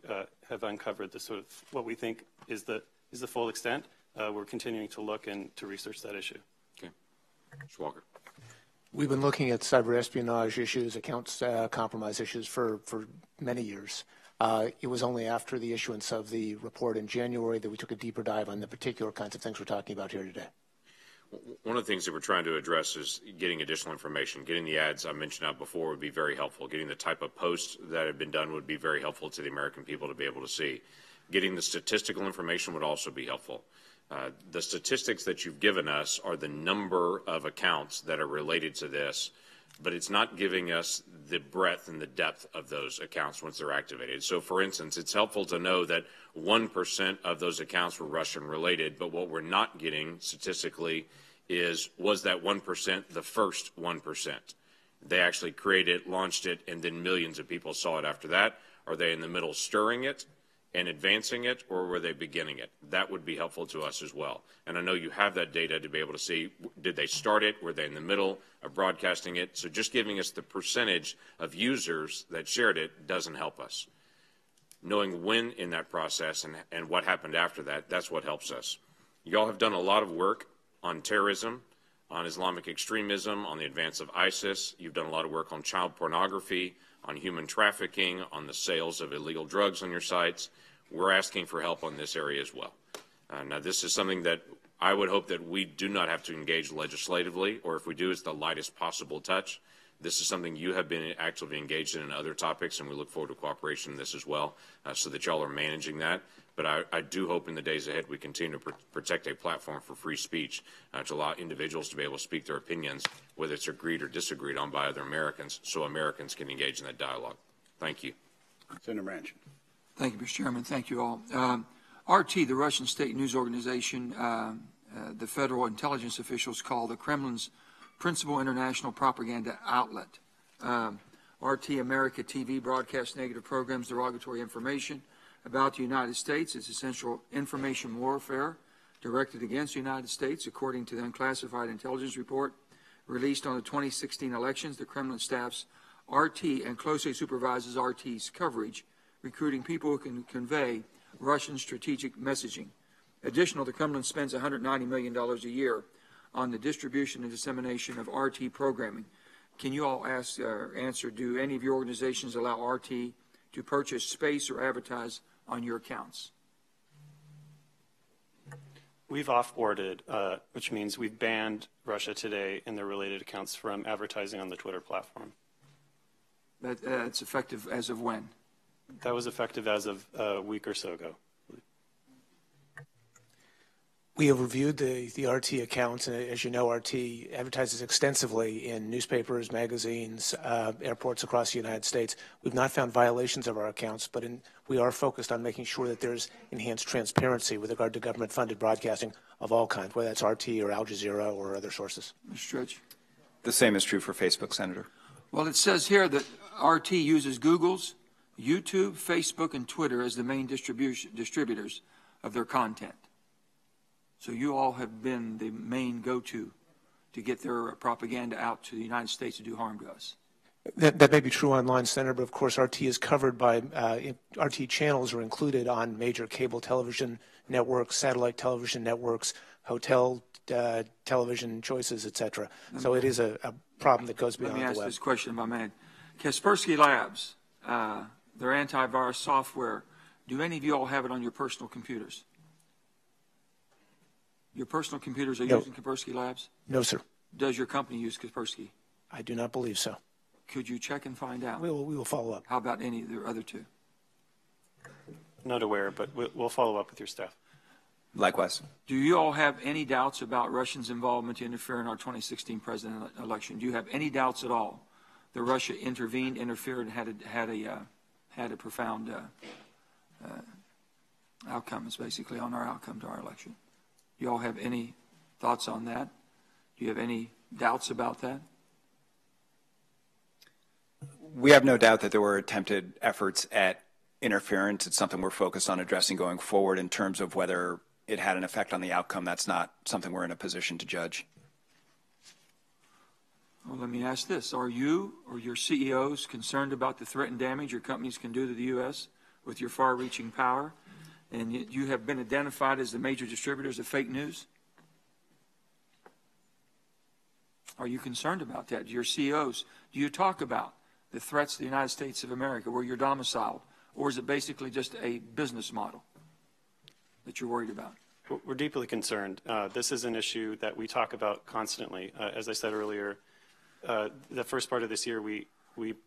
have uncovered the sort of what we think is the full extent. We're continuing to look and to research that issue. Okay. Mr. Walker. We've been looking at cyber espionage issues, accounts compromise issues for many years. It was only after the issuance of the report in January that we took a deeper dive on the particular kinds of things we're talking about here today. One of the things that we're trying to address is getting additional information. Getting the ads I mentioned out before would be very helpful. Getting the type of posts that have been done would be very helpful to the American people to be able to see. Getting the statistical information would also be helpful. The statistics that you've given us are the number of accounts that are related to this, but it's not giving us the breadth and the depth of those accounts once they're activated. So, for instance, it's helpful to know that 1% of those accounts were Russian related, but what we're not getting statistically is, was that 1% the first 1%? They actually created it, launched it, and then millions of people saw it after that. Are they in the middle stirring it and advancing it, or were they beginning it? That would be helpful to us as well. And I know you have that data to be able to see, did they start it? Were they in the middle of broadcasting it? So just giving us the percentage of users that shared it doesn't help us. Knowing when in that process and what happened after that, that's what helps us. You all have done a lot of work on terrorism, on Islamic extremism, on the advance of ISIS. You've done a lot of work on child pornography, on human trafficking, on the sales of illegal drugs on your sites. We're asking for help on this area as well. Now, this is something that I would hope that we do not have to engage legislatively, or if we do, it's the lightest possible touch. This is something you have been actively engaged in other topics, and we look forward to cooperation in this as well, so that y'all are managing that. But I do hope in the days ahead we continue to protect a platform for free speech to allow individuals to be able to speak their opinions, whether it's agreed or disagreed on by other Americans, so Americans can engage in that dialogue. Thank you. Senator Manchin. Thank you, Mr. Chairman. Thank you all. RT, the Russian state news organization, the federal intelligence officials call the Kremlin's principal international propaganda outlet. RT America TV broadcasts negative programs, derogatory information about the United States. It's essential information warfare directed against the United States. According to the unclassified intelligence report released on the 2016 elections, the Kremlin staffs RT and closely supervises RT's coverage, recruiting people who can convey Russian strategic messaging. Additionally, the Kremlin spends $190 million a year on the distribution and dissemination of RT programming. Can you all answer, do any of your organizations allow RT to purchase space or advertise on your accounts? We've off-boarded, which means we've banned Russia Today and their related accounts from advertising on the Twitter platform. That's effective as of when? That was effective as of a week or so ago. We have reviewed the RT accounts, and as you know, RT advertises extensively in newspapers, magazines, airports across the United States. We've not found violations of our accounts, but we are focused on making sure that there's enhanced transparency with regard to government-funded broadcasting of all kinds, whether that's RT or Al Jazeera or other sources. Mr. Stretch? The same is true for Facebook, Senator. Well, it says here that RT uses Google's, YouTube, Facebook, and Twitter as the main distributors of their content. So you all have been the main go-to to get their propaganda out to the United States to do harm to us. That may be true online, Senator, but of course RT is covered by, RT channels are included on major cable television networks, satellite television networks, hotel television choices, etc. So it is a problem that goes beyond the web. Let me ask this question, if I may. Kaspersky Labs, their antivirus software, do any of you all have it on your personal computers? Your personal computers are using Kaspersky Labs? No, sir. Does your company use Kaspersky? I do not believe so. Could you check and find out? We will follow up. How about any of the other two? Not aware, but we'll follow up with your staff. Likewise. Do you all have any doubts about Russians' involvement to interfere in our 2016 president election? Do you have any doubts at all that Russia intervened, interfered, and had a profound outcome, is basically on our outcome to our election? Do you all have any thoughts on that? Do you have any doubts about that? We have no doubt that there were attempted efforts at interference. It's something we're focused on addressing going forward. In terms of whether it had an effect on the outcome, that's not something we're in a position to judge. Well, let me ask this. Are you or your CEOs concerned about the threat and damage your companies can do to the U.S. with your far-reaching power? And you have been identified as the major distributors of fake news? Are you concerned about that? Your CEOs, do you talk about the threats to the United States of America where you're domiciled? Or is it basically just a business model that you're worried about? We're deeply concerned. This is an issue that we talk about constantly. As I said earlier, the first part of this year, we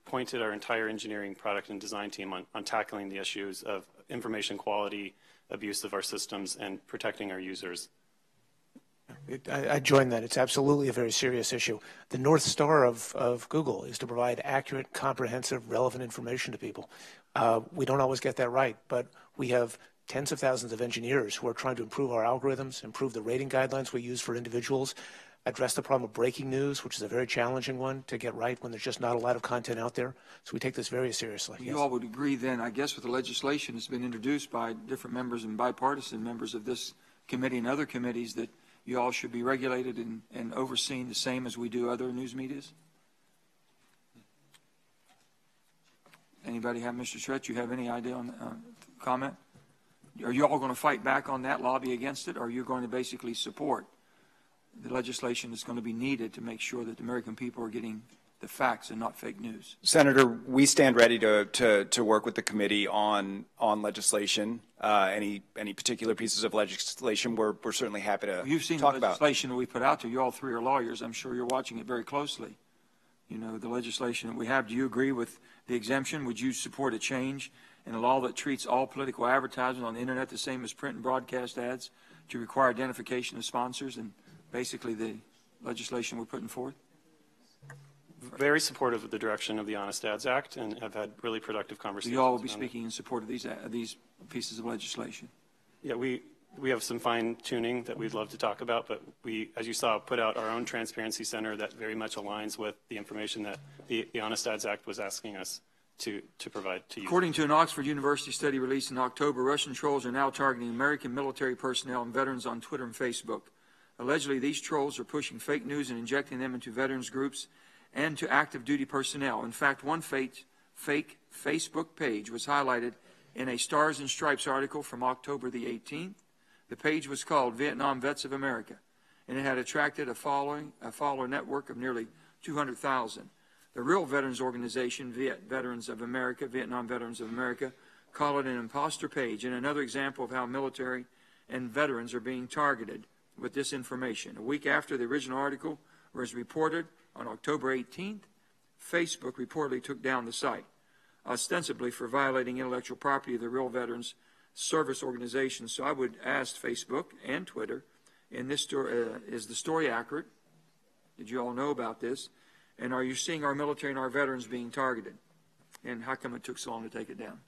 pointed our entire engineering, product, and design team on tackling the issues of information quality, abuse of our systems, and protecting our users. I join that. It's absolutely a very serious issue. The North Star of Google is to provide accurate, comprehensive, relevant information to people. We don't always get that right, but we have tens of thousands of engineers who are trying to improve our algorithms, improve the rating guidelines we use for individuals, address the problem of breaking news, which is a very challenging one to get right when there's just not a lot of content out there. So we take this very seriously. You all would agree then, I guess, with the legislation that's been introduced by different members and bipartisan members of this committee and other committees, that you all should be regulated and overseen the same as we do other news medias? Anybody have, Mr. Stretch, you have any idea on comment? Are you all going to fight back on that, lobby against it, or are you going to basically support the legislation that's going to be needed to make sure that the American people are getting the facts and not fake news? Senator, we stand ready to work with the committee on legislation. Any particular pieces of legislation, we're certainly happy to You've seen talk the about. legislation that we put out there. You all three are lawyers. I'm sure you're watching it very closely. You know, the legislation that we have. Do you agree with the exemption? Would you support a change in a law that treats all political advertising on the internet the same as print and broadcast ads, to require identification of sponsors, and basically the legislation we're putting forth? Very supportive of the direction of the Honest Ads Act, and have had really productive conversations. So you all will be speaking in support of these pieces of legislation? Yeah, we have some fine tuning that we'd love to talk about, but we, as you saw, put out our own transparency center that very much aligns with the information that the Honest Ads Act was asking us to provide to you. According to an Oxford University study released in October, Russian trolls are now targeting American military personnel and veterans on Twitter and Facebook. Allegedly, these trolls are pushing fake news and injecting them into veterans groups and to active duty personnel. In fact, one fake Facebook page was highlighted in a Stars and Stripes article from October the 18th. The page was called Vietnam Vets of America, and it had attracted a follower network of nearly 200,000. The real veterans organization, Vietnam Veterans of America, call it an imposter page, and another example of how military and veterans are being targeted with this information. A week after the original article was reported on October 18th, Facebook reportedly took down the site, ostensibly for violating intellectual property of the Real Veterans Service Organization. So I would ask Facebook and Twitter In this story, is the story accurate? Did you all know about this? And are you seeing our military and our veterans being targeted? And how come it took so long to take it down?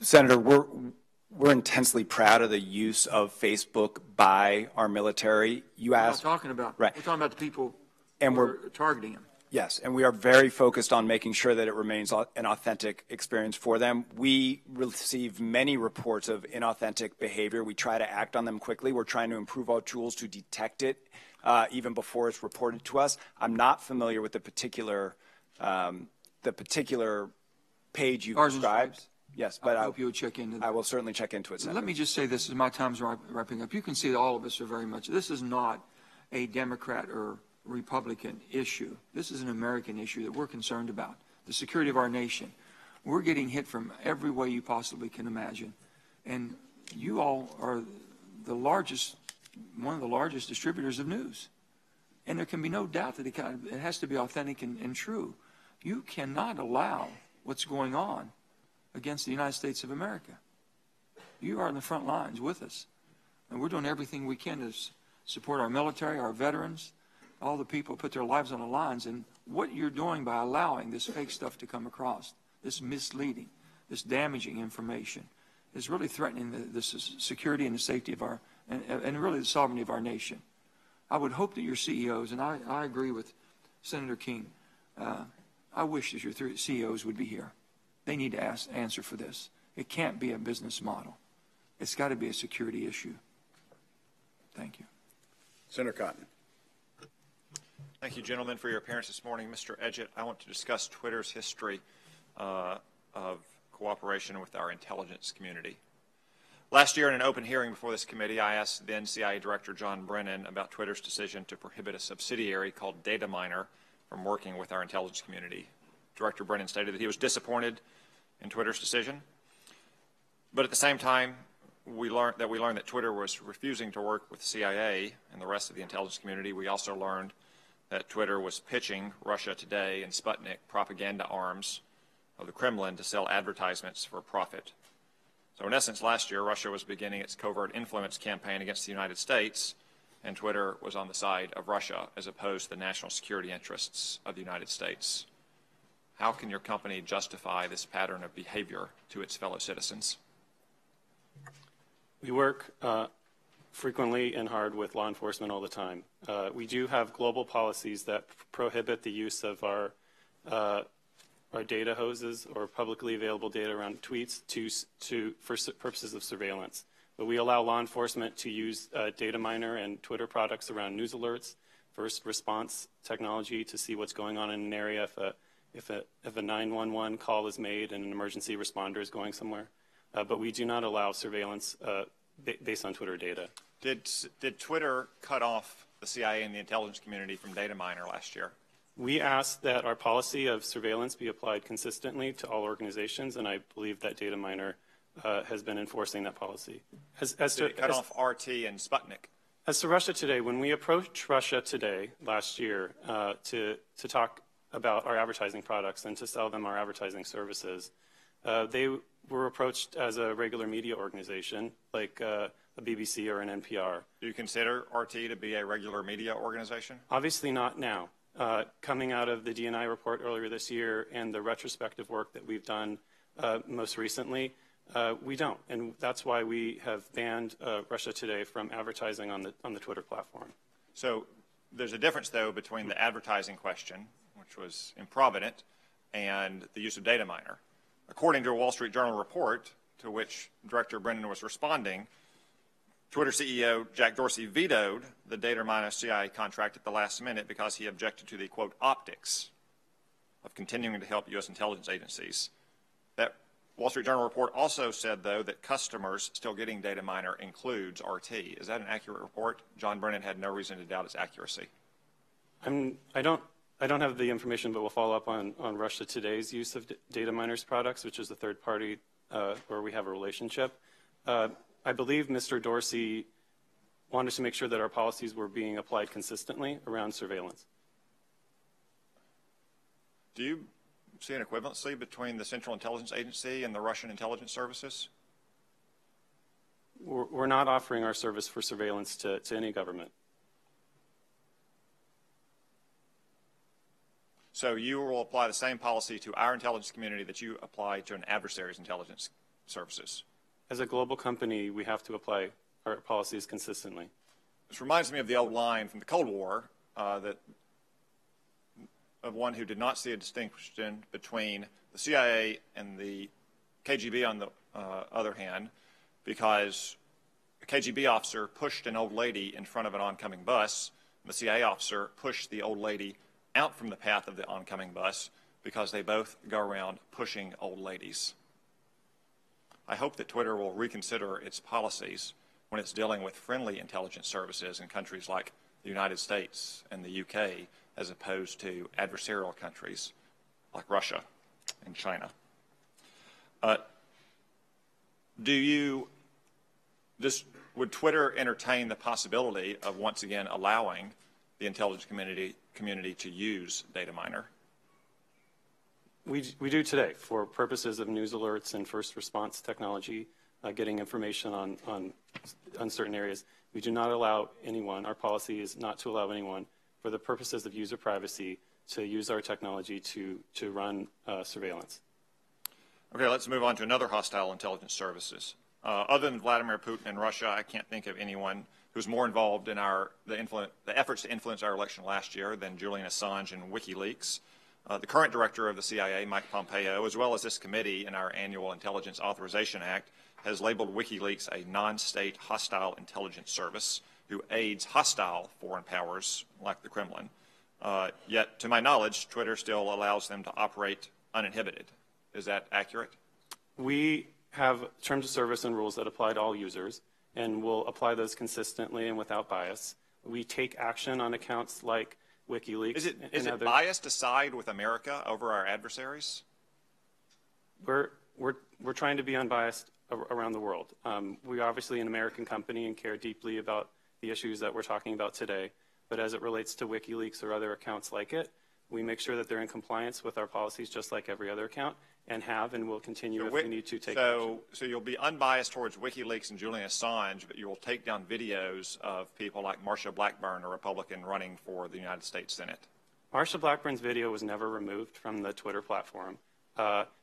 Senator, we're intensely proud of the use of Facebook by our military. You asked. We're not talking about. Right. We're talking about the people and who are targeting them. Yes, and we are very focused on making sure that it remains an authentic experience for them. We receive many reports of inauthentic behavior. We try to act on them quickly. We're trying to improve our tools to detect it even before it's reported to us. I'm not familiar with the particular page you described. Yes, but I hope you would check into that. I will certainly check into it, Senator. Let me just say this as my time's wrapping up. You can see that all of us are very much, this is not a Democrat or Republican issue. This is an American issue that we're concerned about, the security of our nation. We're getting hit from every way you possibly can imagine. And you all are the largest, one of the largest distributors of news. And there can be no doubt that it has to be authentic and true. You cannot allow what's going on against the United States of America. You are in the front lines with us. And we're doing everything we can to support our military, our veterans, all the people put their lives on the lines. And what you're doing by allowing this fake stuff to come across, this misleading, this damaging information, is really threatening the security and the safety of our, and really the sovereignty of our nation. I would hope that your CEOs, and I agree with Senator King, I wish that your three CEOs would be here. They need to answer for this. It can't be a business model. It's got to be a security issue. Thank you. Senator Cotton. Thank you, gentlemen, for your appearance this morning. Mr. Edgett, I want to discuss Twitter's history of cooperation with our intelligence community. Last year, in an open hearing before this committee, I asked then CIA Director John Brennan about Twitter's decision to prohibit a subsidiary called Dataminr from working with our intelligence community. Director Brennan stated that he was disappointed in Twitter's decision, but at the same time, we learned that Twitter was refusing to work with CIA and the rest of the intelligence community. We also learned that Twitter was pitching Russia Today and Sputnik propaganda arms of the Kremlin to sell advertisements for profit. So in essence, last year, Russia was beginning its covert influence campaign against the United States, and Twitter was on the side of Russia as opposed to the national security interests of the United States. How can your company justify this pattern of behavior to its fellow citizens? We work frequently and hard with law enforcement all the time. We do have global policies that prohibit the use of our data hoses or publicly available data around tweets for purposes of surveillance. But we allow law enforcement to use Dataminr and Twitter products around news alerts, first response technology to see what's going on in an area if a 911 call is made and an emergency responder is going somewhere. But we do not allow surveillance based on Twitter data. Did Twitter cut off the CIA and the intelligence community from Dataminr last year? We asked that our policy of surveillance be applied consistently to all organizations, and I believe that Dataminr has been enforcing that policy. Did it cut off RT and Sputnik? As to Russia Today, when we approached Russia Today last year to talk about our advertising products and to sell them our advertising services, they were approached as a regular media organization like a BBC or an NPR. Do you consider RT to be a regular media organization? Obviously not now. Coming out of the DNI report earlier this year and the retrospective work that we've done most recently, we don't. And that's why we have banned Russia Today from advertising on the Twitter platform. So there's a difference, though, between the advertising question, which was improvident, and the use of Dataminr. According to a Wall Street Journal report to which Director Brennan was responding, Twitter CEO Jack Dorsey vetoed the Dataminr CIA contract at the last minute because he objected to the, quote, optics of continuing to help U.S. intelligence agencies. That Wall Street Journal report also said, though, that customers still getting Dataminr includes RT. Is that an accurate report? John Brennan had no reason to doubt its accuracy. I don't have the information, but we'll follow up on Russia Today's use of Dataminr's products, which is the third party where we have a relationship. I believe Mr. Dorsey wanted to make sure that our policies were being applied consistently around surveillance. Do you see an equivalency between the Central Intelligence Agency and the Russian intelligence services? We're not offering our service for surveillance to any government. So you will apply the same policy to our intelligence community that you apply to an adversary's intelligence services? As a global company, we have to apply our policies consistently. This reminds me of the old line from the Cold War that of one who did not see a distinction between the CIA and the KGB on the other hand, because a KGB officer pushed an old lady in front of an oncoming bus, and the CIA officer pushed the old lady out from the path of the oncoming bus because they both go around pushing old ladies. I hope that Twitter will reconsider its policies when it's dealing with friendly intelligence services in countries like the United States and the UK, as opposed to adversarial countries like Russia and China. Would Twitter entertain the possibility of once again allowing the intelligence community to use DataMiner? We do today for purposes of news alerts and first response technology, getting information on certain areas. We do not allow anyone, our policy is not to allow anyone, for the purposes of user privacy, to use our technology to run surveillance. Okay, let's move on to another hostile intelligence services. Other than Vladimir Putin and Russia, I can't think of anyone who's more involved in the efforts to influence our election last year than Julian Assange and WikiLeaks. The current director of the CIA, Mike Pompeo, as well as this committee in our annual Intelligence Authorization Act, has labeled WikiLeaks a non-state hostile intelligence service who aids hostile foreign powers like the Kremlin. Yet, to my knowledge, Twitter still allows them to operate uninhibited. Is that accurate? We have terms of service and rules that apply to all users, and we'll apply those consistently and without bias. We take action on accounts like WikiLeaks. Is it biased to side with America over our adversaries? We're trying to be unbiased around the world. We're obviously an American company and care deeply about the issues that we're talking about today. But as it relates to WikiLeaks or other accounts like it, we make sure that they're in compliance with our policies just like every other account, and have and will continue if we need to take action. So you'll be unbiased towards WikiLeaks and Julian Assange, but you will take down videos of people like Marsha Blackburn, a Republican running for the United States Senate. Marsha Blackburn's video was never removed from the Twitter platform.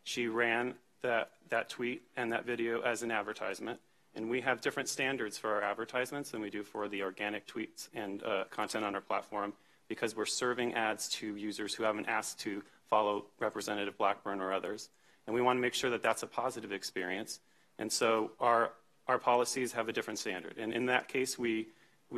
She ran that tweet and that video as an advertisement, and we have different standards for our advertisements than we do for the organic tweets and content on our platform, because we're serving ads to users who haven't asked to follow Representative Blackburn or others. And we want to make sure that that's a positive experience. And so our policies have a different standard. And in that case, we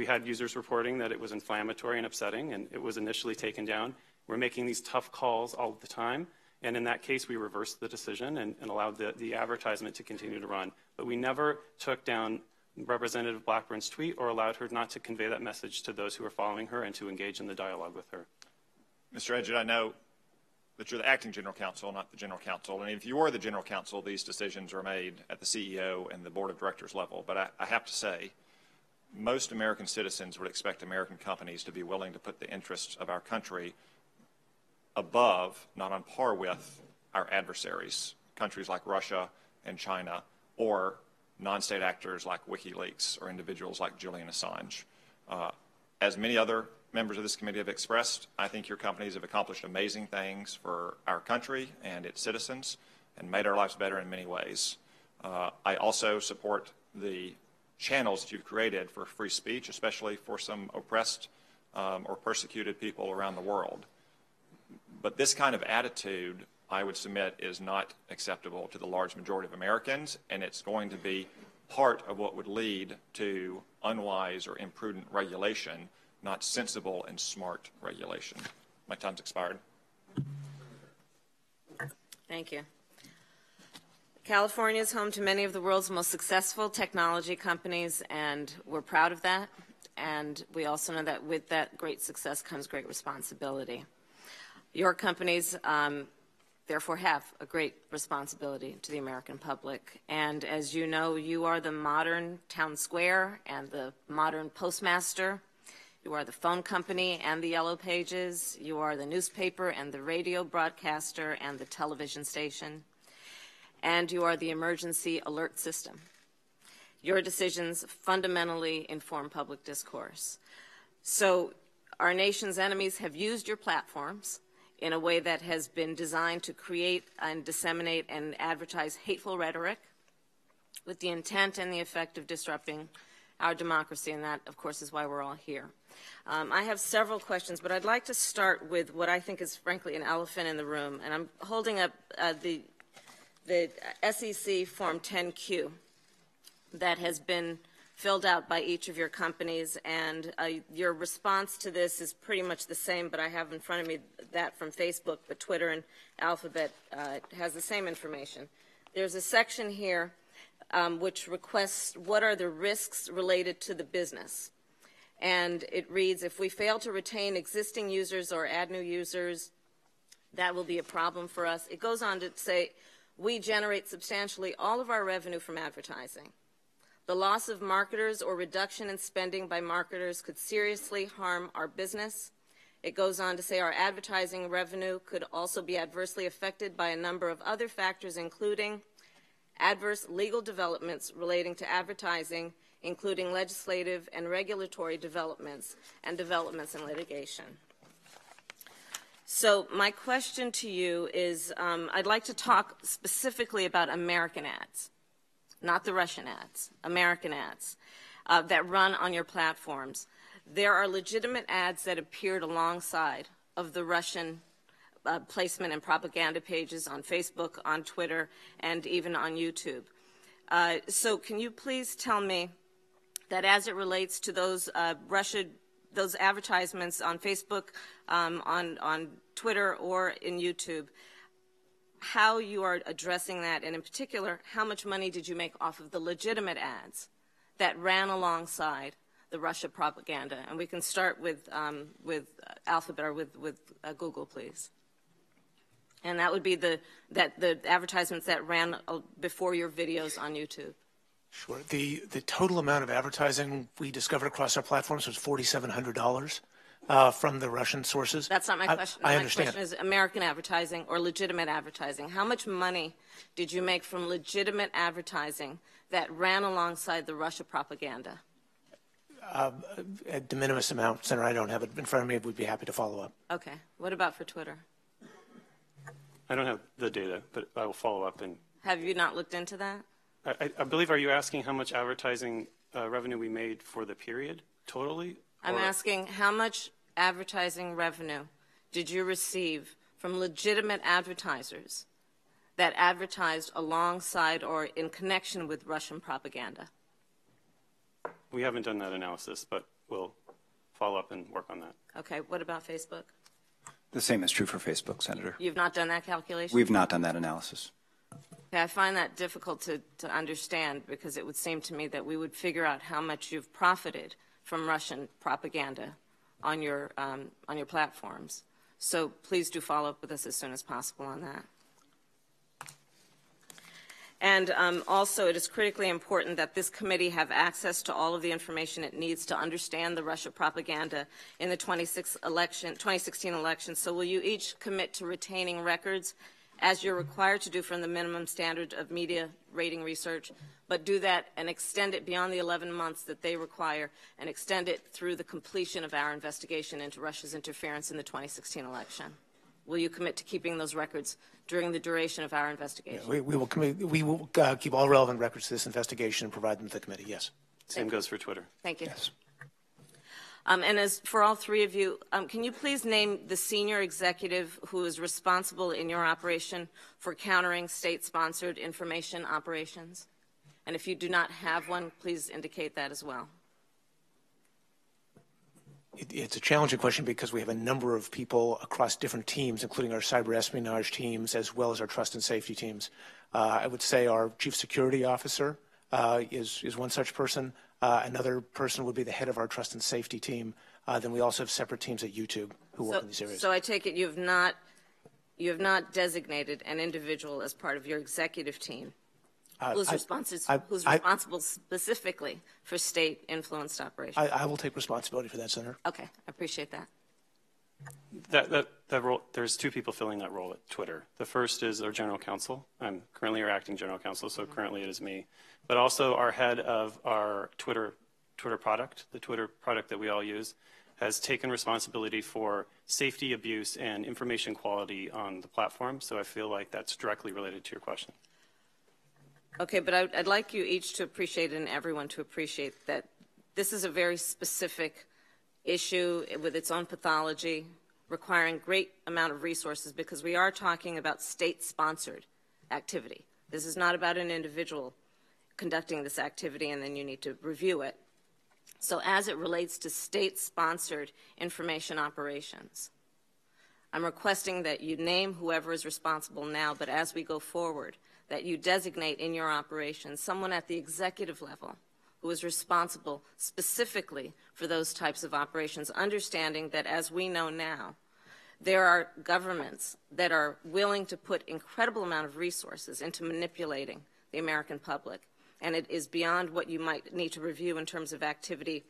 had users reporting that it was inflammatory and upsetting, and it was initially taken down. We're making these tough calls all the time. And in that case, we reversed the decision and allowed the advertisement to continue to run. But we never took down Representative Blackburn's tweet or allowed her not to convey that message to those who are following her and to engage in the dialogue with her. Mr. Edgett, I know that you're the acting general counsel, not the general counsel. And if you were the general counsel, these decisions are made at the CEO and the board of directors level. But I have to say, most American citizens would expect American companies to be willing to put the interests of our country above, not on par with, our adversaries, countries like Russia and China, or non-state actors like WikiLeaks or individuals like Julian Assange. As many other members of this committee have expressed, I think your companies have accomplished amazing things for our country and its citizens and made our lives better in many ways. I also support the channels that you've created for free speech, especially for some oppressed or persecuted people around the world. But this kind of attitude, I would submit, is not acceptable to the large majority of Americans, and it's going to be part of what would lead to unwise or imprudent regulation, not sensible and smart regulation. My time's expired. Thank you. California is home to many of the world's most successful technology companies, and we're proud of that. And we also know that with that great success comes great responsibility. Your companies, therefore, have a great responsibility to the American public. And as you know, you are the modern town square and the modern postmaster. You are the phone company and the Yellow Pages. You are the newspaper and the radio broadcaster and the television station. And you are the emergency alert system. Your decisions fundamentally inform public discourse. So our nation's enemies have used your platforms in a way that has been designed to create and disseminate and advertise hateful rhetoric with the intent and the effect of disrupting our democracy, and that, of course, is why we're all here. I have several questions, but I'd like to start with what I think is, frankly, an elephant in the room, and I'm holding up the SEC Form 10Q that has been filled out by each of your companies, and your response to this is pretty much the same, but I have in front of me that from Facebook, but Twitter and Alphabet has the same information. There's a section here which requests what are the risks related to the business. And it reads, if we fail to retain existing users or add new users, that will be a problem for us. It goes on to say, we generate substantially all of our revenue from advertising. The loss of marketers or reduction in spending by marketers could seriously harm our business. It goes on to say our advertising revenue could also be adversely affected by a number of other factors, including adverse legal developments relating to advertising, including legislative and regulatory developments and developments in litigation. So my question to you is, I'd like to talk specifically about American ads, not the Russian ads, American ads that run on your platforms. There are legitimate ads that appeared alongside of the Russian placement and propaganda pages on Facebook, on Twitter, and even on YouTube. So can you please tell me that as it relates to those those advertisements on Facebook, on Twitter, or in YouTube, how you are addressing that, and in particular, how much money did you make off of the legitimate ads that ran alongside the Russia propaganda? And we can start with Alphabet or with Google, please. And that would be the advertisements that ran before your videos on YouTube. Sure. The total amount of advertising we discovered across our platforms was $4,700 from the Russian sources. That's not my question. I understand. My question is American advertising or legitimate advertising. How much money did you make from legitimate advertising that ran alongside the Russia propaganda? A de minimis amount, Senator. I don't have it in front of me. We'd be happy to follow up. Okay. What about for Twitter? I don't have the data, but I will follow up. And Have you not looked into that? I believe, are you asking how much advertising revenue we made for the period totally? I'm asking how much advertising revenue did you receive from legitimate advertisers that advertised alongside or in connection with Russian propaganda? We haven't done that analysis, but we'll follow up and work on that. Okay. What about Facebook? The same is true for Facebook, Senator. You've not done that calculation? We've not done that analysis. Okay, I find that difficult to understand, because it would seem to me that we would figure out how much you've profited from Russian propaganda on your platforms. So please do follow up with us as soon as possible on that. And also, it is critically important that this committee have access to all of the information it needs to understand the Russia propaganda in the 2016 election. So will you each commit to retaining records, as you're required to do from the minimum standard of media rating research, but do that and extend it beyond the 11 months that they require, and extend it through the completion of our investigation into Russia's interference in the 2016 election? Will you commit to keeping those records during the duration of our investigation? Yeah, we will keep all relevant records to this investigation and provide them to the committee, yes. Same goes for Twitter. Thank you. Yes. And as for all three of you, can you please name the senior executive who is responsible in your operation for countering state-sponsored information operations? And if you do not have one, please indicate that as well. It's a challenging question because we have a number of people across different teams, including our cyber espionage teams as well as our trust and safety teams. I would say our chief security officer is one such person. Another person would be the head of our trust and safety team. Then we also have separate teams at YouTube who work in these areas. So I take it you have not designated an individual as part of your executive team who's responsible specifically for state-influenced operations. I will take responsibility for that, Senator. Okay, I appreciate that. That role, there's two people filling that role at Twitter. The first is our general counsel. I'm currently our acting general counsel, so currently it is me. But also our head of our Twitter product, the Twitter product that we all use, has taken responsibility for safety, abuse, and information quality on the platform. So I feel like that's directly related to your question. Okay, but I'd like you each to appreciate, and everyone to appreciate, that this is a very specific issue with its own pathology, requiring great amount of resources, because we are talking about state-sponsored activity. This is not about an individual conducting this activity and then you need to review it. So as it relates to state-sponsored information operations, I'm requesting that you name whoever is responsible now, but as we go forward, that you designate in your operations someone at the executive level who is responsible specifically for those types of operations, understanding that, as we know now, there are governments that are willing to put incredible amount of resources into manipulating the American public, and it is beyond what you might need to review in terms of activity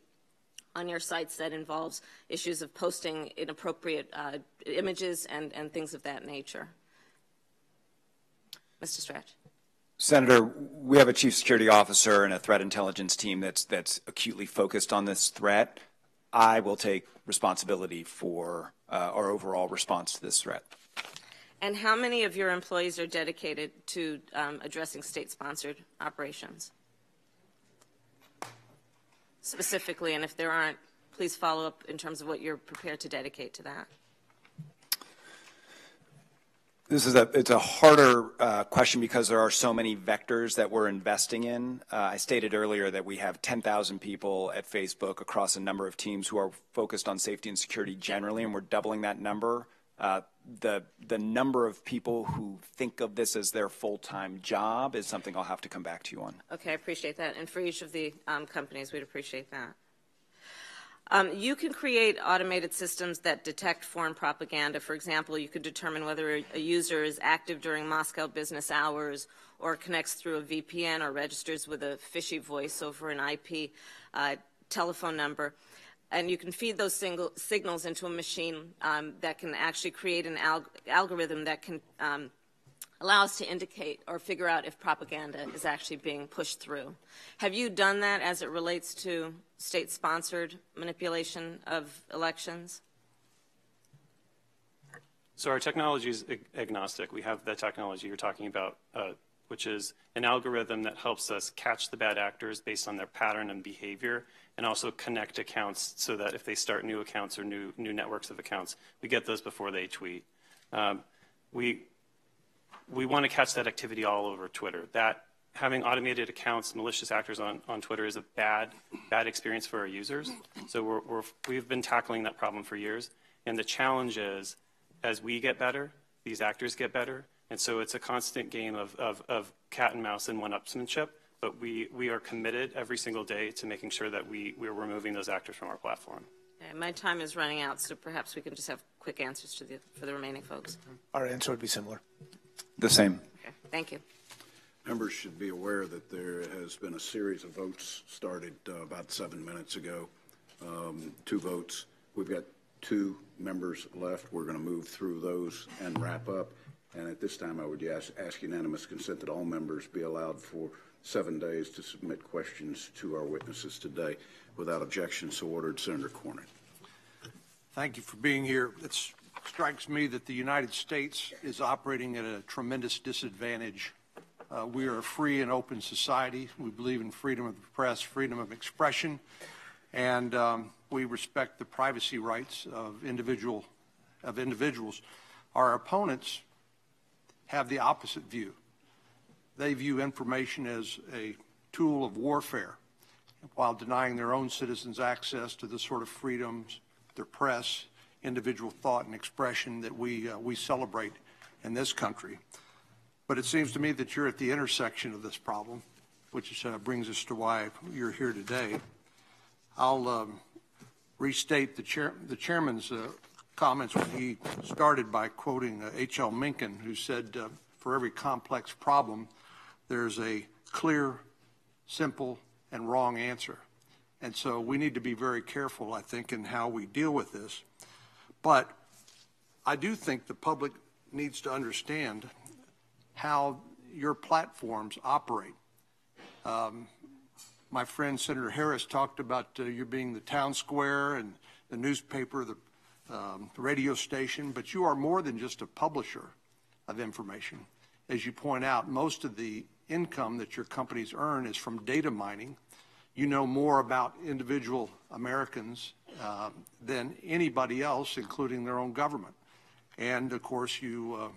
on your sites that involves issues of posting inappropriate images and things of that nature. Mr. Stretch. Senator, we have a chief security officer and a threat intelligence team that's acutely focused on this threat. I will take responsibility for our overall response to this threat. And how many of your employees are dedicated to addressing state-sponsored operations? Specifically, and if there aren't, please follow up in terms of what you're prepared to dedicate to that. It's a harder question because there are so many vectors that we're investing in. I stated earlier that we have 10,000 people at Facebook across a number of teams who are focused on safety and security generally, and we're doubling that number. The number of people who think of this as their full-time job is something I'll have to come back to you on. Okay, I appreciate that. And for each of the companies, we'd appreciate that. You can create automated systems that detect foreign propaganda. For example, you could determine whether a user is active during Moscow business hours or connects through a VPN or registers with a fishy voice over an IP telephone number. And you can feed those signals into a machine that can actually create an algorithm that can allow us to indicate or figure out if propaganda is actually being pushed through. Have you done that as it relates to state-sponsored manipulation of elections? So our technology is agnostic. We have the technology you're talking about, which is an algorithm that helps us catch the bad actors based on their pattern and behavior, and also connect accounts so that if they start new accounts or new networks of accounts, we get those before they tweet. We want to catch that activity all over Twitter. That having automated accounts, malicious actors on Twitter is a bad experience for our users. So we've been tackling that problem for years. And the challenge is, as we get better, these actors get better. And so it's a constant game of cat and mouse and one-upsmanship. But we are committed every single day to making sure that we're removing those actors from our platform. Okay, my time is running out, so perhaps we can just have quick answers for the remaining folks. Our answer would be similar. The same. Okay, thank you. Members should be aware that there has been a series of votes started about 7 minutes ago. 2 votes. We've got 2 members left. We're going to move through those and wrap up. And at this time, I would ask unanimous consent that all members be allowed for 7 days to submit questions to our witnesses today. Without objection, so ordered. Senator Cornyn. Thank you for being here. It strikes me that the United States is operating at a tremendous disadvantage. We are a free and open society. We believe in freedom of the press, freedom of expression, and we respect the privacy rights of individuals. Our opponents have the opposite view. They view information as a tool of warfare while denying their own citizens access to the sort of freedoms, their press, individual thought and expression that we celebrate in this country. But it seems to me that you're at the intersection of this problem, which brings us to why you're here today. I'll restate the chairman's comments when he started by quoting H.L. Mencken, who said, for every complex problem, there's a clear, simple, and wrong answer. And so we need to be very careful, I think, in how we deal with this. But I do think the public needs to understand how your platforms operate. My friend Senator Harris talked about you being the town square and the newspaper, the radio station, but you are more than just a publisher of information. As you point out, most of the income that your companies earn is from data mining. You know more about individual Americans than anybody else, including their own government. And of course, you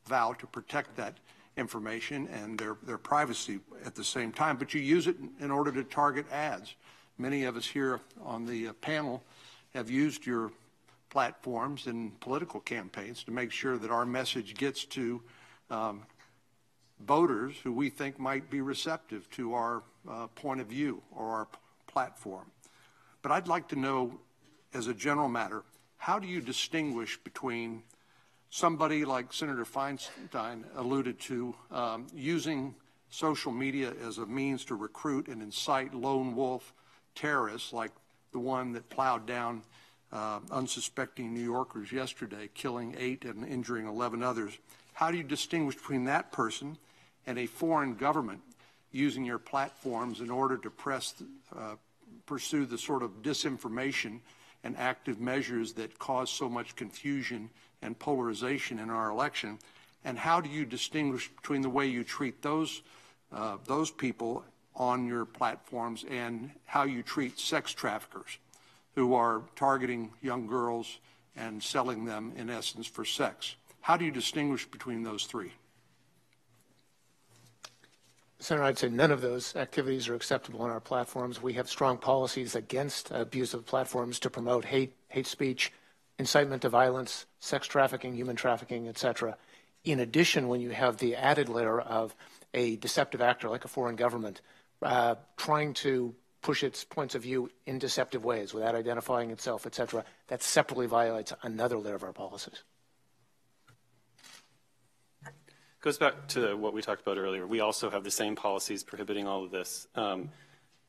vow to protect that information and their privacy at the same time, but you use it in order to target ads. Many of us here on the panel have used your platforms in political campaigns to make sure that our message gets to voters who we think might be receptive to our point of view or our platform. But I'd like to know, as a general matter, how do you distinguish between somebody like Senator Feinstein alluded to, using social media as a means to recruit and incite lone wolf terrorists like the one that plowed down unsuspecting New Yorkers yesterday, killing 8 and injuring 11 others? How do you distinguish between that person and a foreign government using your platforms in order to pursue the sort of disinformation and active measures that cause so much confusion and polarization in our election? And how do you distinguish between the way you treat those people on your platforms and how you treat sex traffickers who are targeting young girls and selling them, in essence, for sex? How do you distinguish between those three? Senator, I'd say none of those activities are acceptable on our platforms. We have strong policies against abuse of platforms to promote hate speech, incitement to violence, sex trafficking, human trafficking, etc. In addition, when you have the added layer of a deceptive actor like a foreign government trying to push its points of view in deceptive ways without identifying itself, etc., that separately violates another layer of our policies. Goes back to what we talked about earlier. We also have the same policies prohibiting all of this.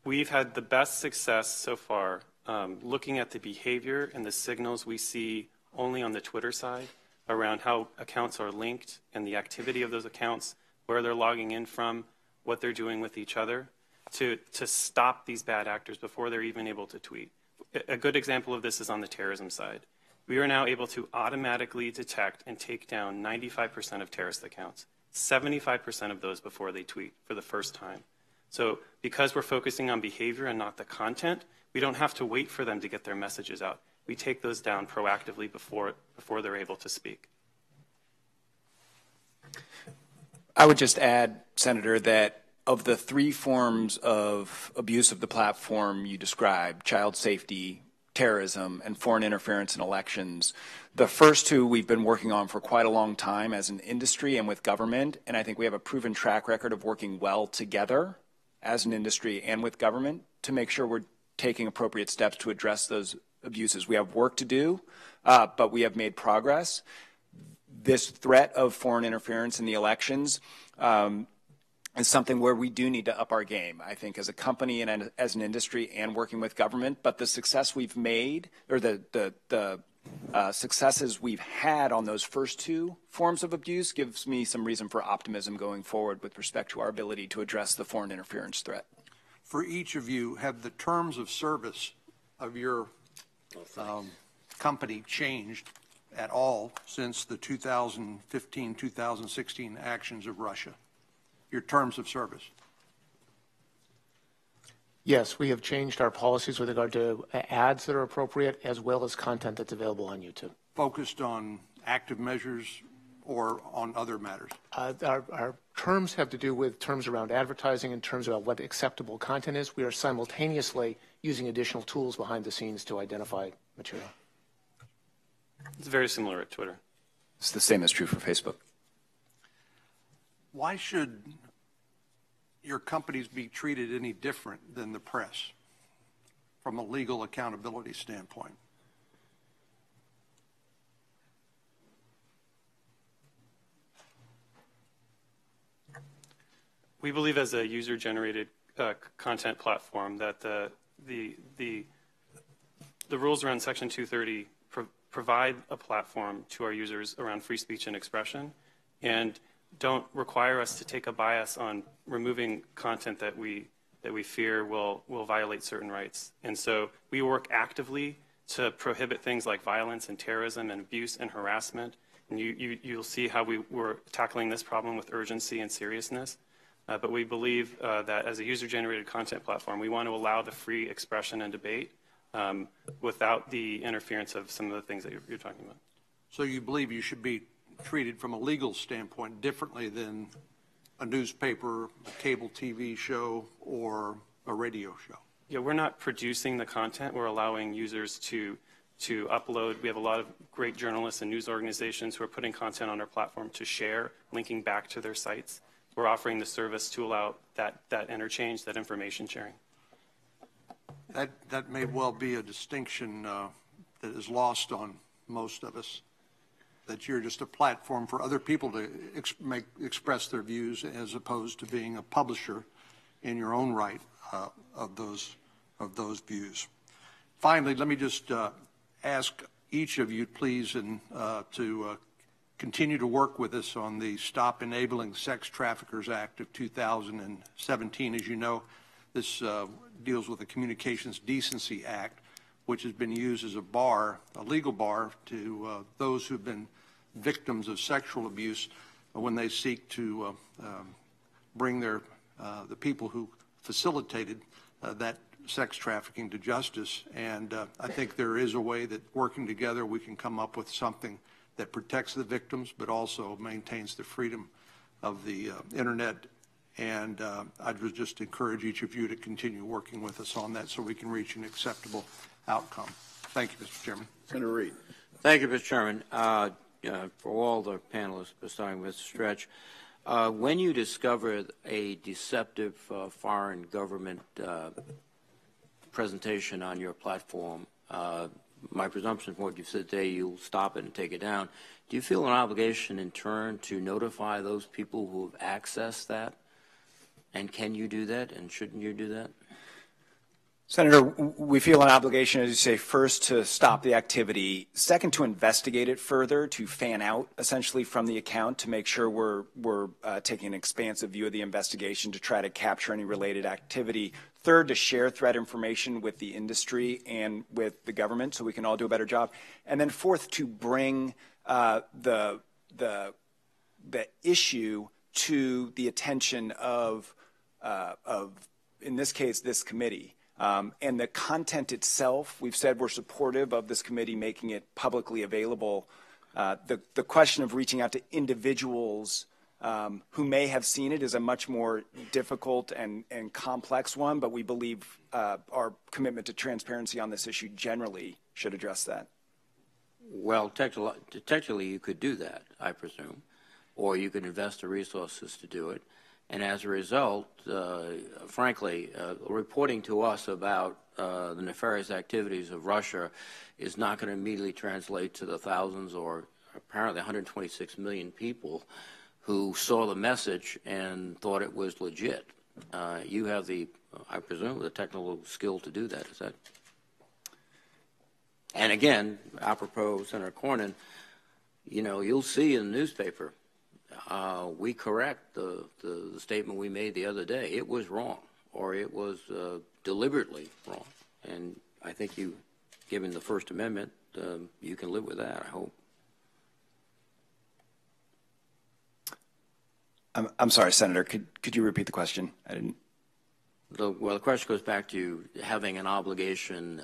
We've had the best success so far looking at the behavior and the signals we see only on the Twitter side around how accounts are linked and the activity of those accounts, where they're logging in from, what they're doing with each other, to stop these bad actors before they're even able to tweet. A good example of this is on the terrorism side. We are now able to automatically detect and take down 95% of terrorist accounts, 75% of those before they tweet for the first time. So because we're focusing on behavior and not the content, we don't have to wait for them to get their messages out. We take those down proactively before they're able to speak. I would just add, Senator, that of the 3 forms of abuse of the platform you described, child safety, terrorism, and foreign interference in elections, the first 2 we've been working on for quite a long time as an industry and with government, and I think we have a proven track record of working well together as an industry and with government to make sure we're taking appropriate steps to address those abuses. We have work to do, but we have made progress. This threat of foreign interference in the elections is something where we do need to up our game, I think, as a company and as an industry and working with government. But the success we've made, or the successes we've had on those first 2 forms of abuse gives me some reason for optimism going forward with respect to our ability to address the foreign interference threat. For each of you, have the terms of service of your company changed at all since the 2015-2016 actions of Russia? Your terms of service? Yes, we have changed our policies with regard to ads that are appropriate as well as content that's available on YouTube. Focused on active measures or on other matters? Our terms have to do with terms around advertising and terms about what acceptable content is. We are simultaneously using additional tools behind the scenes to identify material. It's very similar at Twitter. It's the same as true for Facebook. Why should your companies be treated any different than the press from a legal accountability standpoint? We believe as a user-generated content platform that the rules around Section 230 provide a platform to our users around free speech and expression, and don't require us to take a bias on removing content that we fear will violate certain rights. And so we work actively to prohibit things like violence and terrorism and abuse and harassment. And you'll see how we're tackling this problem with urgency and seriousness. But we believe that as a user-generated content platform, we want to allow the free expression and debate without the interference of some of the things that you're talking about. So you believe you should be treated from a legal standpoint differently than a newspaper, a cable TV show, or a radio show? Yeah, we're not producing the content. We're allowing users to upload. We have a lot of great journalists and news organizations who are putting content on our platform to share, linking back to their sites. We're offering the service to allow that interchange, that information sharing. That may well be a distinction that is lost on most of us, that you're just a platform for other people to express their views as opposed to being a publisher in your own right of those views. Finally, let me just ask each of you, please, to continue to work with us on the Stop Enabling Sex Traffickers Act of 2017. As you know, this deals with the Communications Decency Act, which has been used as a legal bar to those who've been victims of sexual abuse when they seek to bring the people who facilitated that sex trafficking to justice. And I think there is a way that working together we can come up with something that protects the victims but also maintains the freedom of the internet. And I would just encourage each of you to continue working with us on that so we can reach an acceptable outcome. Thank you, Mr. Chairman. Senator Reid. Thank you, Mr. Chairman. For all the panelists, starting with Mr. Stretch, when you discovered a deceptive foreign government presentation on your platform, my presumption from what you've said today, you'll stop it and take it down. Do you feel an obligation in turn to notify those people who have accessed that? And can you do that, and shouldn't you do that? Senator, we feel an obligation, as you say, first to stop the activity, second to investigate it further, to fan out essentially from the account to make sure we're taking an expansive view of the investigation to try to capture any related activity, third to share threat information with the industry and with the government so we can all do a better job, and then fourth to bring the issue to the attention of in this case, this committee. And the content itself, we've said we're supportive of this committee making it publicly available. The question of reaching out to individuals who may have seen it is a much more difficult and complex one, but we believe our commitment to transparency on this issue generally should address that. Well, technically you could do that, I presume, or you could invest the resources to do it. And as a result, frankly, reporting to us about the nefarious activities of Russia is not going to immediately translate to the thousands or apparently 126 million people who saw the message and thought it was legit. You have the, I presume, the technical skill to do that, is that? And again, apropos Senator Cornyn, you know, you'll see in the newspaper, we correct the statement we made the other day. It was wrong, or it was deliberately wrong. And I think you, given the First Amendment, you can live with that, I hope. I'm sorry, Senator, could you repeat the question? I didn't. Well, the question goes back to having an obligation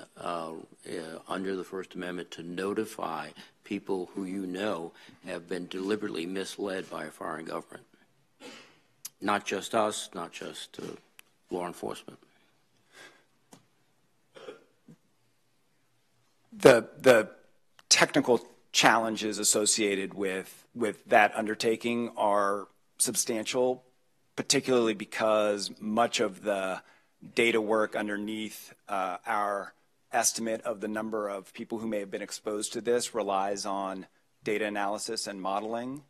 under the First Amendment to notify people who you know have been deliberately misled by a foreign government. Not just us, not just law enforcement. The technical challenges associated with that undertaking are substantial, particularly because much of the data work underneath our estimate of the number of people who may have been exposed to this relies on data analysis and modeling.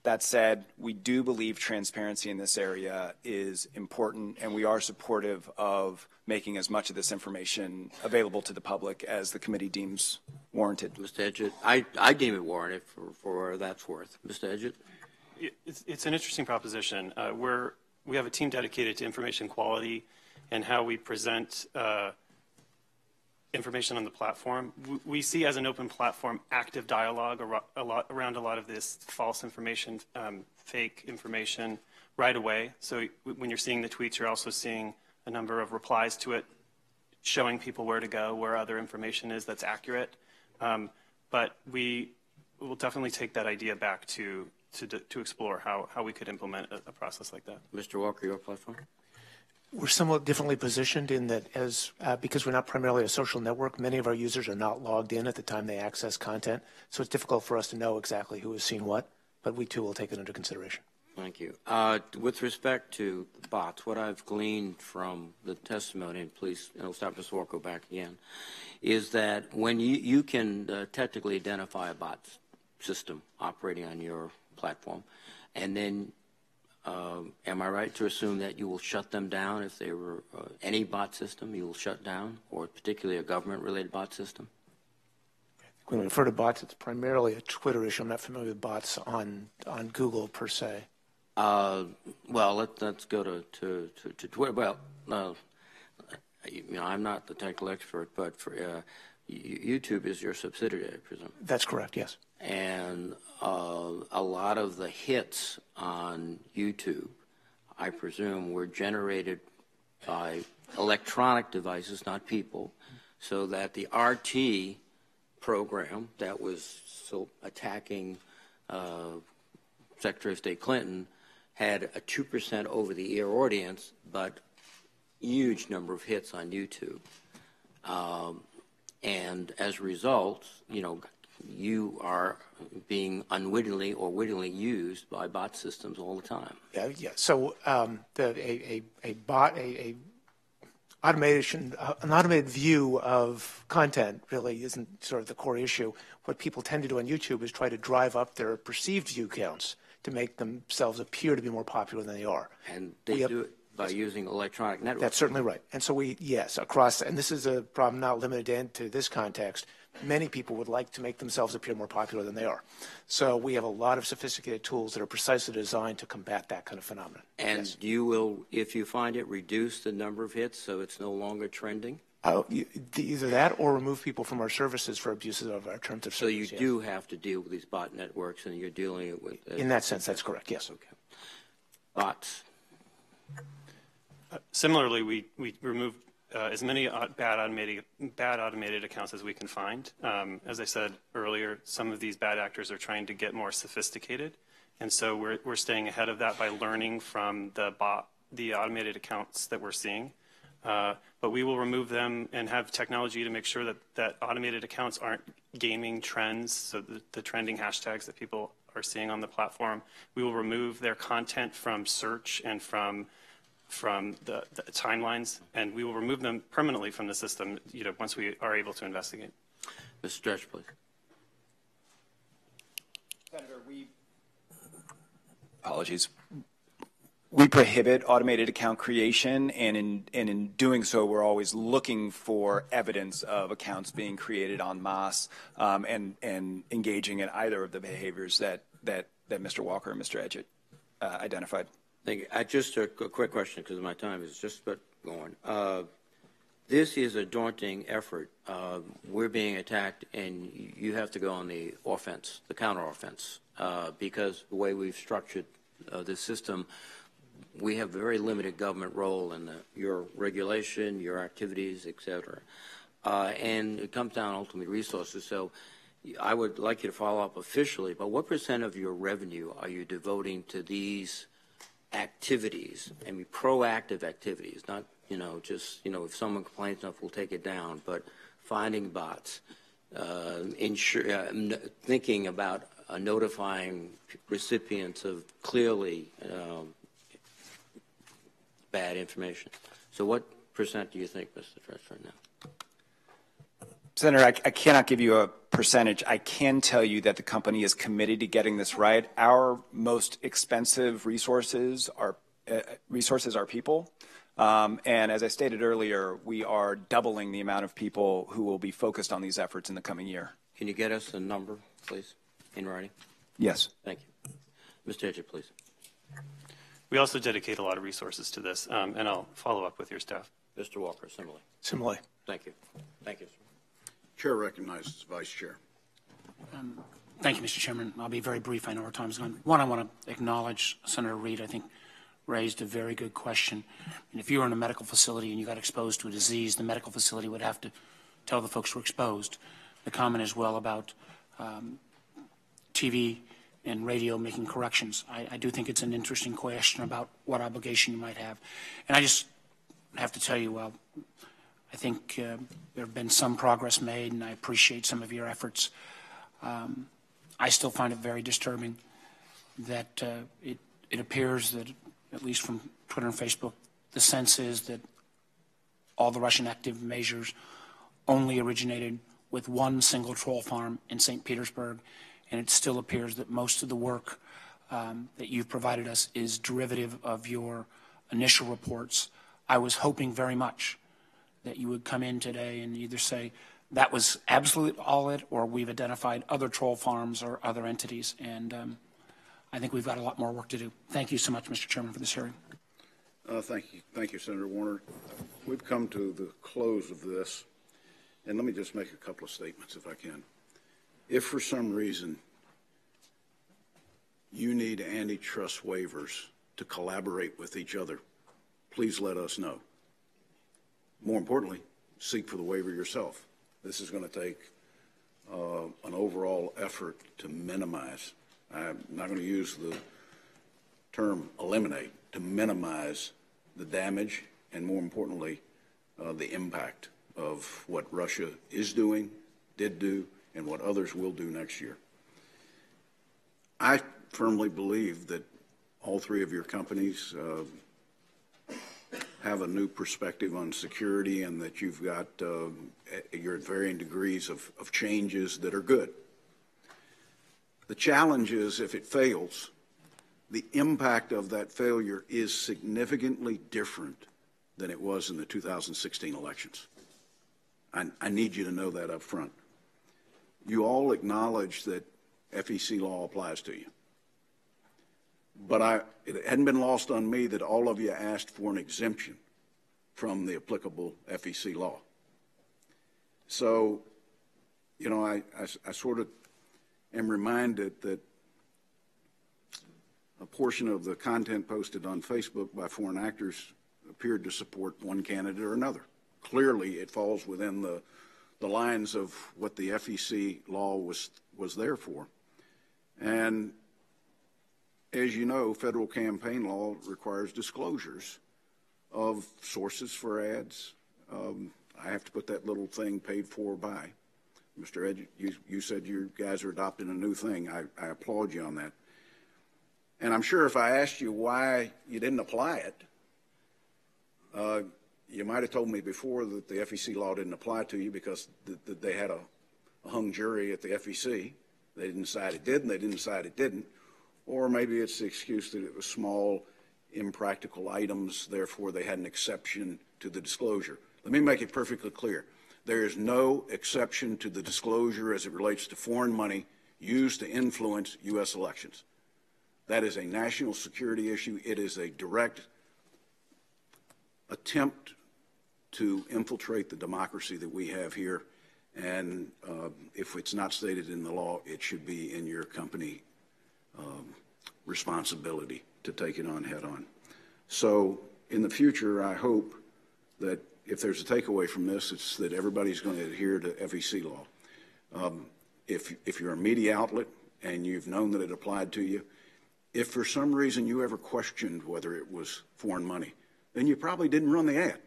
That said, we do believe transparency in this area is important, and we are supportive of making as much of this information available to the public as the committee deems warranted. Mr. Edgett, I deem it warranted for where that's worth. Mr. Edgett? It's an interesting proposition. We have a team dedicated to information quality and how we present information on the platform. We see as an open platform active dialogue around a lot of this false information, fake information right away. So when you're seeing the tweets, you're also seeing a number of replies to it, showing people where to go, where other information is that's accurate. But we will definitely take that idea back to explore how we could implement a process like that. Mr. Walker, your platform? We're somewhat differently positioned in that because we're not primarily a social network, many of our users are not logged in at the time they access content. So it's difficult for us to know exactly who has seen what, but we too will take it under consideration. Thank you. With respect to bots, what I've gleaned from the testimony, and please, stop Mr. Walker, go back again, is that when you can technically identify a bot system operating on your platform, and then am I right to assume that you will shut them down if they were any bot system you will shut down, or particularly a government-related bot system? When we refer to bots, it's primarily a Twitter issue. I'm not familiar with bots on Google per se. Well, let's go to Twitter. Well, I'm not the technical expert, but for YouTube is your subsidiary, I presume. That's correct, yes. And a lot of the hits on YouTube, I presume, were generated by electronic devices, not people, so that the RT program that was so attacking Secretary of State Clinton had a 2% over-the-air audience, but huge number of hits on YouTube. And as a result, you are being unwittingly used by bot systems all the time. Yeah. So an automated view of content really isn't sort of the core issue. What people tend to do on YouTube is try to drive up their perceived view counts to make themselves appear to be more popular than they are. And they do it by using electronic networks. That's certainly right. And so across, and this is a problem not limited to this context, many people would like to make themselves appear more popular than they are. So we have a lot of sophisticated tools that are precisely designed to combat that kind of phenomenon. And you will, if you find it, reduce the number of hits so it's no longer trending? Either that or remove people from our services for abuses of our terms of service. So you do have to deal with these bot networks, and you're dealing with... In that sense, that's correct, yes. Okay. Bots. Similarly, we removed as many bad automated accounts as we can find. As I said earlier, some of these bad actors are trying to get more sophisticated, and so we're staying ahead of that by learning from the automated accounts that we're seeing. But we will remove them and have technology to make sure that automated accounts aren't gaming trends, so the trending hashtags that people are seeing on the platform. We will remove their content from search and from the timelines, and we will remove them permanently from the system, once we are able to investigate. Mr. Stretch, please. Senator, apologies. We prohibit automated account creation, and in doing so, we're always looking for evidence of accounts being created en masse and engaging in either of the behaviors that Mr. Walker and Mr. Edgett identified. Thank you. Just a quick question, because my time is just about going. This is a daunting effort. We're being attacked, and you have to go on the offense, the counter-offense, because the way we've structured this system, we have very limited government role in your regulation, your activities, et cetera. And it comes down ultimately to resources. So I would like you to follow up officially, but what % of your revenue are you devoting to these activities, proactive activities, not, just, if someone complains enough, we'll take it down, but finding bots, thinking about notifying recipients of clearly bad information. So what % do you think, Mr. Stretch, right now? Senator, I cannot give you a percentage. I can tell you that the company is committed to getting this right. Our most expensive resources are people. And as I stated earlier, we are doubling the amount of people who will be focused on these efforts in the coming year. Can you get us a number, please, in writing? Yes. Thank you. Mr. Edgett, please. We also dedicate a lot of resources to this, and I'll follow up with your staff. Mr. Walker, similarly. Similarly. Thank you. Thank you, sir. Chair recognizes Vice Chair. Thank you, Mr. Chairman. I'll be very brief. I know our time's gone. One, I want to acknowledge Senator Reid, I think, raised a very good question. And if you were in a medical facility and you got exposed to a disease, the medical facility would have to tell the folks who were exposed. The comment as well about TV and radio making corrections. I do think it's an interesting question about what obligation you might have. And I just have to tell you, I think there have been some progress made, and I appreciate some of your efforts. I still find it very disturbing that it appears that, at least from Twitter and Facebook, the sense is that all the Russian active measures only originated with one single troll farm in St. Petersburg, and it still appears that most of the work that you've provided us is derivative of your initial reports. I was hoping very much that you would come in today and either say that was absolutely all it, or we've identified other troll farms or other entities, and I think we've got a lot more work to do. Thank you so much, Mr. Chairman, for this hearing. Thank you, Senator Warner. We've come to the close of this, and let me just make a couple of statements if I can. If for some reason you need antitrust waivers to collaborate with each other, please let us know. More importantly, seek for the waiver yourself. This is going to take an overall effort to minimize. I'm not going to use the term eliminate, to minimize the damage and, more importantly, the impact of what Russia is doing, did do, and what others will do next year. I firmly believe that all three of your companies have a new perspective on security, and that you've got you're at varying degrees of changes that are good. The challenge is, if it fails, the impact of that failure is significantly different than it was in the 2016 elections. I need you to know that up front. You all acknowledge that FEC law applies to you. But it hadn't been lost on me that all of you asked for an exemption from the applicable FEC law. So, you know, I sort of am reminded that a portion of the content posted on Facebook by foreign actors appeared to support one candidate or another. Clearly, it falls within the lines of what the FEC law was there for. And as you know, federal campaign law requires disclosures of sources for ads. I have to put that little thing paid for by. Mr. Edgett, you said you guys are adopting a new thing. I applaud you on that. And I'm sure if I asked you why you didn't apply it, you might have told me before that the FEC law didn't apply to you because they had a hung jury at the FEC. They didn't decide it did, and they didn't decide it didn't. Or maybe it's the excuse that it was small, impractical items, therefore they had an exception to the disclosure. Let me make it perfectly clear. There is no exception to the disclosure as it relates to foreign money used to influence U.S. elections. That is a national security issue. It is a direct attempt to infiltrate the democracy that we have here. And if it's not stated in the law, it should be in your company responsibility to take it on head on. So in the future, I hope that if there's a takeaway from this, it's that everybody's going to adhere to FEC law. If you're a media outlet and you've known that it applied to you, if for some reason you ever questioned whether it was foreign money, then you probably didn't run the ad.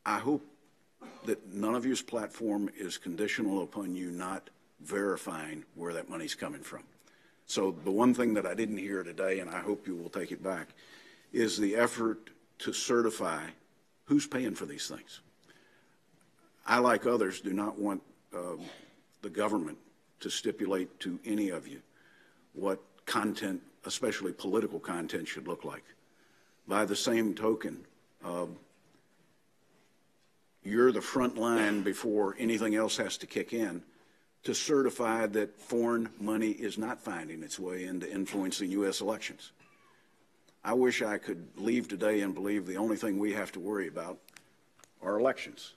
I hope that none of you's platform is conditional upon you not verifying where that money's coming from. So the one thing that I didn't hear today, and I hope you will take it back, is the effort to certify who's paying for these things. I, like others, do not want the government to stipulate to any of you what content, especially political content, should look like. By the same token, you're the front line before anything else has to kick in to certify that foreign money is not finding its way into influencing U.S. elections. I wish I could leave today and believe the only thing we have to worry about are elections.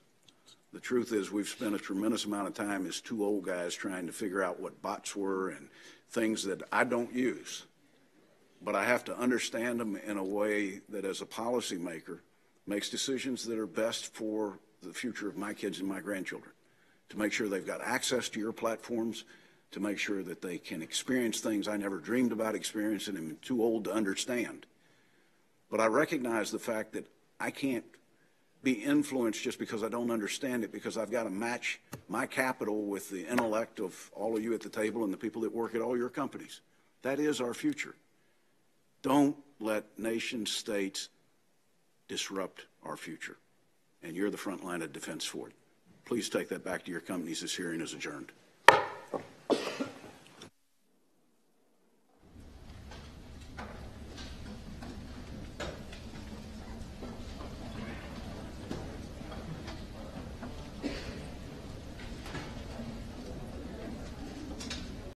The truth is we've spent a tremendous amount of time as two old guys trying to figure out what bots were and things that I don't use. But I have to understand them in a way that, as a policymaker, makes decisions that are best for the future of my kids and my grandchildren, to make sure they've got access to your platforms, to make sure that they can experience things I never dreamed about experiencing and I'm too old to understand. But I recognize the fact that I can't be influenced just because I don't understand it, because I've got to match my capital with the intellect of all of you at the table and the people that work at all your companies. That is our future. Don't let nation states disrupt our future. And you're the front line of defense for it. Please take that back to your companies. This hearing is adjourned.